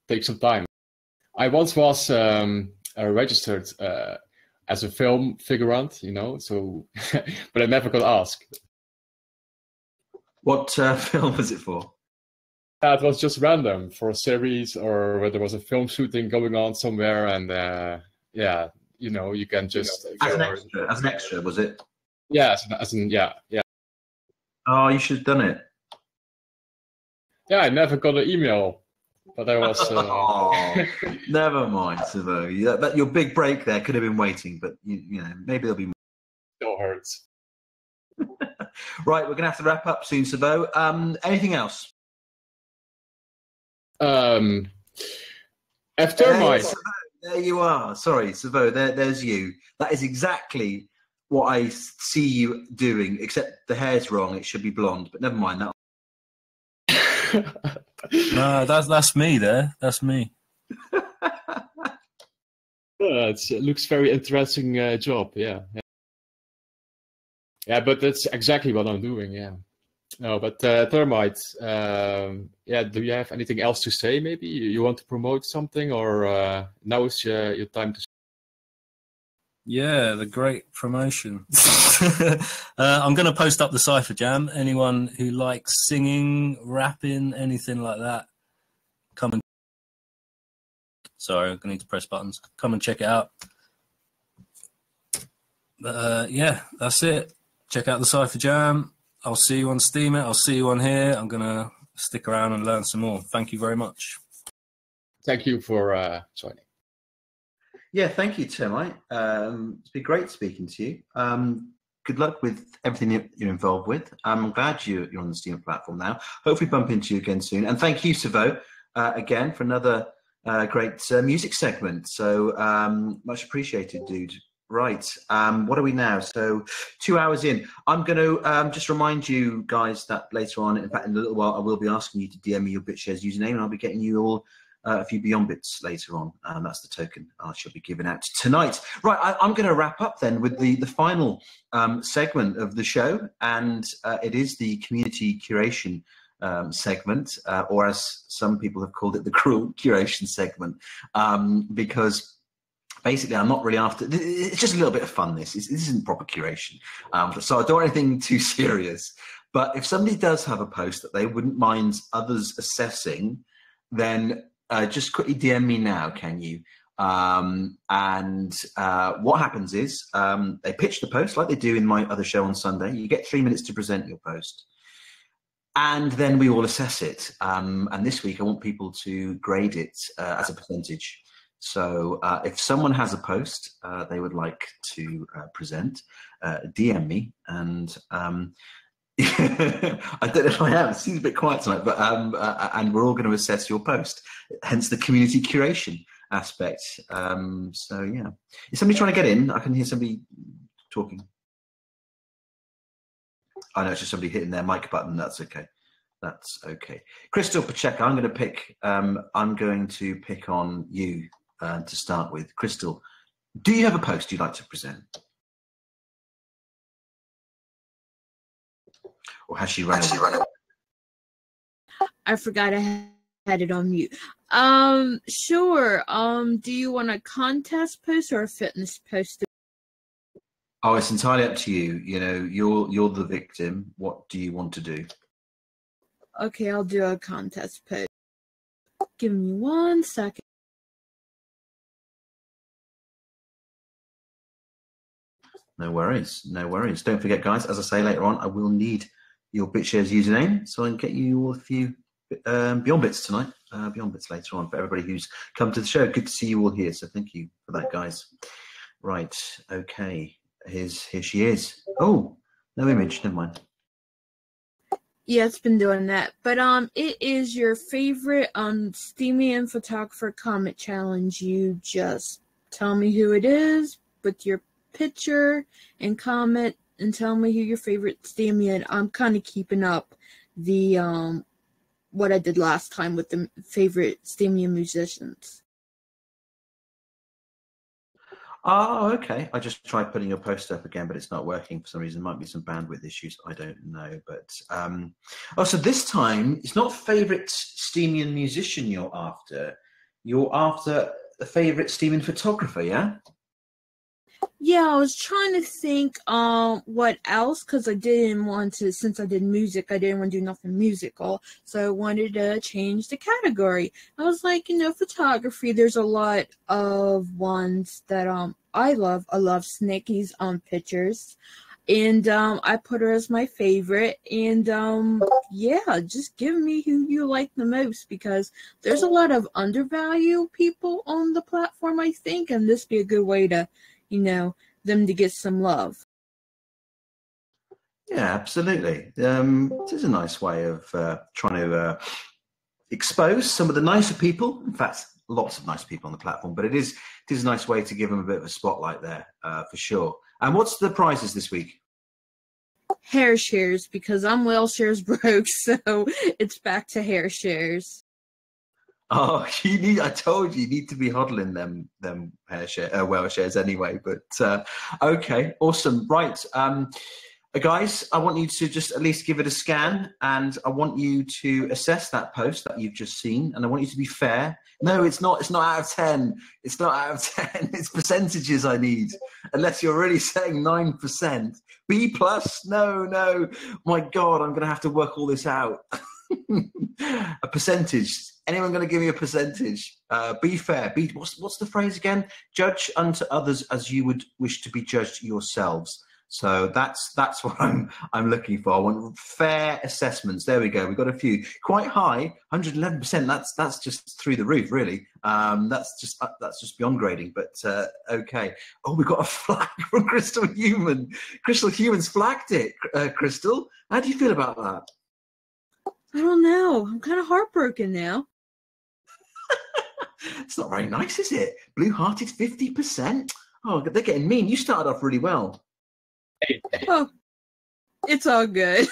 takes some time. I once was registered as a film figurant, you know, so but I never got asked. What film was it for? It was just random for a series, or where there was a film shooting going on somewhere, and yeah, you know, you can just as an extra, was it? Yeah, yeah. Oh, you should have done it. Yeah, I never got an email, but I was. Oh, never mind, Savo. Your big break there could have been waiting, but you know, maybe there'll be more. Still hurts. Right, we're gonna have to wrap up soon, Savo. Anything else? Termites. There you are. Sorry, Savo. There's you. That is exactly what I see you doing, except the hair's wrong. It should be blonde, but never mind that. No, that's me there. That's me. It looks very interesting job. Yeah, but that's exactly what I'm doing. Yeah. No, but termites. Yeah, do you have anything else to say? Maybe you want to promote something, or now is your time to. Yeah, the great promotion. I'm going to post up the Cypher Jam. Anyone who likes singing, rapping, anything like that, come and... Sorry, I'm going to need to press buttons. Come and check it out. But yeah, that's it. Check out the Cypher Jam. I'll see you on Steemit. I'll see you on here. I'm going to stick around and learn some more. Thank you very much. Thank you for joining. Yeah, thank you, Termite. It's been great speaking to you. Good luck with everything you're involved with. I'm glad you're on the Steemit platform now. Hopefully bump into you again soon. And thank you, Savo, again, for another great music segment. So much appreciated, dude. Right, what are we now? So 2 hours in. I'm going to just remind you guys that later on, in fact, in a little while, I will be asking you to DM me your BitShares username, and I'll be getting you all a few Beyond Bits later on. That's the token I shall be giving out tonight. Right, I'm going to wrap up then with the final segment of the show, and it is the community curation segment, or as some people have called it, the cruel curation segment, because basically, I'm not really after. It's just a little bit of fun. This isn't proper curation, so I don't want anything too serious. But if somebody does have a post that they wouldn't mind others assessing, then just quickly DM me now, can you? What happens is they pitch the post like they do in my other show on Sunday. You get 3 minutes to present your post, and then we all assess it. And this week, I want people to grade it as a percentage. So if someone has a post they would like to present, DM me, and I don't know if I am. It seems a bit quiet tonight, but and we're all going to assess your post. Hence the community curation aspect. So yeah, is somebody trying to get in? I can hear somebody talking. I know it's just somebody hitting their mic button. That's okay. That's okay. Crystal Pacheco, I'm going to pick on you. To start with, Crystal, do you have a post you'd like to present? Or has she run away? I forgot I had it on mute. Sure. Do you want a contest post or a fitness post? Oh, it's entirely up to you. You know, you're the victim. What do you want to do? Okay, I'll do a contest post. Give me 1 second. No worries, no worries. Don't forget, guys, as I say later on, I will need your BitShares username so I can get you all a few Beyond Bits tonight, Beyond Bits later on for everybody who's come to the show. Good to see you all here, so thank you for that, guys. Right, okay, here she is. Oh, no image, never mind. Yeah, it's been doing that. But it is your favorite Steemian photographer comment challenge. You just tell me who it is with your picture and comment and tell me who your favorite Steemian. I'm kind of keeping up the what I did last time with the favorite Steemian musicians. Oh, okay. I just tried putting your post up again, but it's not working for some reason. Might be some bandwidth issues. I don't know. But so this time it's not favorite Steemian musician you're after. you're after a favourite steaming photographer, yeah? Yeah, I was trying to think what else, because I didn't want to, since I did music, I didn't want to do nothing musical, so I wanted to change the category. I was like, photography, there's a lot of ones that I love. I love Snicky's pictures, and I put her as my favorite, and yeah, just give me who you like the most, because there's a lot of undervalued people on the platform, I think, and this be a good way to them to get some love. Yeah, absolutely. It is a nice way of trying to expose some of the nicer people. In fact, lots of nice people on the platform, but it is a nice way to give them a bit of a spotlight there, for sure. And what's the prizes this week? Hair shares, because I'm Whaleshares broke, so it's back to hair shares. Oh, I told you need to be hodling them Whaleshares anyway. But okay, awesome. Right, guys, I want you to just at least give it a scan, and I want you to assess that post that you've just seen, and I want you to be fair. No, it's not. It's not out of 10. It's not out of 10. It's percentages I need. Unless you're really saying 9%. B plus? No. My God, I'm going to have to work all this out. A percentage. Anyone going to give me a percentage? Be fair. What's the phrase again? Judge unto others as you would wish to be judged yourselves. So that's what I'm looking for. I want fair assessments. There we go. We've got a few quite high, 111%. That's just through the roof, really. That's just beyond grading. But okay. Oh, we've got a flag from Crystal Human. Crystal Human's flagged it. Crystal, how do you feel about that? I don't know. I'm kind of heartbroken now. It's not very nice, is it? Blue-hearted 50%. Oh, they're getting mean. You started off really well. Oh, it's all good.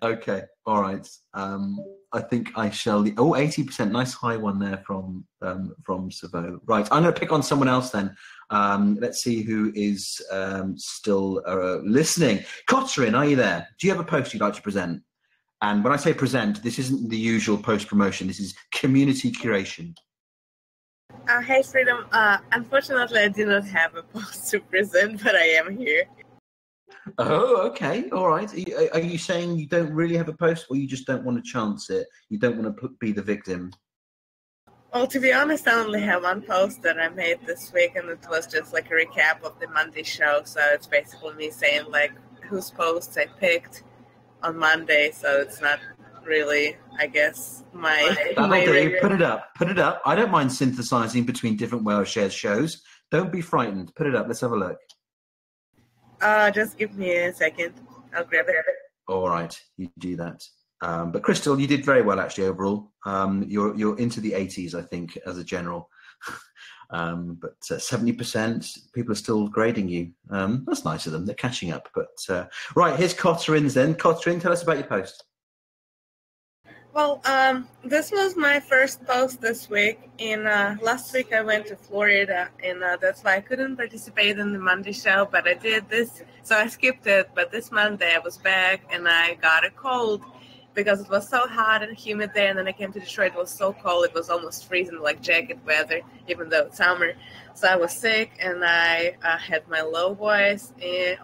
Okay, all right. I think I shall. 80%, nice high one there from Savo. Right, I'm going to pick on someone else then. Let's see who is still listening. Cotterin, are you there? Do you have a post you'd like to present? And when I say present, this isn't the usual post promotion. This is community curation. Hey, Freedom. Unfortunately, I do not have a post to present, but I am here. Oh, okay. All right. Are you saying you don't really have a post, or you just don't want to chance it? You don't want to be the victim? Well, to be honest, I only have one post that I made this week, and it was just like a recap of the Monday show. So it's basically me saying like whose posts I picked on Monday. So it's not really, I guess, my... That'll do. Put it up. I don't mind synthesizing between different Whaleshares shows. Don't be frightened. Put it up. Let's have a look. Just give me a second. I'll grab it. All right. You do that. But Crystal, you did very well, actually, overall. You're into the 80s, I think, as a general. But 70%, people are still grading you. That's nice of them. They're catching up. But right, here's Cotterin's then. Cotterin, tell us about your post. Well, this was my first post this week. Last week I went to Florida, and that's why I couldn't participate in the Monday show, but I did this, so I skipped it. But this Monday I was back, and I got a cold because it was so hot and humid there, and then I came to Detroit. It was so cold. It was almost freezing, like jacket weather, even though it's summer. So I was sick, and I had my low voice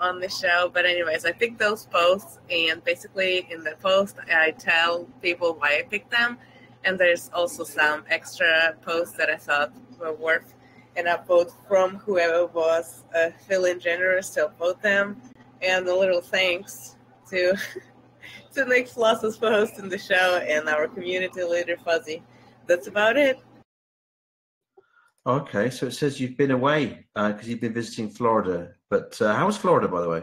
on the show. But anyways, I picked those posts, and basically in the post, I tell people why I picked them. And there's also some extra posts that I thought were worth an upvote from whoever was feeling generous to upvote them. And a little thanks to to Nick Floss's for hosting the show and our community leader, Fuzzy. That's about it. Okay, so it says you've been away because you've been visiting Florida. But how was Florida, by the way?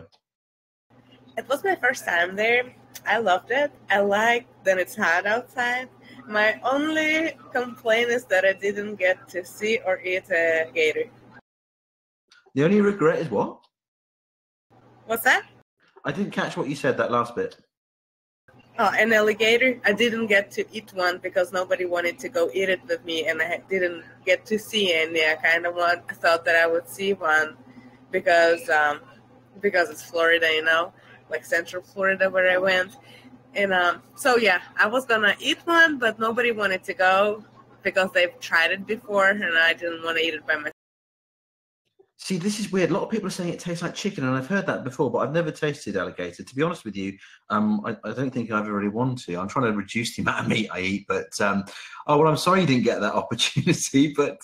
It was my first time there. I loved it. I liked that it's hot outside. My only complaint is that I didn't get to see or eat a gator. The only regret is what? What's that? I didn't catch what you said, that last bit. Oh, an alligator. I didn't get to eat one because nobody wanted to go eat it with me, and I didn't get to see any. I kind of thought that I would see one because it's Florida, like Central Florida where I went. And so yeah, I was gonna eat one, but nobody wanted to go because they've tried it before, and I didn't want to eat it by myself. See, this is weird. A lot of people are saying it tastes like chicken, and I've heard that before, but I've never tasted alligator. To be honest with you, I don't think I ever really want to. I'm trying to reduce the amount of meat I eat, but oh well, I'm sorry you didn't get that opportunity. But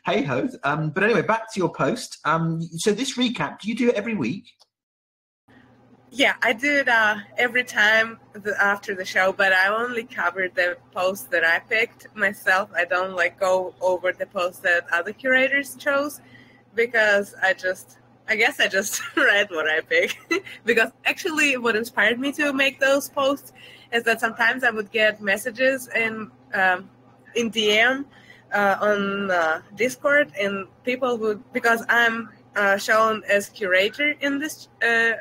hey ho. But anyway, back to your post. So this recap, do you do it every week? Yeah, I do it every time after the show, but I only cover the posts that I picked myself. I don't like go over the posts that other curators chose, because I guess I just read what I pick. Because actually what inspired me to make those posts is that sometimes I would get messages in DM on Discord, and people would, because I'm shown as curator in this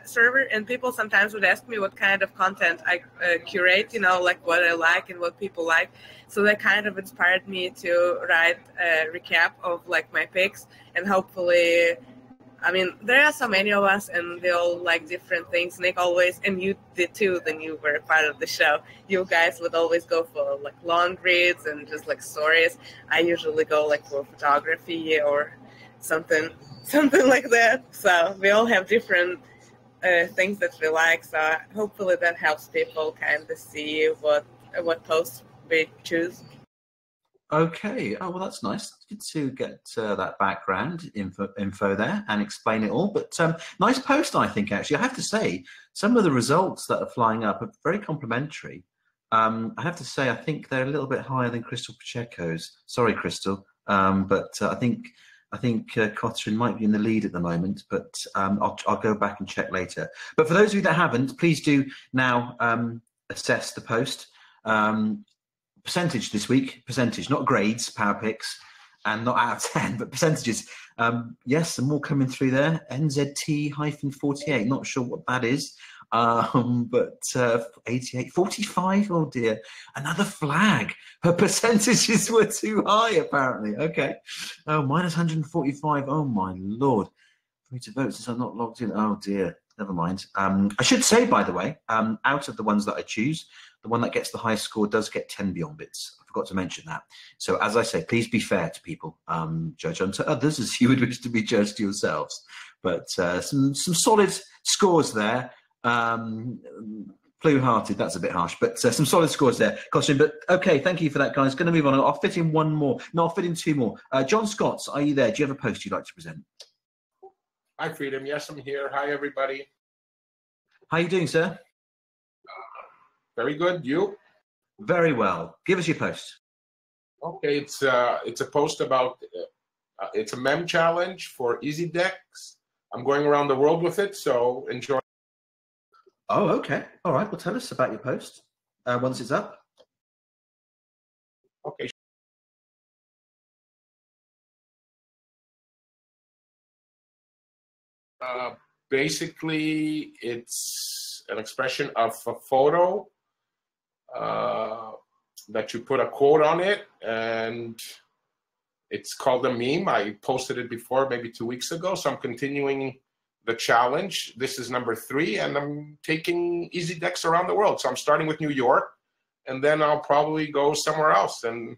server, and people sometimes would ask me what kind of content I curate, like what I like and what people like. So that kind of inspired me to write a recap of like my picks, and hopefully, I mean, there are so many of us and they all like different things. Nick always, and you did too, then you were a part of the show. You guys would always go for like long reads and just like stories. I usually go like for photography or something like that. So we all have different things that we like. So hopefully that helps people kind of see what posts we choose. Okay. Oh, well, that's nice. Good to get that background info there and explain it all. But nice post, I think, actually. I have to say, some of the results that are flying up are very complimentary. I have to say, I think they're a little bit higher than Crystal Pacheco's. Sorry, Crystal. But I think Cotrin might be in the lead at the moment, but I'll go back and check later. But for those of you that haven't, please do now assess the post. Percentage this week, not grades, power picks, and not out of 10, but percentages. Yes, some more coming through there. NZT-48, not sure what that is. But 88, 45, oh dear, another flag. Her percentages were too high, apparently. Okay. Oh, minus 145, oh my lord. For me to vote since I'm not logged in, oh dear, never mind. I should say, by the way, out of the ones that I choose, the one that gets the highest score does get 10 Beyond Bits. I forgot to mention that. So as I say, please be fair to people. Judge unto others as you would wish to be judged yourselves. But some solid scores there. Blue-hearted, that's a bit harsh, but some solid scores there, Costume. But okay, thank you for that, guys. Going to move on. I'll fit in one more. No, I'll fit in two more. John Scott, are you there? Do you have a post you'd like to present? Hi, Freedom. Yes, I'm here. Hi, everybody. How are you doing, sir? Very good. You? Very well. Give us your post. Okay, it's a post about it's a mem challenge for EasyDex. I'm going around the world with it, so enjoy. Oh, okay. All right. Well, tell us about your post once it's up. Okay. Basically, it's an expression of a photo that you put a quote on it, and it's called a meme. I posted it before, maybe 2 weeks ago, so I'm continuing the challenge. This is number 3, and I'm taking EasyDex around the world. So I'm starting with New York, and then I'll probably go somewhere else, and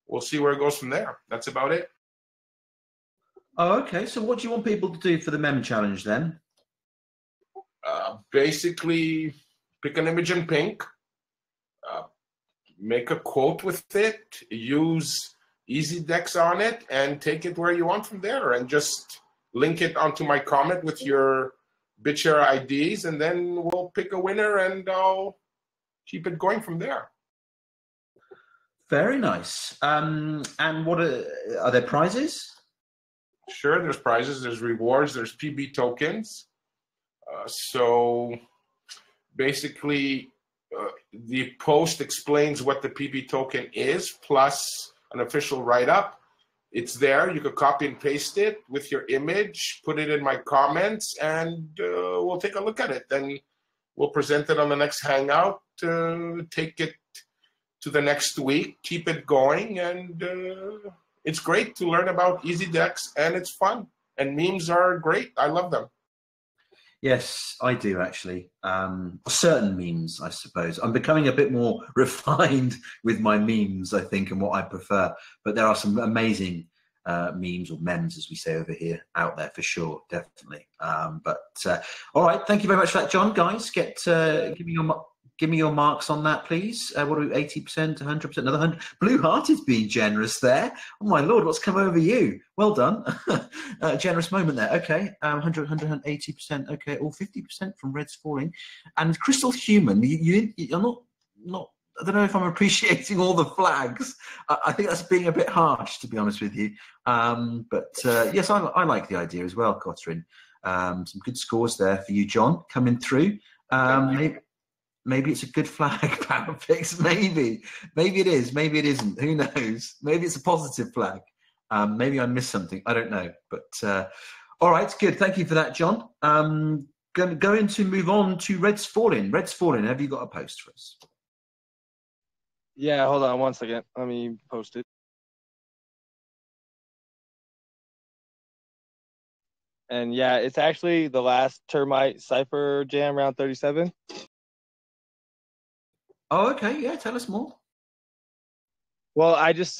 we'll see where it goes from there. That's about it. Oh, okay. So what do you want people to do for the mem challenge then? Basically, pick an image in pink, make a quote with it, use EasyDex on it, and take it where you want from there, and just link it onto my comment with your BitShare IDs, and then we'll pick a winner, and I'll keep it going from there. Very nice. And what are there prizes? Sure, there's prizes, there's rewards, there's PB tokens. So basically, the post explains what the PB token is, plus an official write-up. It's there. You could copy and paste it with your image, put it in my comments, and we'll take a look at it. Then we'll present it on the next Hangout, take it to the next week, keep it going, and it's great to learn about EasyDex, and it's fun. And memes are great. I love them. Yes, I do actually. Certain memes, I suppose. I'm becoming a bit more refined with my memes, I think, and what I prefer. But there are some amazing memes, or memes, as we say over here, out there for sure, definitely. All right, thank you very much for that, John. Guys, give me your marks on that, please. What are we, 80%, 100%, another 100? Blue Heart is being generous there. Oh, my Lord, what's come over you? Well done. Generous moment there. Okay, 100, 180%. Okay, all 50% from Red's Falling. And Crystal Human, you're not, I don't know if I'm appreciating all the flags. I think that's being a bit harsh, to be honest with you. Yes, I like the idea as well, Catherine. Some good scores there for you, John, coming through. Maybe it's a good flag, Powerfix. Maybe it is. Maybe it isn't. Who knows? Maybe it's a positive flag. Maybe I missed something. I don't know. But all right, good. Thank you for that, John. Going to move on to Red's Falling. Red's Falling. Have you got a post for us? Yeah, hold on 1 second. Let me post it. And yeah, it's actually the last Termite Cypher Jam round 37. Oh, okay. Yeah, tell us more. Well, I just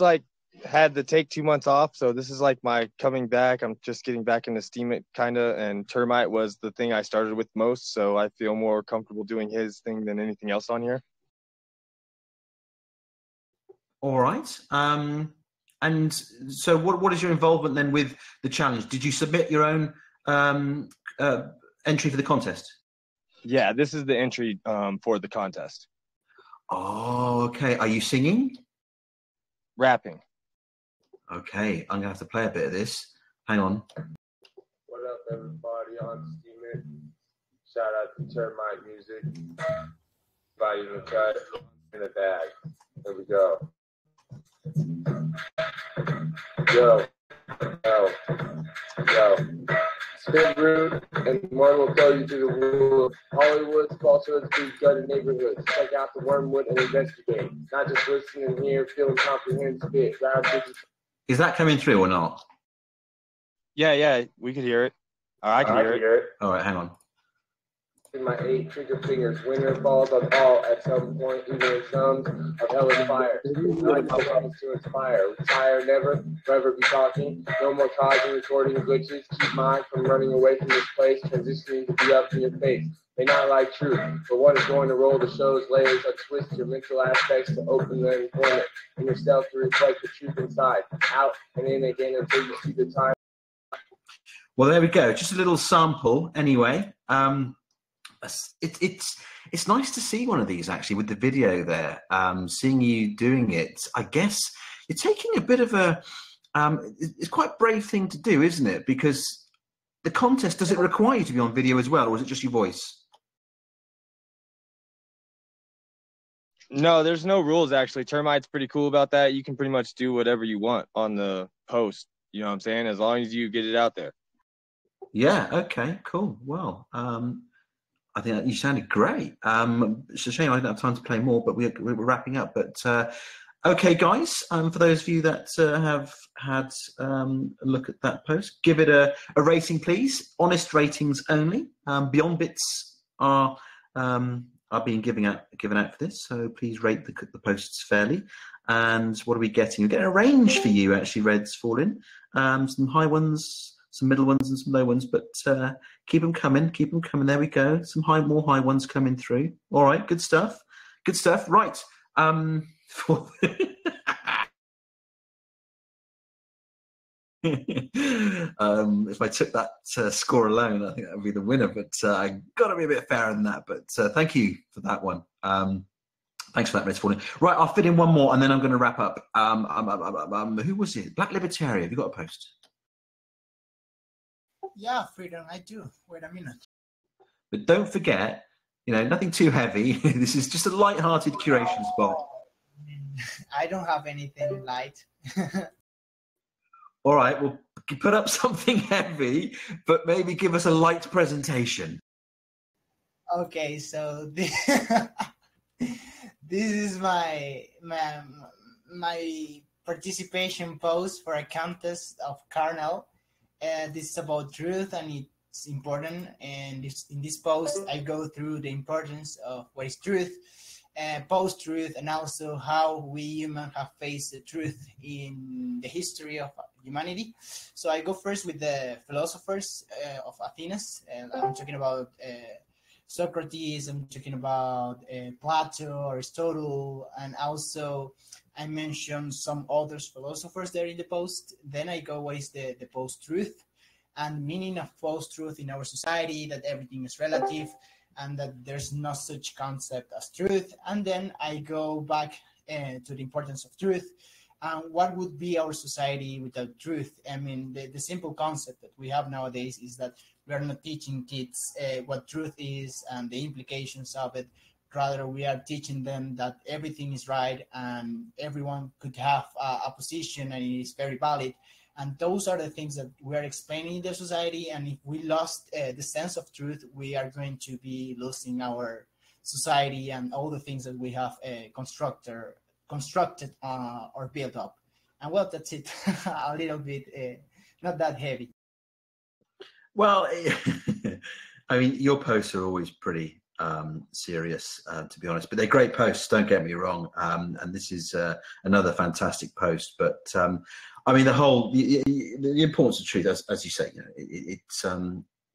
had to take 2 months off, so this is my coming back. I'm just getting back into Steam it kind of, and Termite was the thing I started with most, so I feel more comfortable doing his thing than anything else on here. All right. And so what is your involvement then with the challenge? Did you submit your own entry for the contest? Yeah, this is the entry for the contest. Oh, okay. Are you singing? Rapping. Okay, I'm going to have to play a bit of this. Hang on. What up, everybody on Steam It? Shout out to Termite Music. Invite you to try it in a bag. Here we go. Yo. Spin rude, and one will tell you to the rules. Hollywood's falsehoods, please gutted neighborhoods. Check out the wormwood and investigate. Not just listen and hear, feel and comprehend spit. Is that coming through or not? Yeah, we could hear it. I can hear it. All right, hang on. In my 8 trigger fingers, winner falls on all at some point, even in sums of hellish fire. I like my weapons to inspire. Retire, never, forever be talking. No more causing recording glitches. Keep mine from running away from this place, transitioning to be up in your face. May not like truth, but what is going to roll the show's layers of twist your mental aspects to open the employment in yourself to reflect the truth inside, out and in again until you see the time. Well, there we go. Just a little sample, anyway. It's nice to see one of these actually with the video there. Seeing you doing it, I guess you're taking a bit of a. It's quite a brave thing to do, isn't it? Because the contest, does it require you to be on video as well, or is it just your voice? No, there's no rules actually. Termite's pretty cool about that. You can pretty much do whatever you want on the post. You know what I'm saying? As long as you get it out there. Yeah. Okay. Cool. Well, I think that you sounded great. It's a shame I don't have time to play more, but we're wrapping up. But okay, guys, for those of you that have had a look at that post, give it a rating, please. Honest ratings only. Beyond Bits are being given out for this, so please rate the posts fairly. And what are we getting? We're getting a range for you, actually, Red's Falling. Some high ones, some middle ones, and some low ones, but keep them coming. There we go. Some more high ones coming through. All right, good stuff. Right. If I took that score alone, I think that would be the winner. But I got to be a bit fairer than that. But thank you for that one. Thanks for that, Red's Falling. Right, I'll fit in one more, and then I'm going to wrap up. Who was it? Black Libertarian. Have you got a post? Yeah, Freedom, I do. Wait a minute. But don't forget, nothing too heavy. This is just a light-hearted curation spot. I don't have anything light. All right, well, put up something heavy, but maybe give us a light presentation. Okay, so this is my participation post for a contest of Carnal. This is about truth, and it's important. And in this post, I go through the importance of what is truth, post-truth, and also how we humans have faced the truth in the history of humanity. So I go first with the philosophers of Athens. I'm talking about Socrates, I'm talking about Plato, Aristotle, and also I mentioned some other philosophers there in the post. Then I go, what is the post-truth and meaning of post-truth in our society, that everything is relative and that there's no such concept as truth. And then I go back to the importance of truth and what would be our society without truth. I mean, the simple concept that we have nowadays is that we are not teaching kids what truth is and the implications of it. Rather, we are teaching them that everything is right and everyone could have a position and it is very valid. And those are the things that we are explaining in the society. And if we lost the sense of truth, we are going to be losing our society and all the things that we have constructed or built up. And well, that's it. A little bit, not that heavy. Well, I mean, your posts are always pretty serious, to be honest, but they're great posts, don't get me wrong. And this is another fantastic post. But I mean, the importance of truth, as you say, you know, it's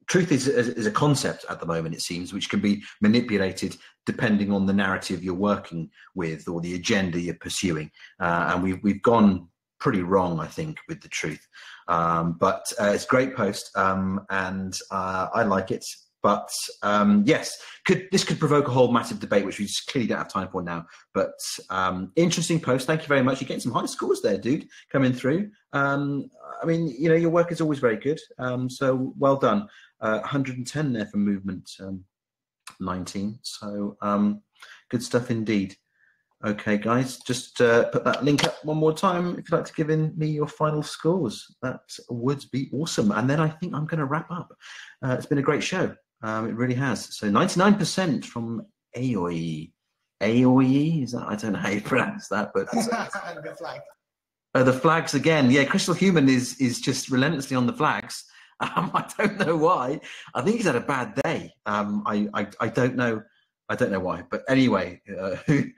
truth is a concept at the moment, it seems, which can be manipulated depending on the narrative you're working with or the agenda you're pursuing. And we've gone pretty wrong, I think, with the truth. But it's a great post, and I like it. But yes, this could provoke a whole massive debate, which we just clearly don't have time for now. But interesting post. Thank you very much. You're getting some high scores there, dude, coming through. I mean, you know, your work is always very good. So well done. 110 there for movement 19. So good stuff indeed. Okay, guys, just put that link up one more time if you'd like to give me your final scores. That would be awesome. And then I think I'm going to wrap up. It's been a great show. It really has. So 99% from AOE. AOE? Is that? I don't know how you pronounce that, but The flag. The flags again. Yeah, Crystal Human is just relentlessly on the flags. I don't know why. I think he's had a bad day. I don't know. I don't know why, but anyway, who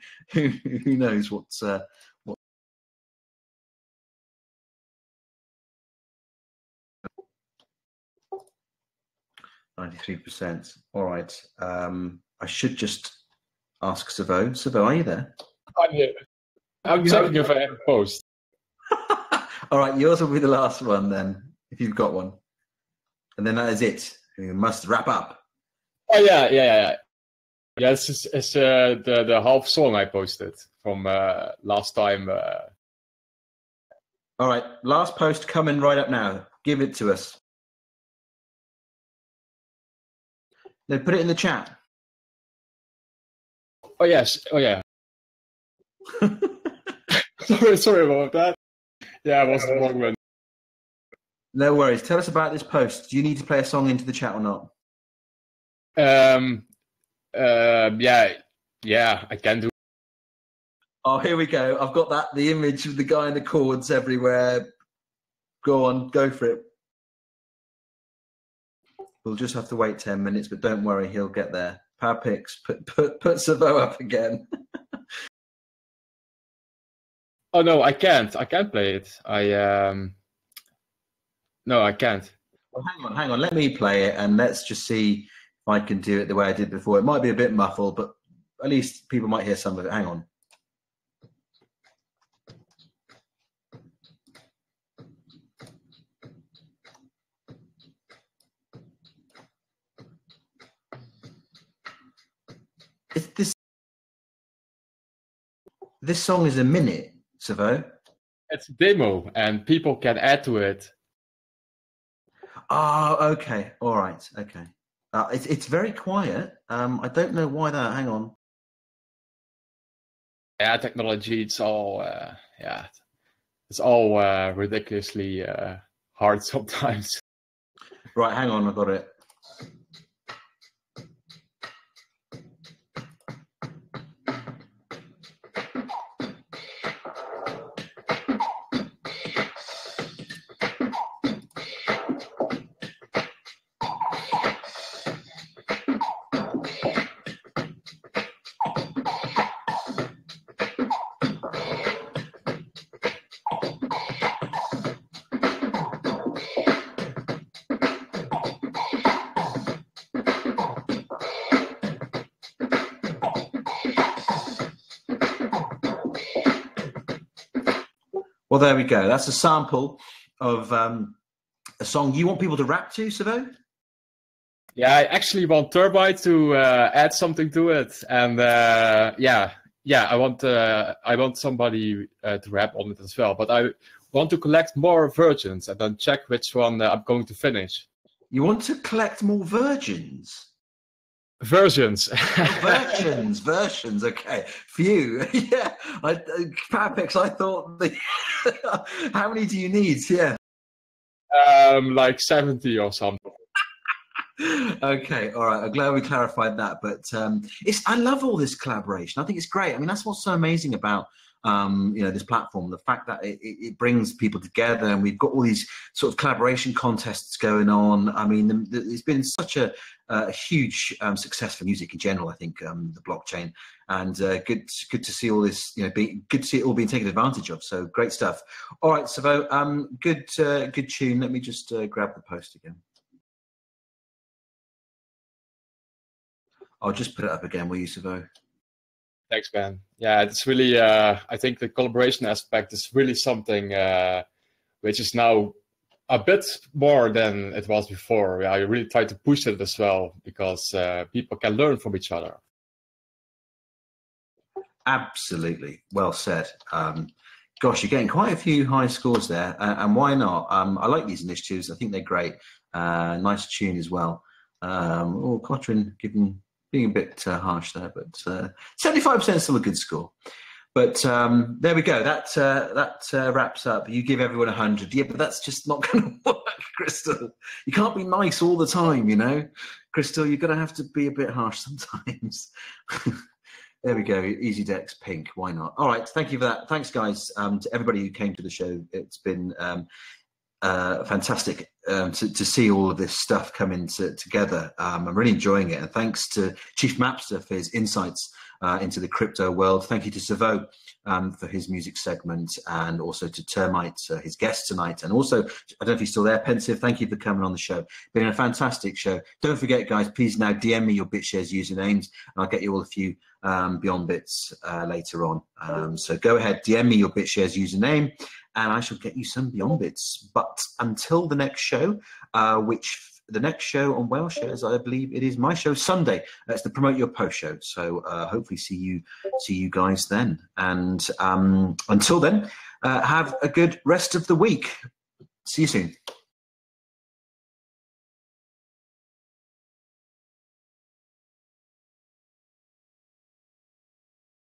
knows what's what. 93%. All right. I should just ask Savo. Savo, are you there? I'm here. I'm checking if I have a post. All right, yours will be the last one then, if you've got one, and then that is it. We must wrap up. Oh yeah. Yeah, it's the half song I posted from last time. All right, last post coming right up now. Give it to us. Then put it in the chat. Oh yes. Oh yeah. sorry about that. Yeah, I was the wrong one. No worries. Tell us about this post. Do you need to play a song into the chat or not? Yeah, I can do. Oh, here we go. I've got the image of the guy in the chords everywhere. Go on, go for it. We'll just have to wait 10 minutes, but don't worry, he'll get there. Power picks, put Savo up again. Oh no, I can't. I can't play it. No, I can't. Well, hang on. Let me play it, and let's just see if I can do it the way I did before. It might be a bit muffled, but at least people might hear some of it. Hang on. This song is a minute, Savo. It's a demo, and people can add to it. Oh, okay. All right. Okay. It's very quiet. I don't know why that. Hang on. Yeah, technology. It's all. It's all ridiculously hard sometimes. Right. Hang on. I got it. Well, there we go. That's a sample of a song you want people to rap to, Savo? Yeah, I actually want Turbine to add something to it, and yeah, I want somebody to rap on it as well. But I want to collect more versions and then check which one I'm going to finish. You want to collect more versions? Versions. Versions. Okay, phew. Yeah, Papex. I thought how many do you need? Yeah, like 70 or something. Okay, all right. I'm glad we clarified that. But I love all this collaboration. I think it's great. I mean, that's what's so amazing about this platform. The fact that it brings people together, and we've got all these sort of collaboration contests going on. I mean, it's been such a huge success for music in general. I think the blockchain, and good to see all this. Good to see it all being taken advantage of. So great stuff. All right, Savo. Good tune. Let me just grab the post again. I'll just put it up again, will you, Savo? Thanks, man. Yeah, it's really, I think the collaboration aspect is really something which is now a bit more than it was before. I really try to push it as well, because people can learn from each other. Absolutely. Well said. Gosh, you're getting quite a few high scores there, and why not? I like these initiatives. I think they're great. Nice tune as well. Cotrin being a bit harsh there, but 75% is still a good score. But there we go. That wraps up. You give everyone 100. Yeah, but that's just not going to work, Crystal. You can't be nice all the time, Crystal, you're going to have to be a bit harsh sometimes. There we go. Easy Dex Pink. Why not? All right. Thank you for that. Thanks, guys, to everybody who came to the show. It's been fantastic to see all of this stuff coming together. I'm really enjoying it, and thanks to Chief Mapster for his insights into the crypto world. Thank you to Savo for his music segment, and also to Termite, his guest tonight, and also, I don't know if he's still there, Pensive, thank you for coming on the show. Been a fantastic show. Don't forget, guys, please now DM me your BitShares usernames, and I'll get you all a few Beyond Bits later on. So go ahead, DM me your BitShares username, and I shall get you some Beyond Bits. But until the next show, the next show on Whaleshares, I believe it is my show Sunday. It's the Promote Your Post show. So hopefully see you guys then. And until then, have a good rest of the week. See you soon.